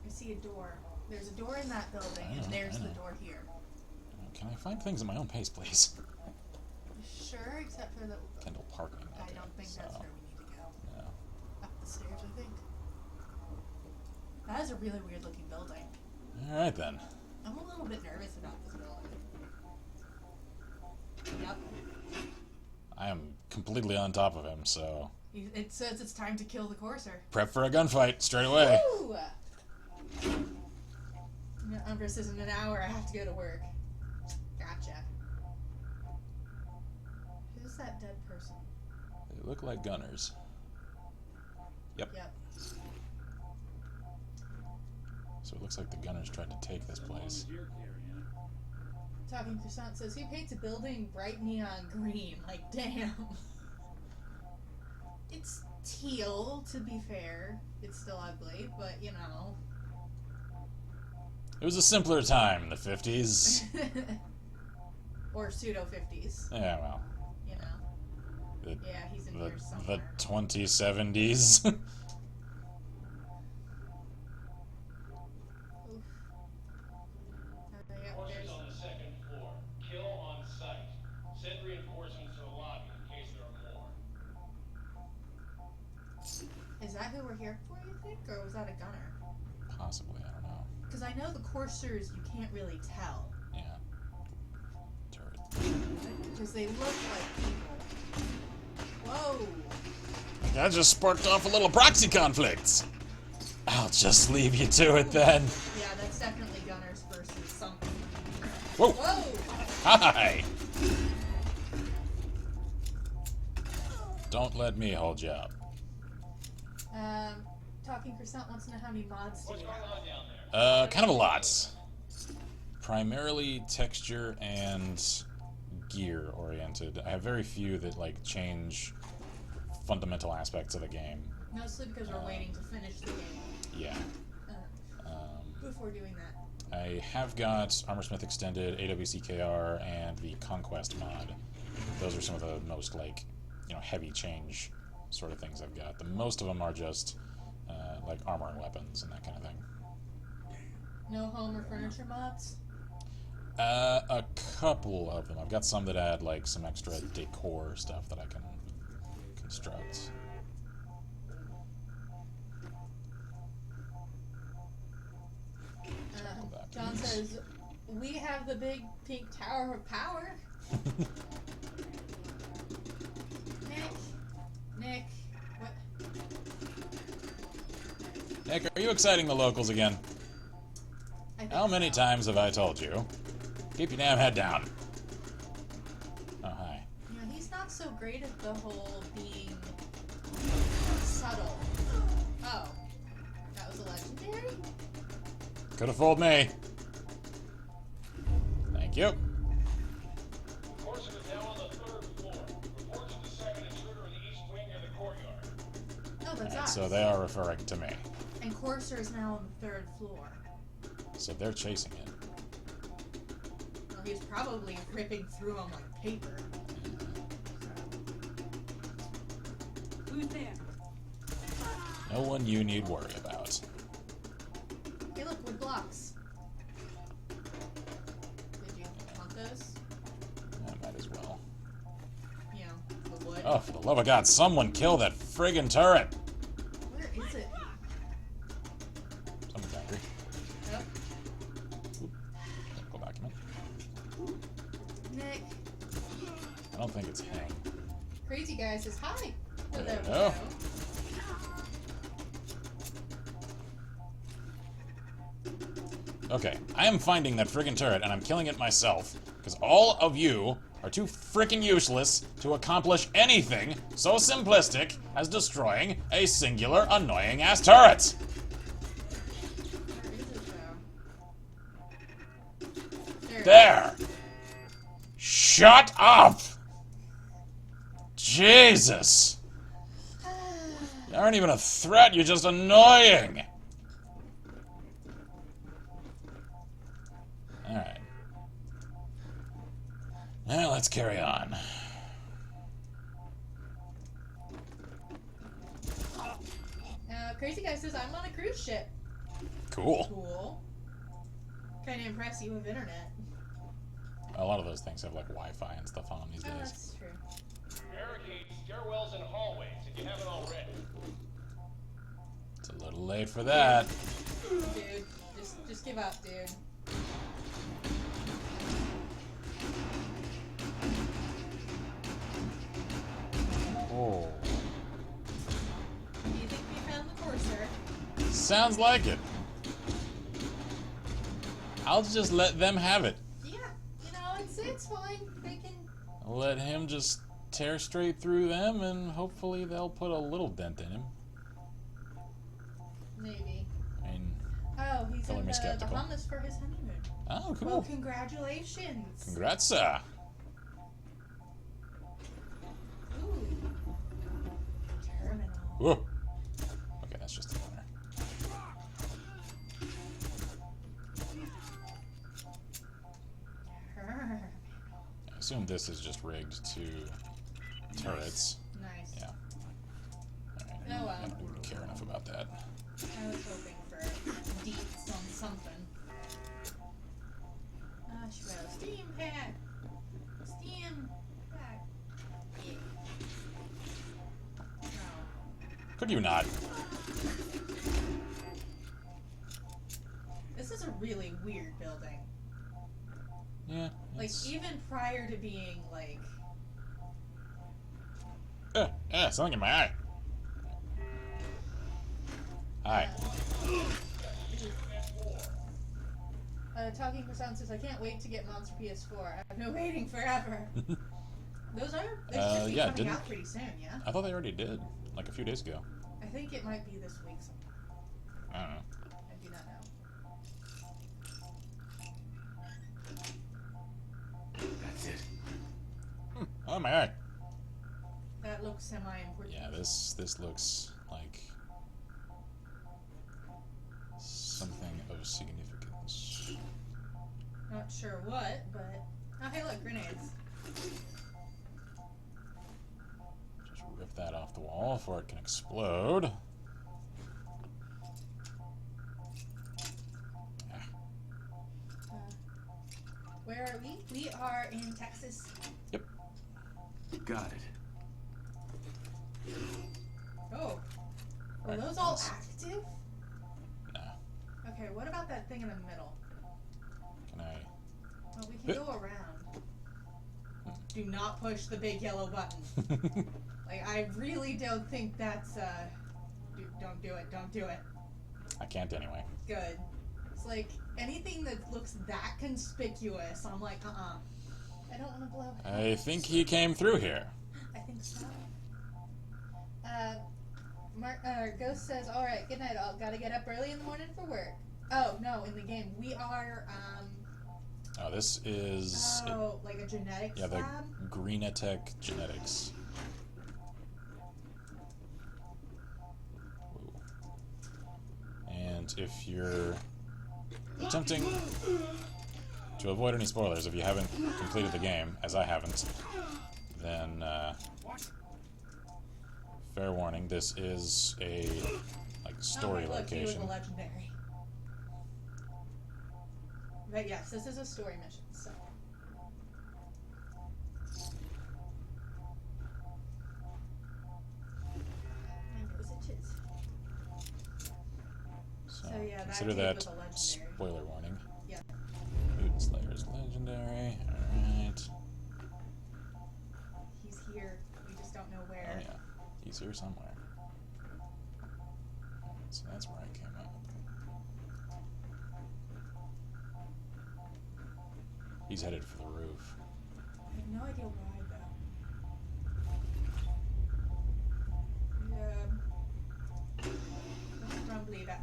I see a door. There's a door in that building, and there's the door here. Can I find things at my own pace, please? Sure, except for the... Kendall Parking. I Okay, don't think that's where we need to go. No. Up the stairs, I think. That is a really weird looking building. Alright then. I'm a little bit nervous about this building. Yep. I am completely on top of him, so... It says it's time to kill the courser. Prep for a gunfight, straight away. Woo! Umber says in an hour I have to go to work. Gotcha. Who's that dead person? They look like gunners. Yep. Yep. So it looks like the gunners tried to take this place. You're carrying it. Talking to Sound says, who paints a building bright neon green? Like, damn. It's teal, to be fair. It's still ugly, but, you know. It was a simpler time in the 50s. Or pseudo-50s, Yeah, well. you know. The, Yeah, he's in the, here the somewhere. 2070s. Oof. Yep, Horses there's... on the second floor. Kill on sight. Send reinforcements to the lobby in case there are more. Is that who we're here for, you think? Or was that a gunner? Possibly, I don't know. Because I know the coursers, you can't really tell. Yeah. Turret. Because they look like people. Whoa! That just sparked off a little proxy conflict. I'll just leave you to it then. Yeah, that's definitely gunners versus something. Whoa! Whoa! Hi! Don't let me hold you up. Talking Croissant wants to know how many mods do What's we going have. on down there? Kind of a lot. Primarily texture and gear oriented. I have very few that like change fundamental aspects of the game. Mostly because we're waiting to finish the game Yeah. before doing that. I have got Armorsmith Extended, AWCKR, and the Conquest mod. Those are some of the most like, heavy change sort of things I've got. The most of them are just like armor and weapons and that kind of thing. No home or furniture mods? A couple of them. I've got some that add like some extra decor stuff that I can construct. John says, we have the big pink tower of power. Nick, what? Nick, are you exciting the locals again? I think How many so. times have I told you? Keep your damn head down. Oh, hi. He's not so great at the whole being subtle. Oh, that was a legendary? Could have fooled me. Thank you. Horses are down on the third floor. Reports of the second intruder in the east wing near the courtyard. Oh, that's Alright, us. so they are referring to me. And Courser is now on the third floor. So they're chasing it. Well, he's probably ripping through them like paper. Who's there? No one you need worry about. Hey, look, wood blocks. Did you want those? I might as well. The wood. Oh, for the love of God, someone kill that friggin' turret! Where is it? Someone's angry. Oh, Go back a minute. Nick. I don't think it's him. Crazy guy says hi. Oh, There there we we go. go. Okay, I am finding that friggin' turret and I'm killing it myself. Because all of you are too freaking useless to accomplish anything so simplistic as destroying a singular annoying-ass turret. Where is it, though? There. There! Shut up! Jesus! You aren't even a threat, you're just annoying! Alright. Now let's carry on. Crazy Guy says, I'm on a cruise ship. Cool. Cool. Kinda impressed you with internet. A lot of those things have like Wi-Fi and stuff on them these Oh, days. that's true. Barricade stairwells and hallways if you haven't already. It's a little late for that. Dude, just give up, dude. Oh. Do you think we found the Courser? Sounds like it. I'll just let them have it. Yeah, you know, it's fine. They can. I'll let him just tear straight through them, and hopefully they'll put a little dent in him. Maybe. I mean, Oh, he's Color in me the skeptical. Bahamas for his honeymoon. oh, cool. Well, congratulations. Congrats, sir. Ooh. Terminal. Whoa. Okay, that's just a winner. I assume this is just rigged to turrets. Nice. Yeah. Alright, Oh, well. I don't really care enough about that. I was hoping for deets on something. Well, Steam pack. Steam pack. Yeah. No. Could you not? This is a really weird building. Yeah. Like, it's- even prior to being, like... something in my eye. Hi. Talking for Sound says, I can't wait to get Monster PS4. I've been waiting forever. Those are... They should be yeah, coming didn't- out pretty soon, yeah? I thought they already did, like a few days ago. I think it might be this week sometime. I don't know. I do not know. That's it. Oh my eye. That looks semi-important. Yeah, this looks like something of significance. Not sure what, but... Oh, hey, look, grenades. Just rip that off the wall before it can explode. Where are we? We are in Texas. Yep. Got it. Oh. Are Right, those all yes. active? No. Okay, what about that thing in the middle? Can I? Well, we can go around. Do not push the big yellow button. Like, I really don't think that's, don't do it, don't do it. I can't anyway. Good. It's like, anything that looks that conspicuous, I'm like, I don't want to blow it. I think he came through here. I think so. Ghost says, alright, good night all. Gotta get up early in the morning for work. Oh, no, in the game. We are, Oh, this is like a genetics yeah, the lab? Greenatech genetics. Whoa. And if you're attempting to avoid any spoilers, if you haven't completed the game, as I haven't, then fair warning, this is a story look, he was location. a legendary. But yes, this is a story mission, so. And it was itches. So, yeah, that consider dude that was a legendary. spoiler warning. Yeah. Boot Slayer's legendary. Alright. He's here. We just don't know Oh where. yeah. He's here somewhere. So that's where I came up. He's headed for the roof. no idea why though. Yeah. Let's rumble it out.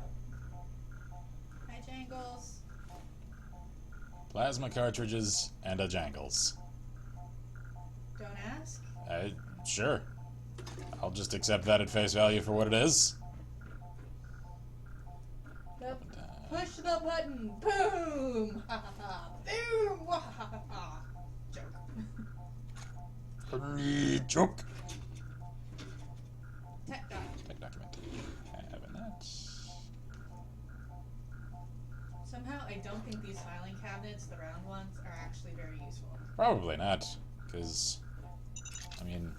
Hi, Jangles. Plasma cartridges and a Jangles. Don't ask. Sure. I'll just accept that at face value for what it is. Push the button. Boom. Ha ha ha. Boom. Wah, ha ha ha. Joke. Joke. Tech doc. Tech document. Having that. Somehow, I don't think these filing cabinets, the round ones, are actually very useful. Probably not, because, I mean,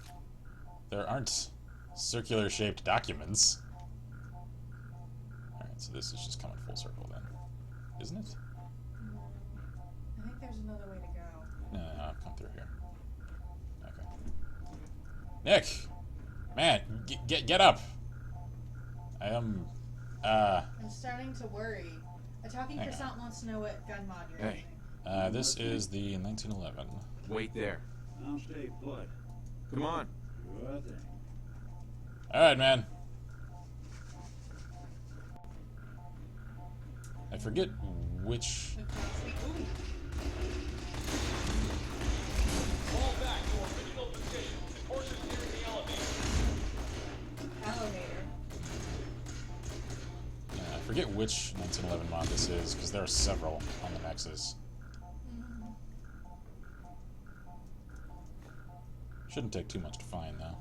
there aren't circular-shaped documents. Alright, so this is just coming full circle then, isn't it? No. I think there's another way to go. No, I'll come through here. Okay. Nick! Man, get up! I am, I'm starting to worry. A talking croissant wants to know what gun mod you're Hey. using. this is the 1911. Wait there. I'll stay put. Come on. Sure thing. Alright, man. I forget which... Ooh. Fall back to original position. Horses nearing the elevator. Elevator. I forget which 1911 mod this is, because there are several on the Nexus. Shouldn't take too much to find, though.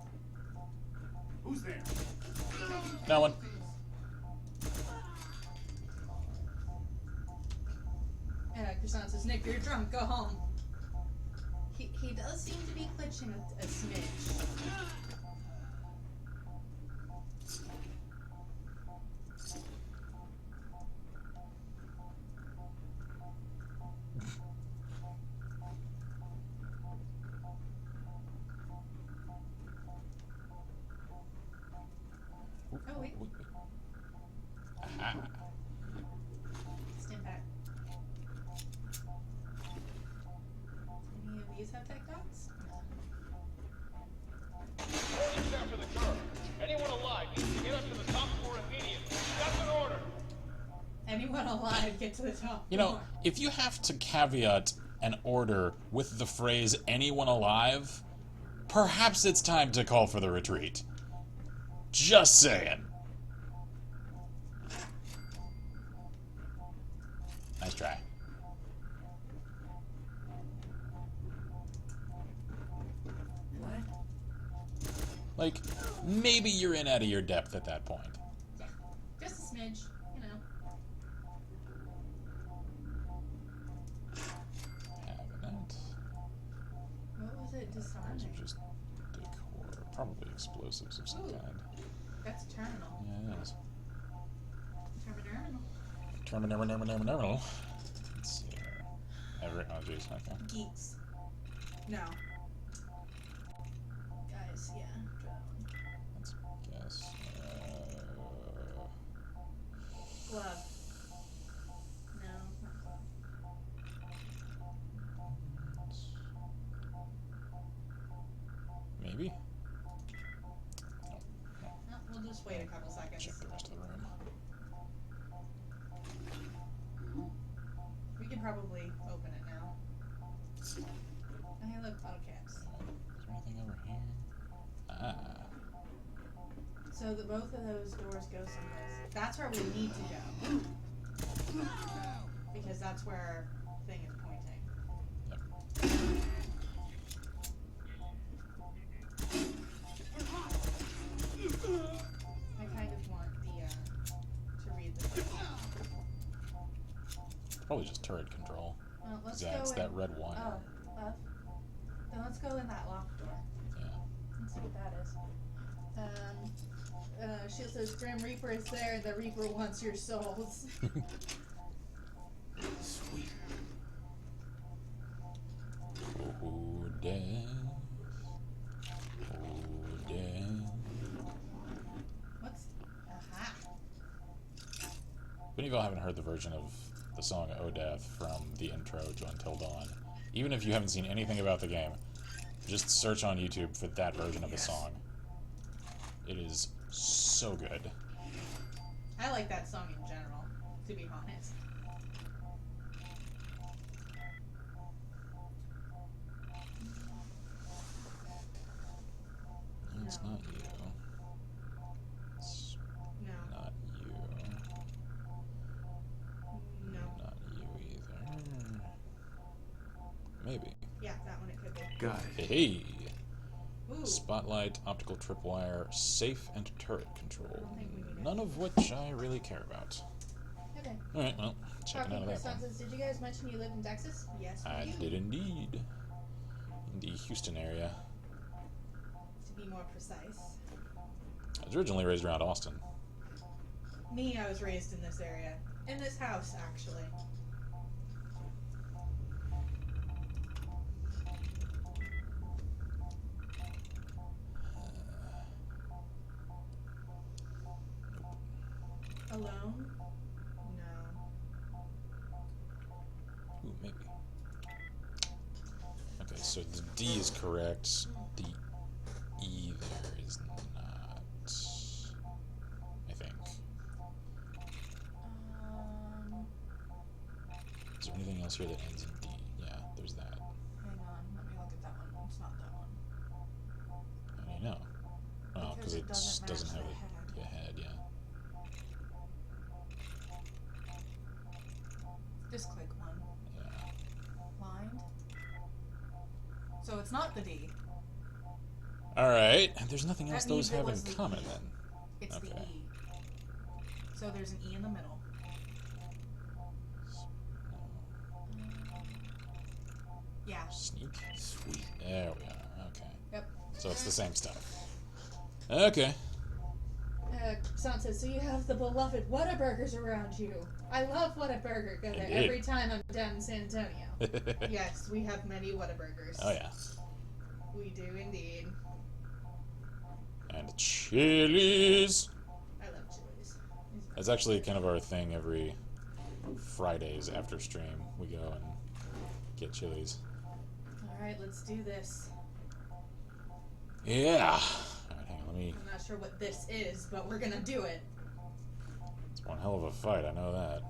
Who's there? No one. Croissant says, Nick, you're drunk, go home. He does seem to be glitching a smidge. Oh, wait. Aha. Stand back. Any of these have tech docs? Horses after the curve. Anyone alive needs to get up to the top floor immediately. That's an order. Anyone alive, get to the top. You know, floor. if you have to caveat an order with the phrase anyone alive, perhaps it's time to call for the retreat. Just saying. Nice try. What? Like, maybe you're in out of your depth at that point. Yeah. Just a smidge, you know. Having that. What was it Those disarming? are just decor. Probably explosives of some Ooh. kind. That's terminal. Yeah, it is. Terminal. Let's see here. Oh, jeez, okay. Geeks. No. Guys, yeah. Drone. Let's guess. Glove. No, not glove. Maybe? No, we'll just wait a couple seconds. Check the rest of the room. We can probably open it now. Hey, look, bottle caps. Is there anything over here? Ah. So both of those doors go someplace. That's where we need to go. Because that's where our thing is pointing. Yep. I kind of want the, to read the thing. Probably just turret control. Well, let's Yeah, go it's in. that red wire. Oh, left. Then let's go in that locked door. Yeah. Let's see what that is. She says Grim Reaper is there and the Reaper wants your souls. Sweet. Oh, death. Oh, death. What's... Aha. If any of y'all haven't heard the version of the song Oh Death from the intro to Until Dawn, even if you haven't seen anything about the game, Just search on YouTube for that version of the song. It is so good. I like that song in general, to be honest. It's No. not you. It's No. not you. No. Not you either. Maybe. Yeah, that one it could be. Got it. Hey! Ooh. Spotlight, optical tripwire, safe, and turret control. don't think we need it. None of which I really care about. Okay. Alright, well, checking out Talking of that one. Constances, did you guys mention you live in Texas? Yes, we I do. did indeed. In the Houston area. To be more precise. I was originally raised around Austin. Me, I was raised in this area. In this house, actually. Alone? No. Ooh, maybe. Okay, so the D is correct. The E there is not. I think. Is there anything else here that ends in D? Yeah, there's that. Hang on, let me look at that one. It's not that one. How do you know? Oh, because it doesn't doesn't match have the a head, yeah. Just click one. Yeah. Blind. So it's not the D. Alright, there's nothing else That those means it have in was the common E. then. It's the Okay. E. So there's an E in the middle. Yeah. Sneak? Sweet. There we are, okay. Yep. So it's the same stuff. Okay. Son says, so you have the beloved Whataburgers around you. I love Whataburger. Go there Indeed. every time I'm down in San Antonio. Yes, we have many Whataburgers. Oh yeah. We do indeed. And Chili's. I love Chili's. That's actually kind of our thing every Fridays after stream. We go and get Chili's. Alright, let's do this. Yeah. Alright, hang on, let me... I'm not sure what this is, but we're gonna do it. It's one hell of a fight, I know that.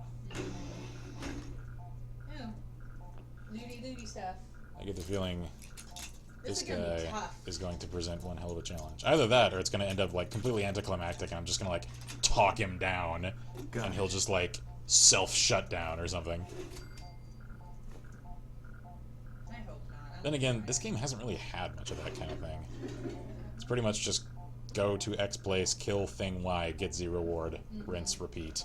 Yeah. Looty stuff. I get the feeling this This is gonna be guy tough. is going to present one hell of a challenge. Either that, or it's going to end up like completely anticlimactic, and I'm just going to like talk him down, and he'll just like self-shut down or something. I hope not. Then again, this game hasn't really had much of that kind of thing. It's pretty much just go to X place, kill thing Y, get Z reward, rinse, repeat.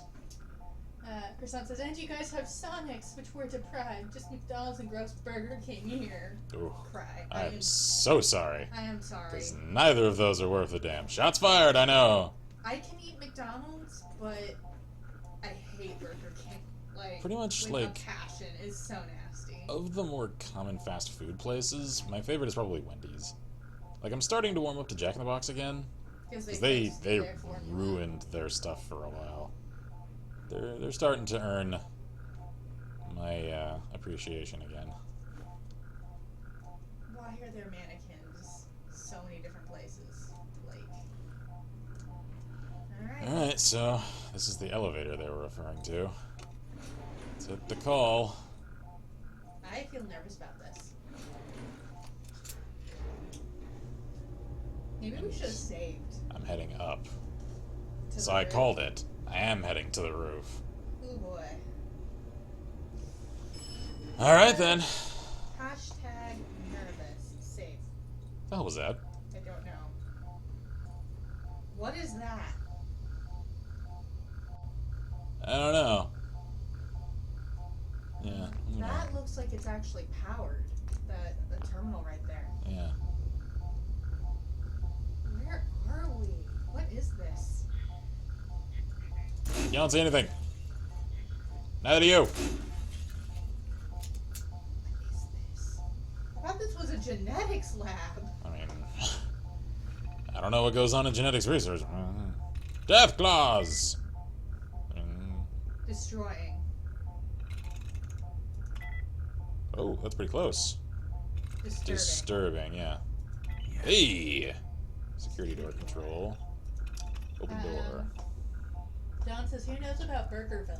Croissant says, and you guys have Sonics, which we're deprived. Just McDonald's and gross Burger King here. Ooh, Cry. I'm so sorry. I am sorry. Because neither of those are worth a damn. Shots fired, I know. I can eat McDonald's, but I hate Burger King. Like, Pretty much, with like- a passion. It's so nasty. Of the more common fast food places, my favorite is probably Wendy's. Like, I'm starting to warm up to Jack in the Box again. Because they fixed their formula. ruined their stuff for a while. They're starting to earn my appreciation again. Why are there mannequins so many different places? Like, alright. Alright, so this is the elevator they were referring to. Let's hit the call. I feel nervous about this. Maybe we should have saved. I'm heading up. To So the I roof. called it. I am heading to the roof. Ooh boy. Alright then. Hashtag nervous. Save. The hell was that? I don't know. What is that? I don't know. Yeah. I'm gonna- That looks like it's actually powered. The terminal right there. Yeah. Where are we? What is this? You don't see anything. Neither do you. What is this? I thought this was a genetics lab. I mean, I don't know what goes on in genetics research. Death claws. Destroying. Oh, that's pretty close. Disturbing, yeah. Hey! Security door control. Open door. John says, who knows about Burgerville?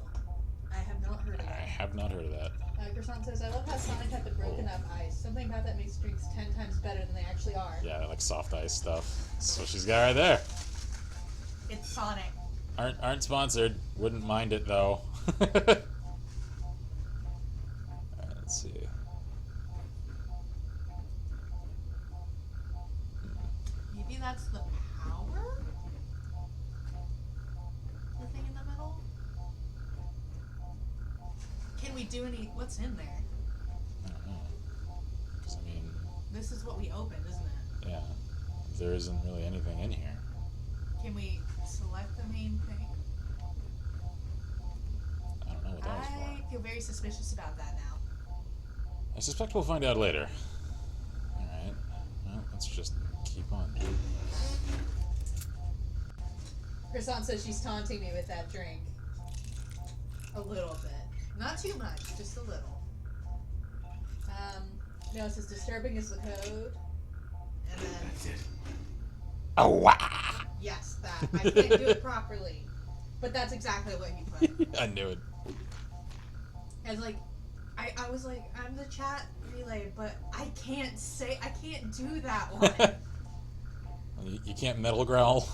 I have not heard of I that. have not heard of that. Croissant says, I love how Sonic had the broken up ice. Something about that makes drinks 10 times better than they actually are. Yeah, like soft ice stuff. That's what she's got right there. It's Sonic. Aren't sponsored. Wouldn't mind it though. Alright, let's see. Maybe that's the power? The thing in the middle? Can we do any... What's in there? I don't know. 'Cause, I mean... This is what we opened, isn't it? Yeah. There isn't really anything in here. Can we select the main thing? I don't know what that was I for. feel very suspicious about that now. I suspect we'll find out later. Alright. Well, let's just keep on. Croissant says she's taunting me with that drink. A little bit. Not too much, just a little. No, it says disturbing is the code. And then... That's it. Oh, wow! Yes, that. I can't do it properly. But that's exactly what he put. I knew it. I was like, I was like, I'm the chat relay, but I can't do that one. You can't metal growl?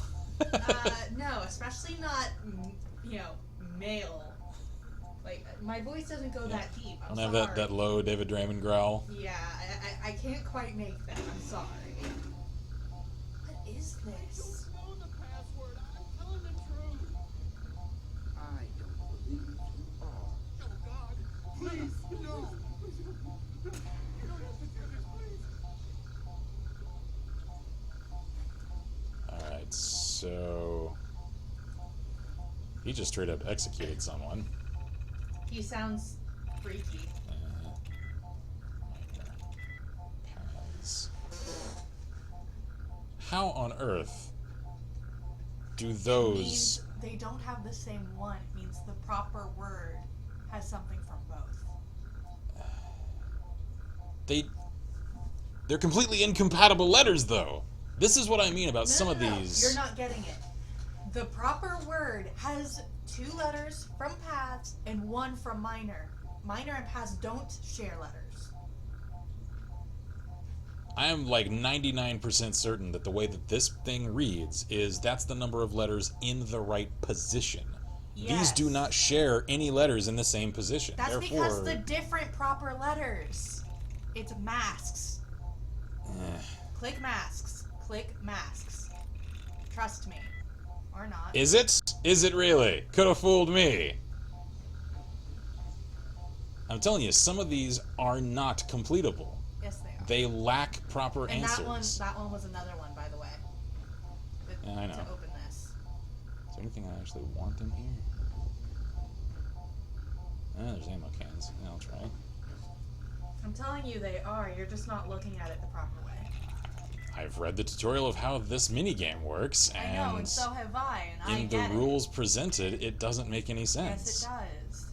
No, especially not, male. Like, my voice doesn't go that deep. I'm Don't sorry. have that low David Draymond growl. Yeah, I can't quite make that. I'm sorry. What is this? I don't know the password. I'm telling the truth. I don't believe you are. Oh, God. Please, no. You don't have to do this, please. Alright, so... He just straight up executed someone. He sounds freaky. Paths. How on earth do those... It means they don't have the same one. It means the proper word has something from both. They're completely incompatible letters, though. This is what I mean about some of No, these. you're not getting it. The proper word has 2 letters from paths and 1 from minor. Minor and paths don't share letters. I am like 99% certain that the way that this thing reads is that's the number of letters in the right position. Yes. These do not share any letters in the same position. That's Therefore, because the different proper letters. It's masks. Click masks. Click masks. Trust me. Or not. Is it? Is it really? Could have fooled me. I'm telling you, some of these are not completable. Yes, they are. They lack proper And answers. that one was another one, by the way. Yeah, I know. To open this. Is there anything I actually want in here? There's ammo cans. Yeah, I'll try. I'm telling you they are. You're just not looking at it the proper way. I've read the tutorial of how this minigame works, and I know, and so have I, and I in get the it. rules presented, it doesn't make any sense. Yes, it does.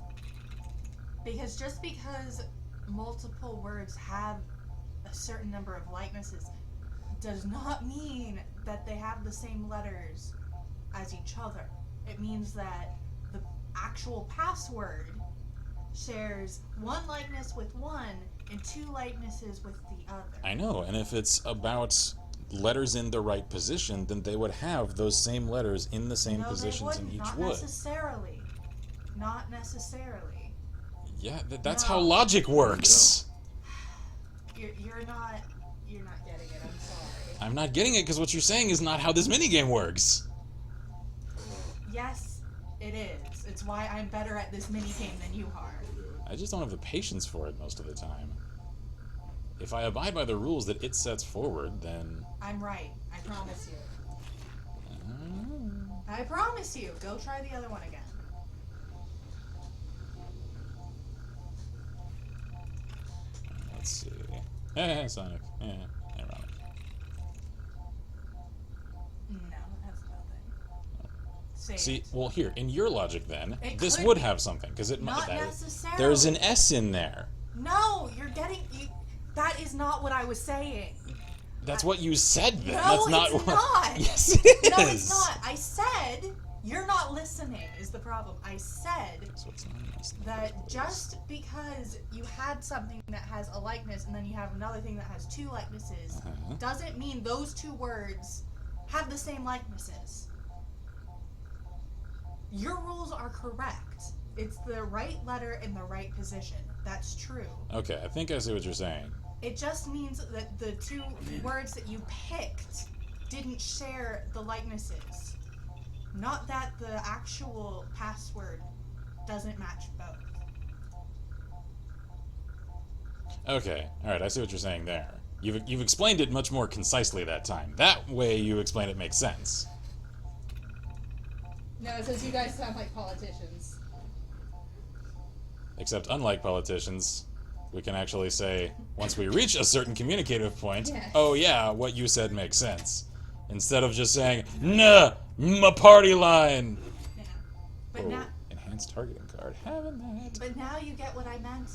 Because just because multiple words have a certain number of likenesses does not mean that they have the same letters as each other. It means that the actual password shares 1 likeness with one and 2 likenesses with the other. I know, and if it's about letters in the right position, then they would have those same letters in the same positions in each not wood. necessarily. Not necessarily. Yeah, that's No. how logic works. You're not getting it. I'm sorry. I'm not getting it because what you're saying is not how this minigame works. Yes, it is. It's why I'm better at this minigame than you are. I just don't have the patience for it most of the time. If I abide by the rules that it sets forward, then... I'm right. I promise you. I promise you. Go try the other one again. Let's see. Hey, Sonic. Yeah, ironic. No, it has nothing. Save. See, well, here, in your logic then, It this could would be. have something, because it Not might... necessarily. There's an S in there. No, you're getting... That is not what I was saying. That's what you said then. No, That's not it's what... not. Yes, it is. No, it's not. I said, you're not listening is the problem. I said So it's not listening. that just because you had something that has a likeness and then you have another thing that has two likenesses doesn't mean those two words have the same likenesses. Your rules are correct. It's the right letter in the right position. That's true. Okay, I think I see what you're saying. It just means that the two words that you picked didn't share the likenesses. Not that the actual password doesn't match both. Okay, alright, I see what you're saying there. You've explained it much more concisely that time. That way you explain it makes sense. No, it says you guys sound like politicians. Except unlike politicians, we can actually say, once we reach a certain communicative point, Yes. oh yeah, what you said makes sense. Instead of just saying, nah, my party line! Yeah. But Oh, now, enhanced targeting card, having that. but now you get what I meant.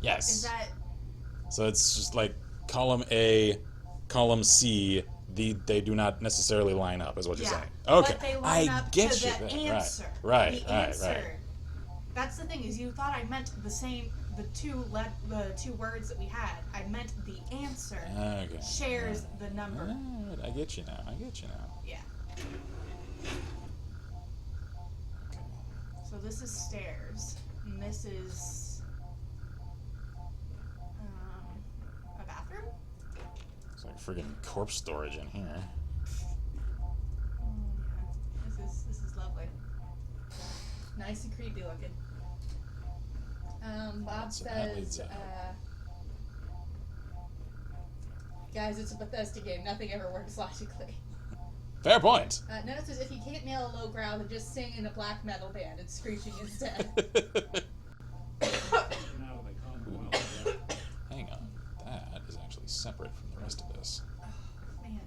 Yes. Is that So it's just like column A, column C, they do not necessarily line up, is what you're yeah? saying. Okay, But they line I up get to you the there. answer. Right, The right, answer. right. That's the thing, is you thought I meant the same, the two words that we had. I meant the answer Okay. shares the number. Alright, I get you now. Yeah. Okay. So this is stairs, and this is a bathroom. It's like friggin' corpse storage in here. This is lovely. Nice and creepy looking. Bob So that leads says, out. guys, it's a Bethesda game. Nothing ever works logically. Fair point. Notice says if you can't nail a low growl, then just sing in a black metal band and screeching instead. Now they Commonwealth, yeah. Hang on. That is actually separate from the rest of this. Man.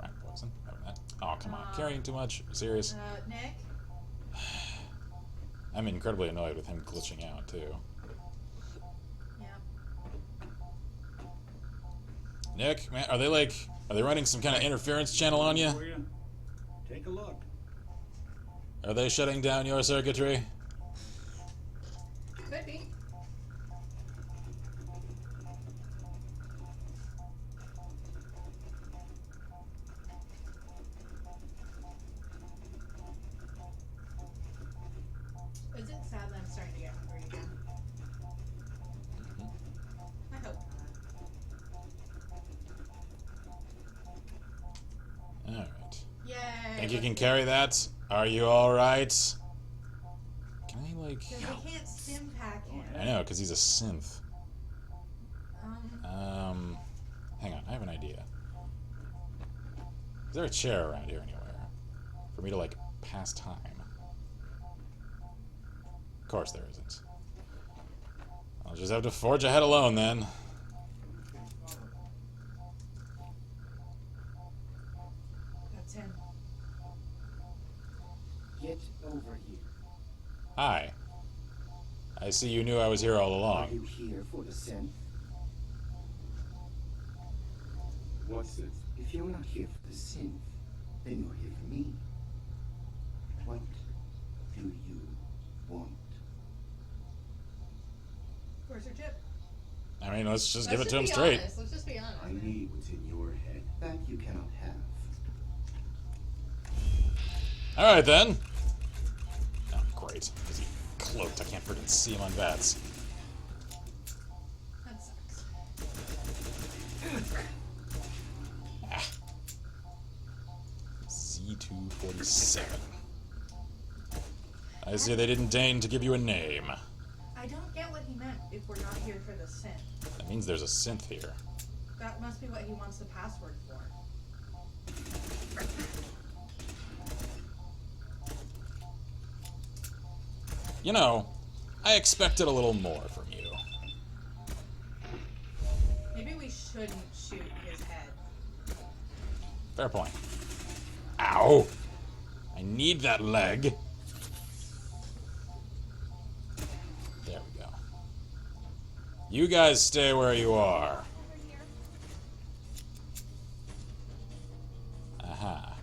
Rat poison. Having that. Oh, come on. Carrying too much? Serious? Nick? I'm incredibly annoyed with him glitching out, too. Yeah. Nick, man, are they running some kind of interference channel on you? For you? Take a look. Are they shutting down your circuitry? Could be. Is it sad that I'm starting to get hungry again? I hope not. Alright. Yay! Think you can carry that? Are you alright? Can I, like... Because I can't stim pack him. I know, because he's a synth. Um, Hang on, I have an idea. Is there a chair around here anywhere? For me to, like, pass time? Of course there isn't. I'll just have to forge ahead alone, then. that's him. Get over here. Hi. I see you knew I was here all Are along. you here for the synth? What's this? If you're not here for the synth, then you're here for me. What do you want? Where's your chip? I mean, let's just Let's give it just to him be straight. honest. Let's just be honest. I need what's in your head. That you cannot have. Alright, then. Oh, great. Because he cloaked. I can't freaking see him on bats. That sucks. Ah. Z247. I see they didn't deign to give you a name. I don't get what he meant if we're not here for the synth. That means there's a synth here. That must be what he wants the password for. You know, I expected a little more from you. Maybe we shouldn't shoot his head. Fair point. Ow! I need that leg. You guys stay where you are. Aha.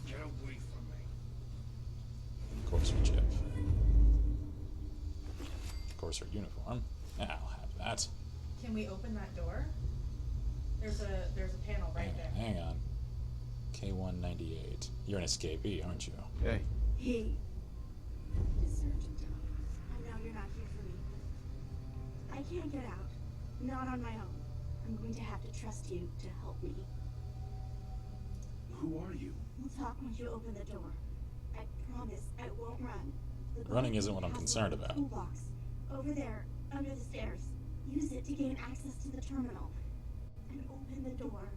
Get away from me. Courser chip. Courser uniform. I'll have that. Can we open that door? There's a panel right there. Hang on. K-198. You're an escapee, aren't you? Hey. He deserved to die. I know you're not here for me. I can't get out. Not on my own. I'm going to have to trust you to help me. Who are you? We'll talk once you open the door. I promise I won't run. The Running isn't what I'm has a concerned little about. Toolbox over there, under the stairs. Use it to gain access to the terminal. And open the door.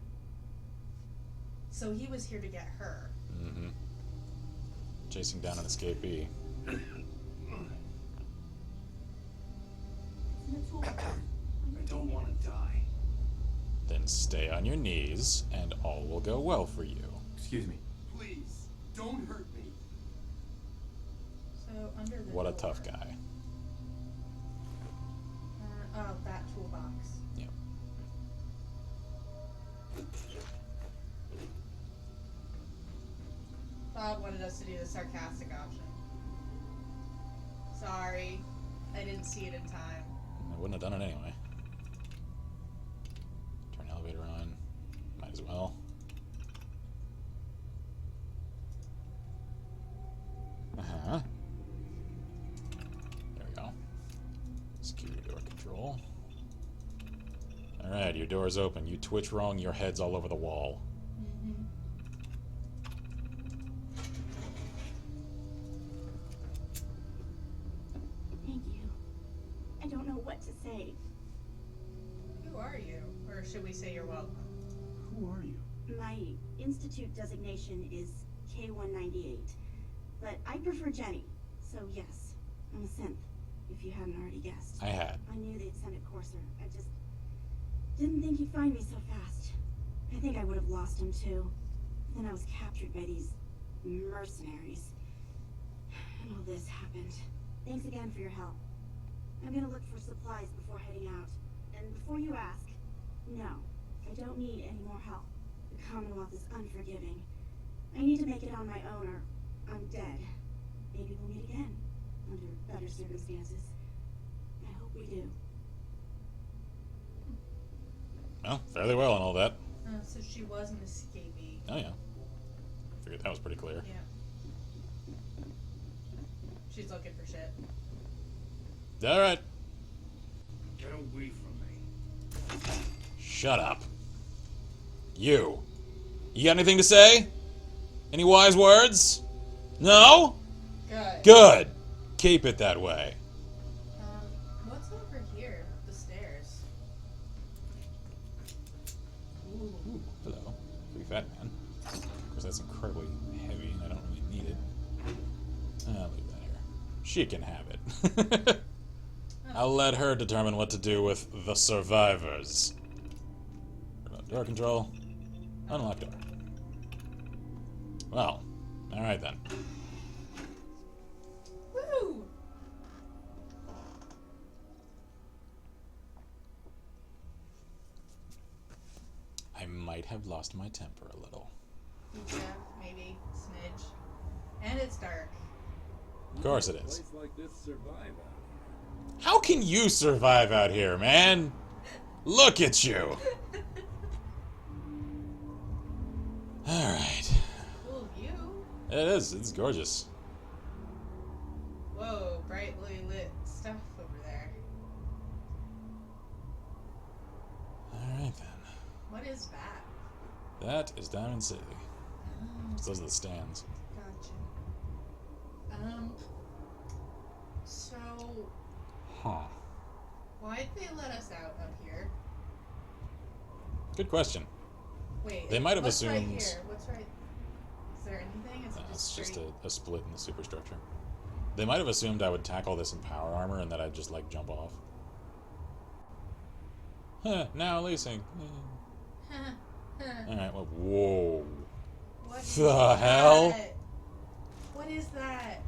So he was here to get her. Mm-hmm. Chasing down an escapee. It's in the toolbox. I don't want to die. Then stay on your knees, and all will go well for you. Excuse me. Please, don't hurt me. So under the What a door. tough guy. Oh, that toolbox. Yep. Bob wanted us to do the sarcastic option. Sorry, I didn't see it in time. I wouldn't have done it anyway. Turn the elevator on. Might as well. Uh-huh. There we go. Secure door control. Alright, your door's open. You twitch wrong, your head's all over the wall. Mm-hmm. Thank you. I don't know what to say. Who are you? Or should we say you're welcome? Who are you? My institute designation is K-198, but I prefer Jenny, so yes, I'm a synth, if you hadn't already guessed. I had. I knew they'd send a courser. I just didn't think he'd find me so fast. I think I would have lost him too. Then I was captured by these mercenaries. And all this happened. Thanks again for your help. I'm gonna look for supplies before heading out. And before you ask, no, I don't need any more help. The Commonwealth is unforgiving. I need to make it on my own or I'm dead. Maybe we'll meet again, under better circumstances. I hope we do. Well, fairly well and all that. So she was an escapee. Oh yeah. Figured that was pretty clear. Yeah. She's looking for shit. Alright. Get away from me. Shut up. You. You got anything to say? Any wise words? No? Good. Good. Keep it that way. What's over here? The stairs. Ooh. Ooh, hello. Pretty fat man. Of course, that's incredibly heavy, and I don't really need it. I'll leave that here. She can have it. I'll let her determine what to do with the survivors. Remote door control. Unlock door. Well, alright then. Woo! I might have lost my temper a little. Yeah, maybe. Smidge. And it's dark. Of course it A is. place like this survive out here. How can you survive out here, man? Look at you. Alright. Cool view. It is. It's gorgeous. Whoa, brightly lit stuff over there. Alright then. What is that? That is Diamond City. Those are the stands. Gotcha. So, Huh. why'd they let us out up here? Good question. Wait, They might have what's assumed- right here? What's right? Is there anything? Is it It's just just straight? a split in the superstructure. They might have assumed I would tackle this in power armor and that I'd just, like, jump off. Huh, now leasing. Alright, well, whoa. What The hell? that? What is that?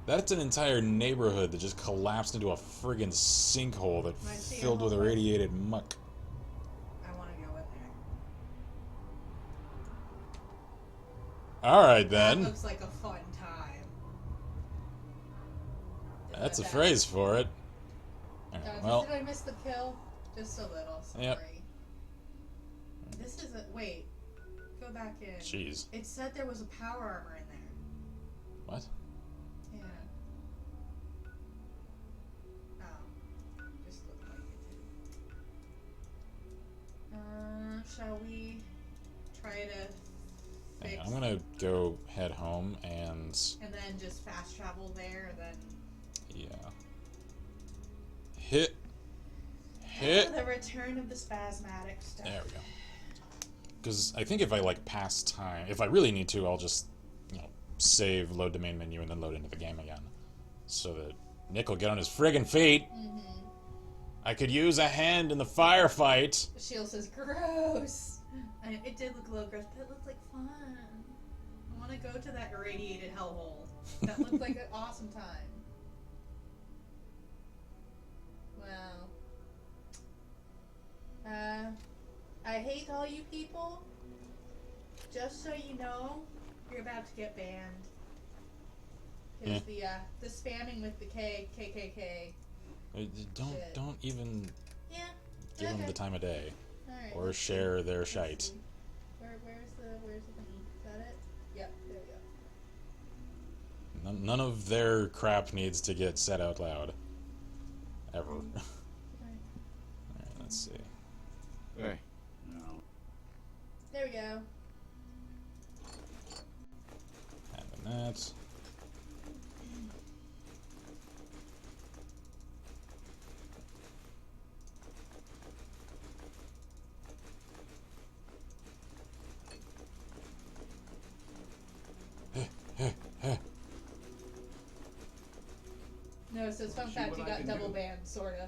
That's an entire neighborhood that just collapsed into a friggin' sinkhole that I see a filled with whole- irradiated muck. I want to go in there. Alright That then. looks like a fun time. That's a phrase for it. Alright, well, Did I miss the kill? Just a little. Sorry. Yep. This is a wait. Go back in. jeez. It said there was a power armor in there. What? Yeah. Oh. Just looked like it did. Shall we try to fix Yeah, I'm gonna go head home and and then just fast travel there and then yeah. Hit. the return of the spasmatic stuff. There we go. Because I think if I like pass time, if I really need to, I'll just, you know, save, load the main menu, and then load into the game again, so that Nick will get on his friggin' feet. I could use a hand in the firefight. Shield says, gross. It did look a little gross, but it looked like fun. I want to go to that irradiated hellhole. That looked like an awesome time. Well. I hate all you people. Just so you know, you're about to get banned. Because the spamming with the KKK. Don't even Yeah. give them the time of day, Alright. or share their shite. Where's the thingy? Is that it? Yep, there we go. None of their crap needs to get said out loud, ever. All right, let's see. Hey. No. There we go. Having that. No, it says fun fact, you got double banned, sorta.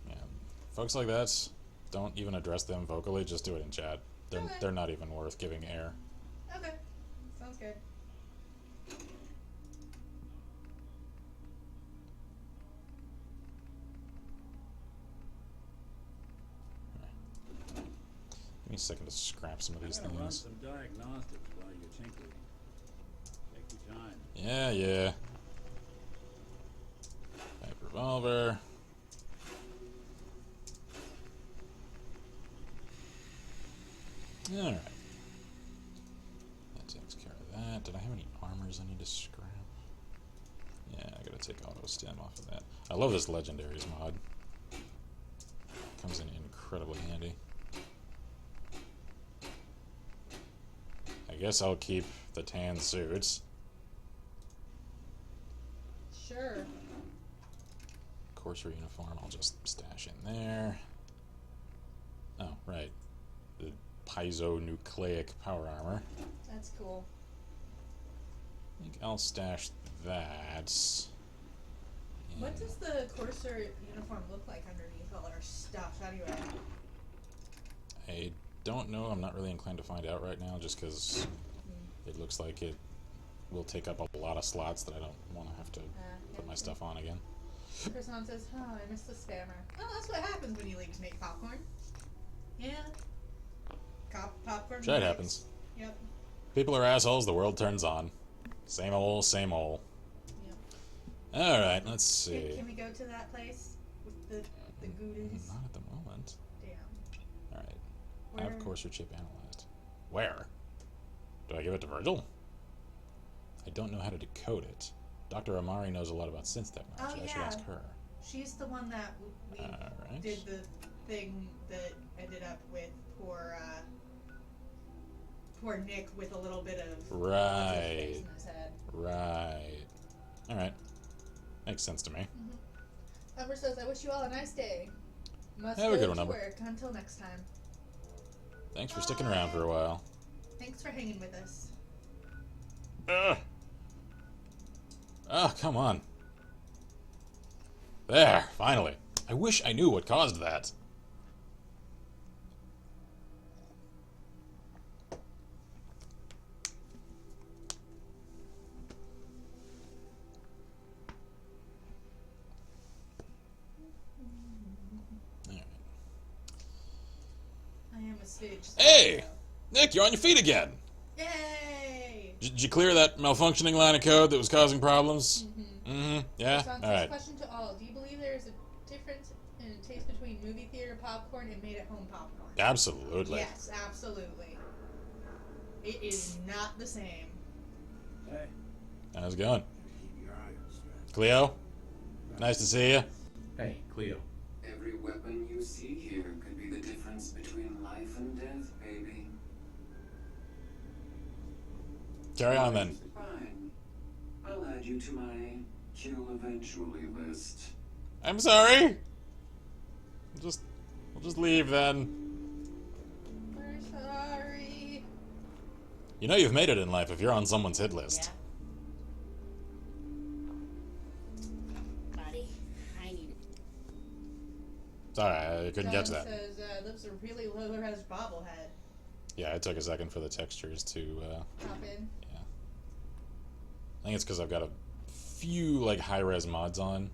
Yeah, folks like that, don't even address them vocally. Just do it in chat. They're not even worth giving air. Okay. Sounds good. Give me a second to scrap some of these I'm gonna run things. some diagnostics while you're tinkering. Take your time. Yeah. Pipe revolver. Alright. That takes care of that. Did I have any armors I need to scrap? Yeah, I gotta take auto stem off of that. I love this legendaries mod. Comes in incredibly handy. I guess I'll keep the tan suits. Sure. Courser uniform, I'll just stash in there. Oh, right. The piezonucleic power armor. That's cool. I think I'll stash that. What does the Courser uniform look like underneath all our stuff? Anyway. I don't know. I'm not really inclined to find out right now, just because it looks like it will take up a lot of slots that I don't want to have to put my stuff on again. Croissant says, oh, I missed the spammer. Oh, that's what happens when you leave to make popcorn. Yeah. Popcorn. Shit mix. happens. Yep. People are assholes, the world turns on. Same old, same old. Yep. Alright, let's see. Can we go to that place with the goodies? Not at the moment. Damn. Alright. Where? Have courser chip analyzed. Where? Do I give it to Virgil? I don't know how to decode it. Dr. Amari knows a lot about synth technology. Oh, I should yeah. ask her. She's the one that we Alright. did the thing that ended up with poor Nick with a little bit of Right. in his head. Right. Alright. Makes sense to me. Umber says, I wish you all a nice day. Must Have a go good one, to Umber. work. Until next time. Thanks for sticking around for a while. Thanks for hanging with us. Ugh. Oh, come on. There, finally. I wish I knew what caused that. him a stage. Hey! Nick, you're on your feet again! Yay! Did you clear that malfunctioning line of code that was causing problems? Yeah? So, Alright. question to all. Do you believe there is a difference in taste between movie theater popcorn and made-at-home popcorn? Absolutely. Yes, absolutely. It is not the same. Hey, How's it going? keep your eye on strap. Cleo? Nice to see you. Hey, Cleo. Every weapon you see here could be the difference between life and death, baby. Carry on then. Fine. I'll add you to my kill eventually list. I'm sorry. We'll just leave then. We're sorry. You know you've made it in life if you're on someone's hit list. Buddy, I need it. Sorry, I couldn't catch John that. says, that's a really low-res bobblehead. Yeah, it took a second for the textures to, Pop in. yeah. I think it's because I've got a few, like, high-res mods on,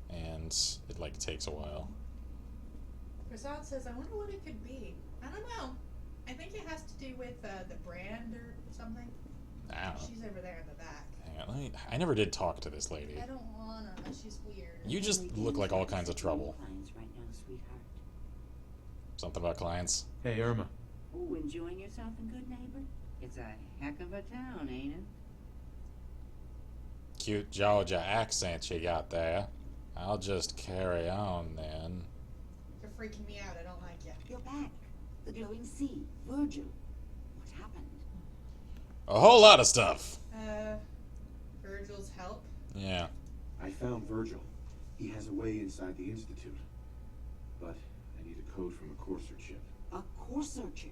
and it, like, takes a while. Prasad says, I wonder what it could be. I don't know. I think it has to do with the brand or something. I don't know. She's over there in the back. Hang on, I never did talk to this lady. I don't wanna. She's weird. You just look like all kinds of trouble. Clients right now, sweetheart. Something about clients. Hey, Irma. Oh, enjoying yourself in Good Neighbor? It's a heck of a town, ain't it? Cute Georgia accent you got there. I'll just carry on then. You're freaking me out. I don't like you. You're back. The glowing sea. Virgil. What happened? A whole lot of stuff. Virgil's help. Yeah. I found Virgil. He has a way inside the Institute. But I need a code from a Courser chip. A Courser chip?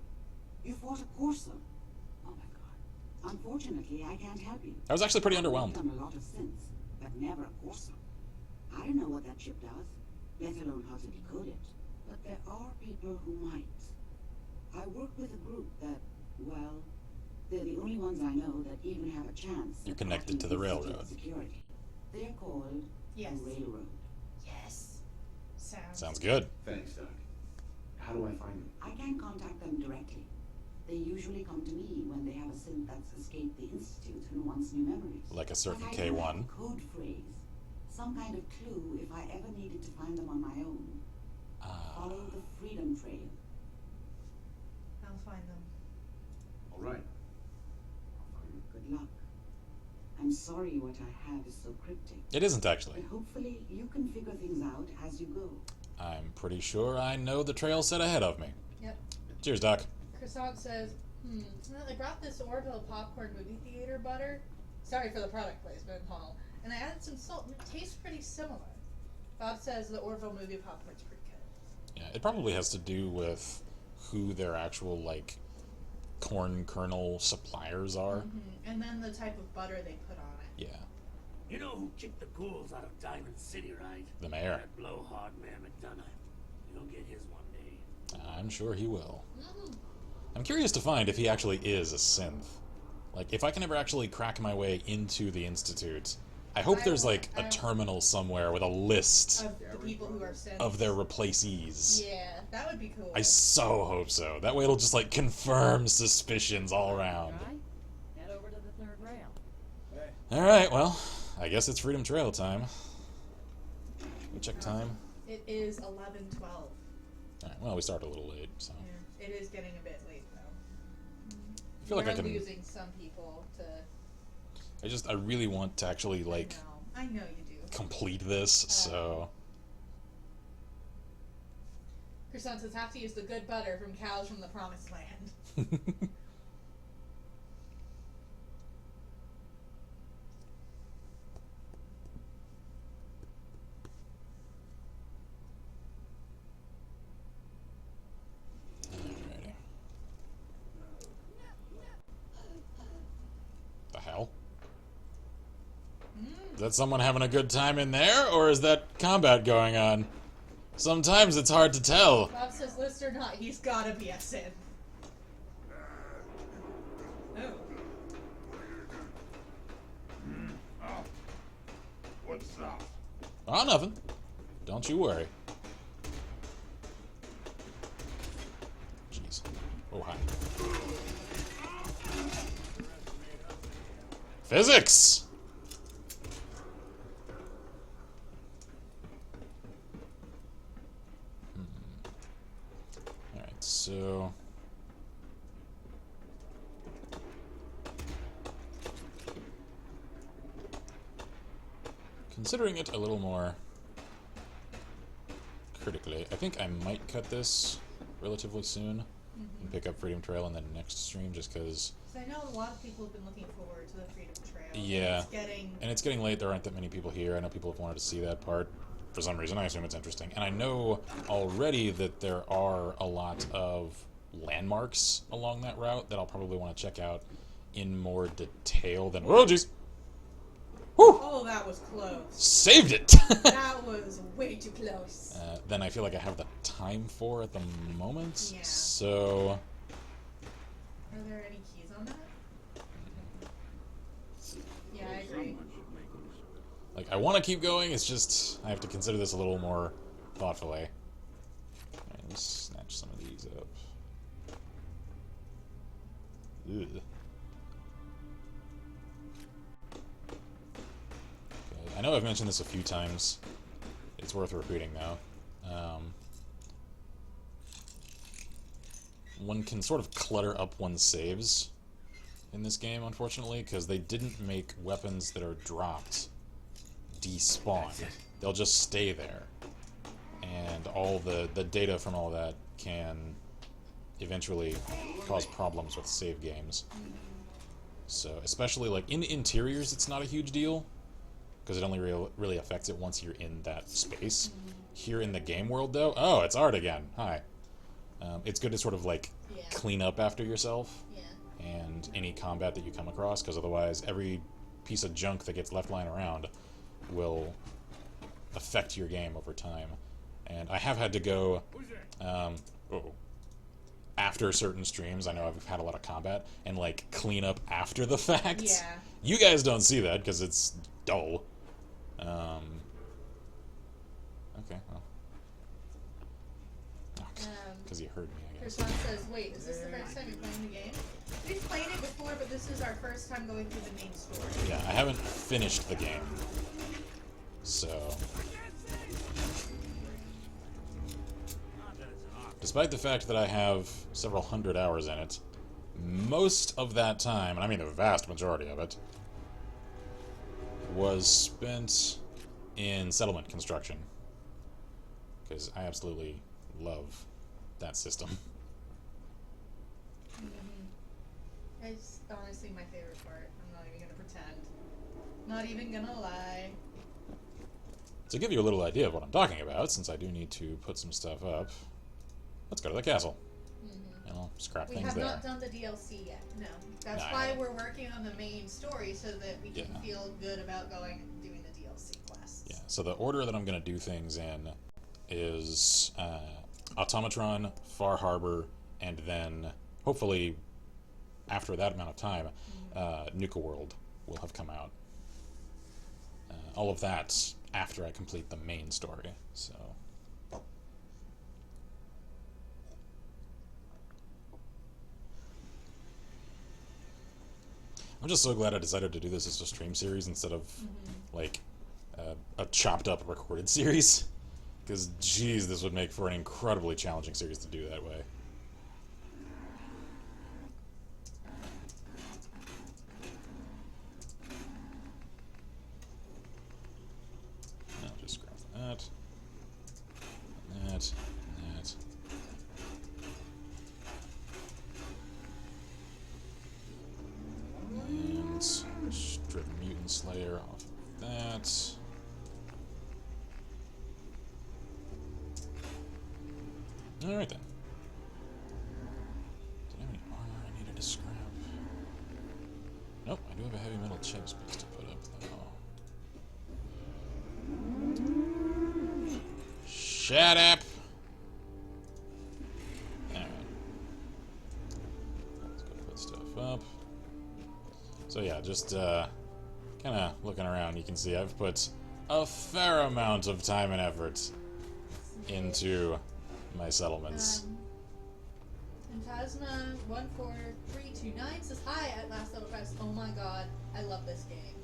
You fought a Courser? Oh my god. Unfortunately, I can't help you. I was actually pretty I've underwhelmed. done a lot of synths, but never a Courser. I don't know what that chip does, let alone how to decode it. But there are people who might. I work with a group that, well, they're the only ones I know that even have a chance. You're of connected to cracking the Institute railroad. Security. They're called Yes. the Railroad. Yes. Sounds good. Thanks, Doc. How do I find them? I can contact them directly. They usually come to me when they have a synth that's escaped the Institute and wants new memories. Like a certain But I do have K1. a code phrase. Some kind of clue if I ever needed to find them on my own. Follow the Freedom Trail. I'll find them. All right. Good luck. I'm sorry what I have is so cryptic. It isn't actually. But hopefully you can figure things out as you go. I'm pretty sure I know the trail set ahead of me. Yep. Cheers, Doc. Croissant says, well, I brought this Orville popcorn movie theater butter. Sorry for the product placement, Paul. And I added some salt, and it tastes pretty similar. Bob says the Orville movie popcorn's pretty good. Yeah, it probably has to do with who their actual, like, corn kernel suppliers are. And then the type of butter they put on it. Yeah. You know who kicked the ghouls out of Diamond City, right? The mayor. That blowhard Mayor McDonough. You'll get his one day. I'm sure he will. I'm curious to find if he actually is a synth. Like, if I can ever actually crack my way into the Institute, I hope there's, like, a terminal somewhere with a list Of the people who are synths. of their replacees. Yeah, that would be cool. I so hope so. That way it'll just, like, confirm suspicions all around. Right? Head over to the third rail. Alright, well, I guess it's Freedom Trail time. We check time. It is 11:12. Alright, well, we started a little late, so. Yeah, it is getting a bit late though. I feel like I We're can. losing some people to. I really want to actually, like, I know you do. complete this, so. Croissant says have to use the good butter from cows from the Promised Land. Alrighty. The hell? Is that someone having a good time in there, or is that combat going on? Sometimes it's hard to tell. Bob says list or not, he's gotta be a synth. Oh. Oh. What's up? Oh, nothing. Don't you worry. Jeez. Oh, hi. Physics! Alright, so... considering it a little more critically, I think I might cut this relatively soon and pick up Freedom Trail in the next stream, just because... I know a lot of people have been looking forward to the Freedom Trail. Yeah, And it's getting late. There aren't that many people here. I know people have wanted to see that part for some reason. I assume it's interesting. And I know already that there are a lot of landmarks along that route that I'll probably want to check out in more detail than... Oh, jeez! Oh, that was close. Saved it! That was way too close. Then I feel like I have the time for at the moment. Yeah. So... Are there any keys on that? Yeah, I agree. like, I want to keep going, it's just... I have to consider this a little more thoughtfully. Alright, let's snatch some of these up. Ugh. I know I've mentioned this a few times. It's worth repeating, though. One can sort of clutter up one's saves in this game, unfortunately, because they didn't make weapons that are dropped despawn. They'll just stay there. And all the data from all that can eventually cause problems with save games. So, especially, like, in the interiors, it's not a huge deal, because it only really affects it once you're in that space. Here in the game world, though... Oh, it's Art again. Hi. It's good to sort of, like, clean up after yourself and any combat that you come across, because otherwise every piece of junk that gets left lying around will affect your game over time. And I have had to go... after certain streams, I know I've had a lot of combat, and, like, clean up after the fact. Yeah. You guys don't see that, because it's dull. Okay, well. Because you heard me, I guess. Krishan says, wait, is this the first time you're playing the game? We've played it before, but this is our first time going through the main story. Yeah, I haven't finished the game. So... despite the fact that I have several hundred hours in it, most of that time, and I mean the vast majority of it, was spent in settlement construction. Because I absolutely love that system. It's honestly my favorite part. I'm not even gonna pretend. Not even gonna lie. To give you a little idea of what I'm talking about, since I do need to put some stuff up, let's go to the castle. And I'll scrap things there. We have not done the DLC yet, no. That's why we're working on the main story, so that we can feel good about going and doing the DLC quests. Yeah, so the order that I'm going to do things in is Automatron, Far Harbor, and then, hopefully, after that amount of time, Nuka World will have come out. All of that after I complete the main story, so... I'm just so glad I decided to do this as a stream series instead of, like, a chopped-up recorded series. Because, geez, this would make for an incredibly challenging series to do that way. I'll just grab that. That. That. And strip Mutant Slayer off of that. Alright then. Did I have any armor I needed to scrap? Nope, I do have a heavy metal chest piece to put up though. Shut up! Alright. Let's go put stuff up. So yeah, just kind of looking around, you can see I've put a fair amount of time and effort into my settlements. In Tasma14329 says, hi, at last level quest. Oh my god, I love this game.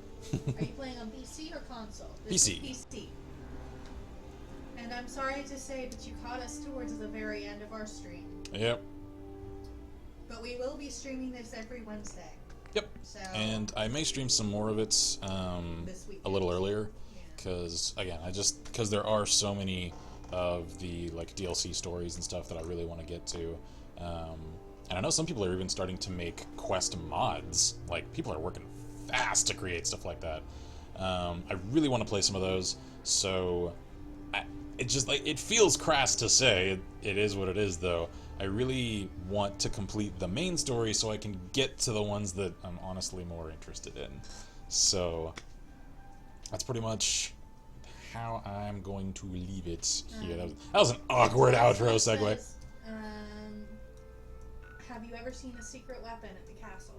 Are you playing on PC or console? This PC. is PC. And I'm sorry to say, but you caught us towards the very end of our stream. Yep. But we will be streaming this every Wednesday. Yep. So, And I may stream some more of it this weekend. a little earlier, because again, because there are so many of the like DLC stories and stuff that I really want to get to. And I know some people are even starting to make quest mods. Like, people are working fast to create stuff like that. I really want to play some of those. So it just like it feels crass to say. It is what it is, though. I really want to complete the main story so I can get to the ones that I'm honestly more interested in. So that's pretty much how I'm going to leave it here. That was an awkward outro segue. Have you ever seen a secret weapon at the castle?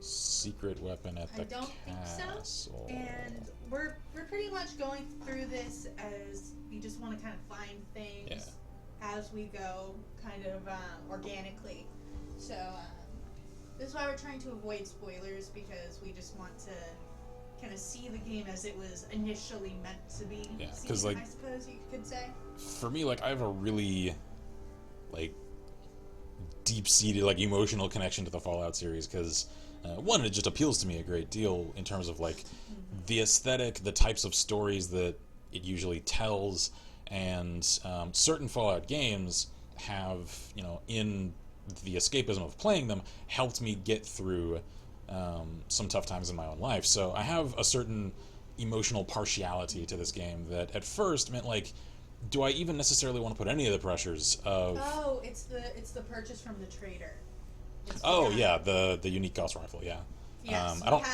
Secret weapon at the castle. I don't think so. And we're pretty much going through this as we just want to kind of find things as we go, kind of organically. So this is why we're trying to avoid spoilers, because we just want to kind of see the game as it was initially meant to be. Yeah, because like, I suppose you could say. For me, like, I have a really like deep-seated, like, emotional connection to the Fallout series, because one, it just appeals to me a great deal in terms of like the aesthetic, the types of stories that it usually tells, and certain Fallout games have, you know, in the escapism of playing them, helped me get through some tough times in my own life. So I have a certain emotional partiality to this game that at first meant, like, do I even necessarily want to put any of the pressures of... Oh, it's the purchase from the trader. Yeah, the unique Gauss rifle, yeah. Yes, I don't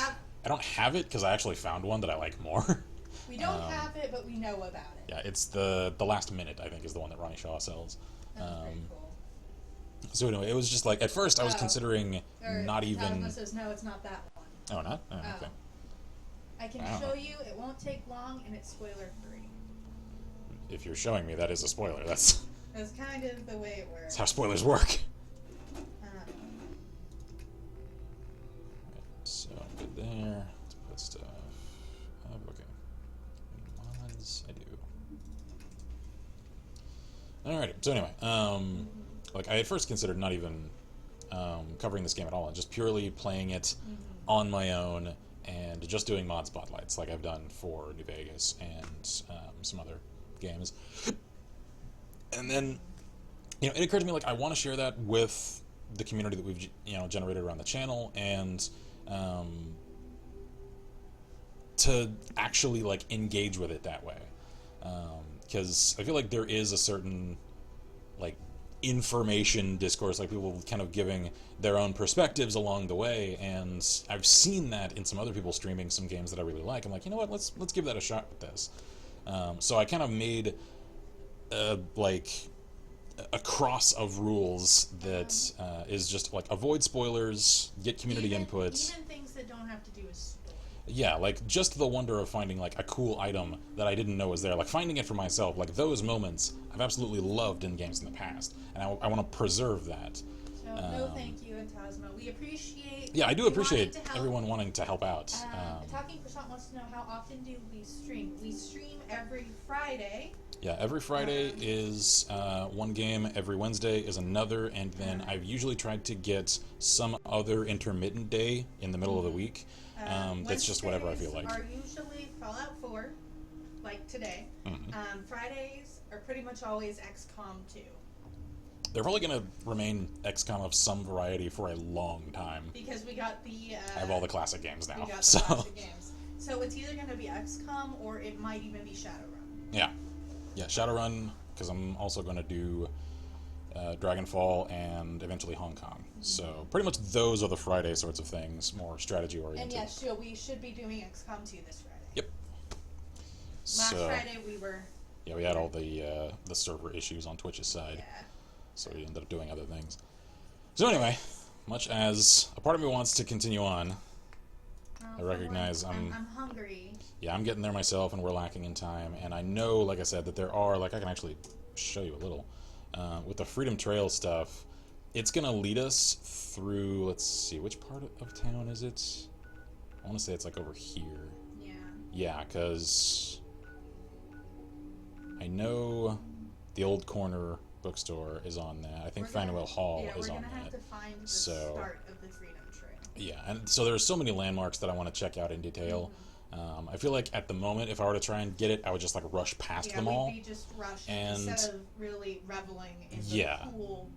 have it because I actually found one that I like more. We don't have it, but we know about it. Yeah, it's the Last Minute, I think, is the one that Ronnie Shaw sells. That's pretty cool. So anyway, it was just like, at first I was considering not even... Tasma says, no, it's not that one. Oh, not? Oh, okay. I can show you, it won't take long, and it's spoiler-free. If you're showing me, that is a spoiler. That's kind of the way it works. That's how spoilers work. So, good there. Let's put stuff up. Okay. Mods, I do. Alrighty, so anyway, like, I had first considered not even covering this game at all, and just purely playing it on my own, and just doing mod spotlights, like I've done for New Vegas and some other games. And then, you know, it occurred to me, like, I want to share that with the community that we've, you know, generated around the channel, and to actually, like, engage with it that way. Because I feel like there is a certain, like, information discourse, like people kind of giving their own perspectives along the way, and I've seen that in some other people streaming some games that I really like. I'm like, you know what, let's give that a shot with this. So I kind of made like a cross of rules that is just like avoid spoilers, get community input. Even things that don't have to do with story. Yeah, like just the wonder of finding like a cool item that I didn't know was there, like finding it for myself. Like those moments I've absolutely loved in games in the past, and I want to preserve that. So no, thank you, and Tasma. We appreciate. Yeah, I do appreciate everyone wanting to help out. Talking Croissant wants to know, how often do we stream? We stream every Friday. Yeah, every Friday is one game, every Wednesday is another, and then I've usually tried to get some other intermittent day in the middle of the week. That's just whatever I feel like. Are usually Fallout 4, like today. Fridays are pretty much always XCOM 2. They're probably going to remain XCOM of some variety for a long time. Because we got the... I have all the classic games now. We got the classic games. So it's either going to be XCOM or it might even be Shadowrun. Yeah. Yeah, Shadowrun, because I'm also going to do Dragonfall and eventually Hong Kong. So pretty much those are the Friday sorts of things, more strategy oriented. And yes, we should be doing XCOM 2 this Friday. Yep. Last Friday we were... Yeah, we had all the server issues on Twitch's side. Yeah. So we ended up doing other things. So anyway, much as a part of me wants to continue on, I recognize I'm hungry. Yeah, I'm getting there myself, and we're lacking in time. And I know, like I said, that there are, like, I can actually show you a little. With the Freedom Trail stuff, it's gonna lead us through. Let's see, which part of town is it? I want to say it's like over here. Yeah. Yeah, because I know the old corner bookstore is on that. I think Faneuil Hall is on that. We're gonna have to find the So, start of the Freedom Trail. yeah, and so there's so many landmarks that I want to check out in detail. I feel like at the moment, if I were to try and get it, I would just like rush past them all. We'd be just rushed And instead of really reveling in the cool.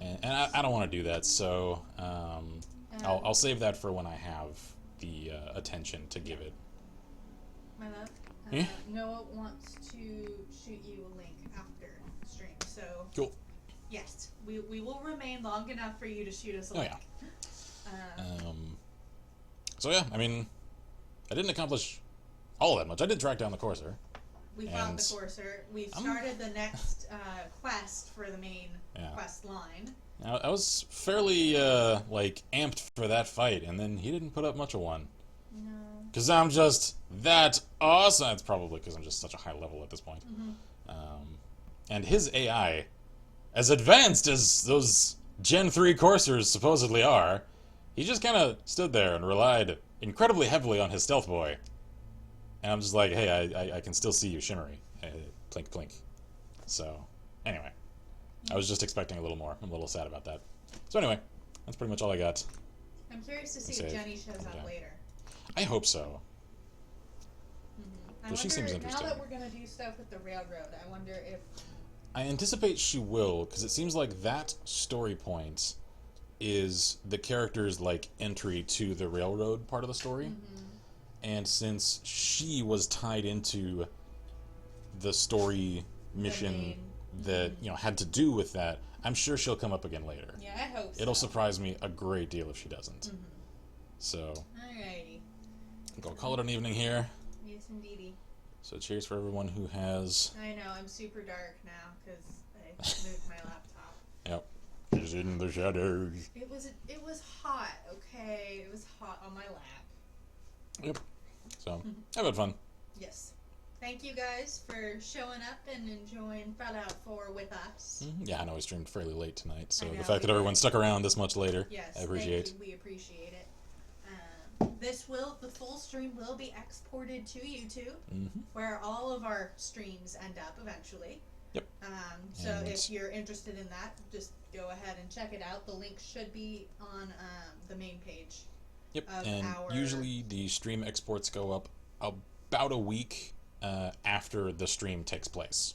And I don't want to do that, so I'll save that for when I have the attention to give it. My love, Noah wants to shoot you a link after stream, so cool. Yes, we will remain long enough for you to shoot us a link. So yeah, I mean, I didn't accomplish all that much. I did track down the Courser. We found the Courser. We've started the next quest for the main quest line. Now, I was fairly like amped for that fight, and then he didn't put up much of one. No. Because I'm just that awesome. It's probably because I'm just such a high level at this point. And his AI, as advanced as those Gen 3 Coursers supposedly are, he just kind of stood there and relied incredibly heavily on his stealth boy. And I'm just like, hey, I can still see you, Shimmery. Plink, plink. So, anyway. I was just expecting a little more. I'm a little sad about that. So anyway, that's pretty much all I got. I'm curious to see if Jenny shows up later. I hope so. I wonder, she seems interesting. Now that we're going to do stuff with the railroad, I wonder if... I anticipate she will, because it seems like that story point is the character's like entry to the railroad part of the story. And since she was tied into the story mission that had to do with that, I'm sure she'll come up again later. Yeah, I hope so. It'll surprise me a great deal if she doesn't. So, alrighty. I'll call it an evening here. Yes, indeedy. So cheers for everyone who has... I know, I'm super dark now because I moved my laptop. Yep. Is in the shadows. It was hot, okay? It was hot on my lap. Yep. So, I've had fun. Yes. Thank you guys for showing up and enjoying Fallout 4 with us. Yeah, I know we streamed fairly late tonight, so the fact that everyone stuck around this much later, I appreciate. Thank you. We appreciate it. The full stream will be exported to YouTube, where all of our streams end up eventually. Yep. So if you're interested in that, just go ahead and check it out. The link should be on the main page. Yep. And usually the stream exports go up about a week after the stream takes place.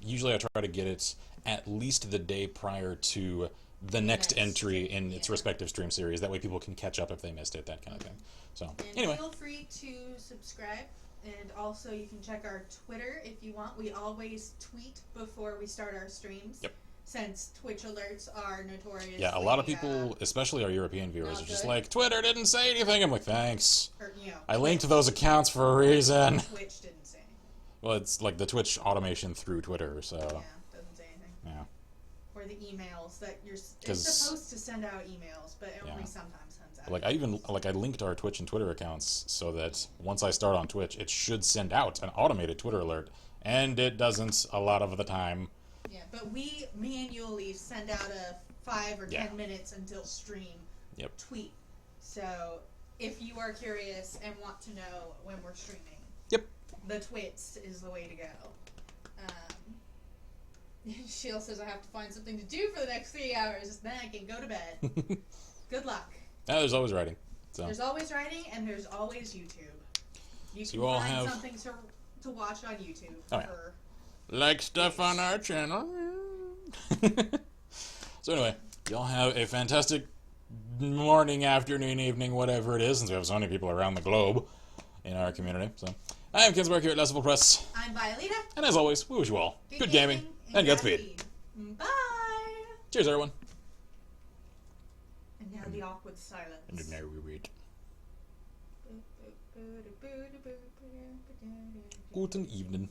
Usually I try to get it at least the day prior to the next entry in its respective stream series. That way people can catch up if they missed it, that kind of thing. So, anyway. Feel free to subscribe, and also you can check our Twitter if you want. We always tweet before we start our streams. Yep. Since Twitch alerts are notorious. Yeah, a lot of people, especially our European viewers, are just like, Twitter didn't say anything. I'm like, thanks. Or, I linked those accounts for a reason. Twitch didn't say anything. Well, it's like the Twitch automation through Twitter, so... Yeah, doesn't say anything. Yeah. Or the emails that it's supposed to send out emails, but it only sometimes sends out. Like, I linked our Twitch and Twitter accounts so that once I start on Twitch, it should send out an automated Twitter alert. And it doesn't a lot of the time. Yeah, but we manually send out a 5 or 10 minutes until stream tweet. So if you are curious and want to know when we're streaming, the twits is the way to go. Sheila says I have to find something to do for the next 3 hours, then I can go to bed. Good luck. There's always writing. So. There's always writing, and there's always YouTube. You so can you all find have... something to watch on YouTube. Like stuff on our channel. So anyway, y'all have a fantastic morning, afternoon, evening, whatever it is, since we have so many people around the globe in our community. So I am Kinsmarck here at Decibel Press. I'm Violeta. And as always, we wish you all good gaming and Godspeed. Bye. Cheers, everyone. And now the awkward silence. And now we read. Guten Evening.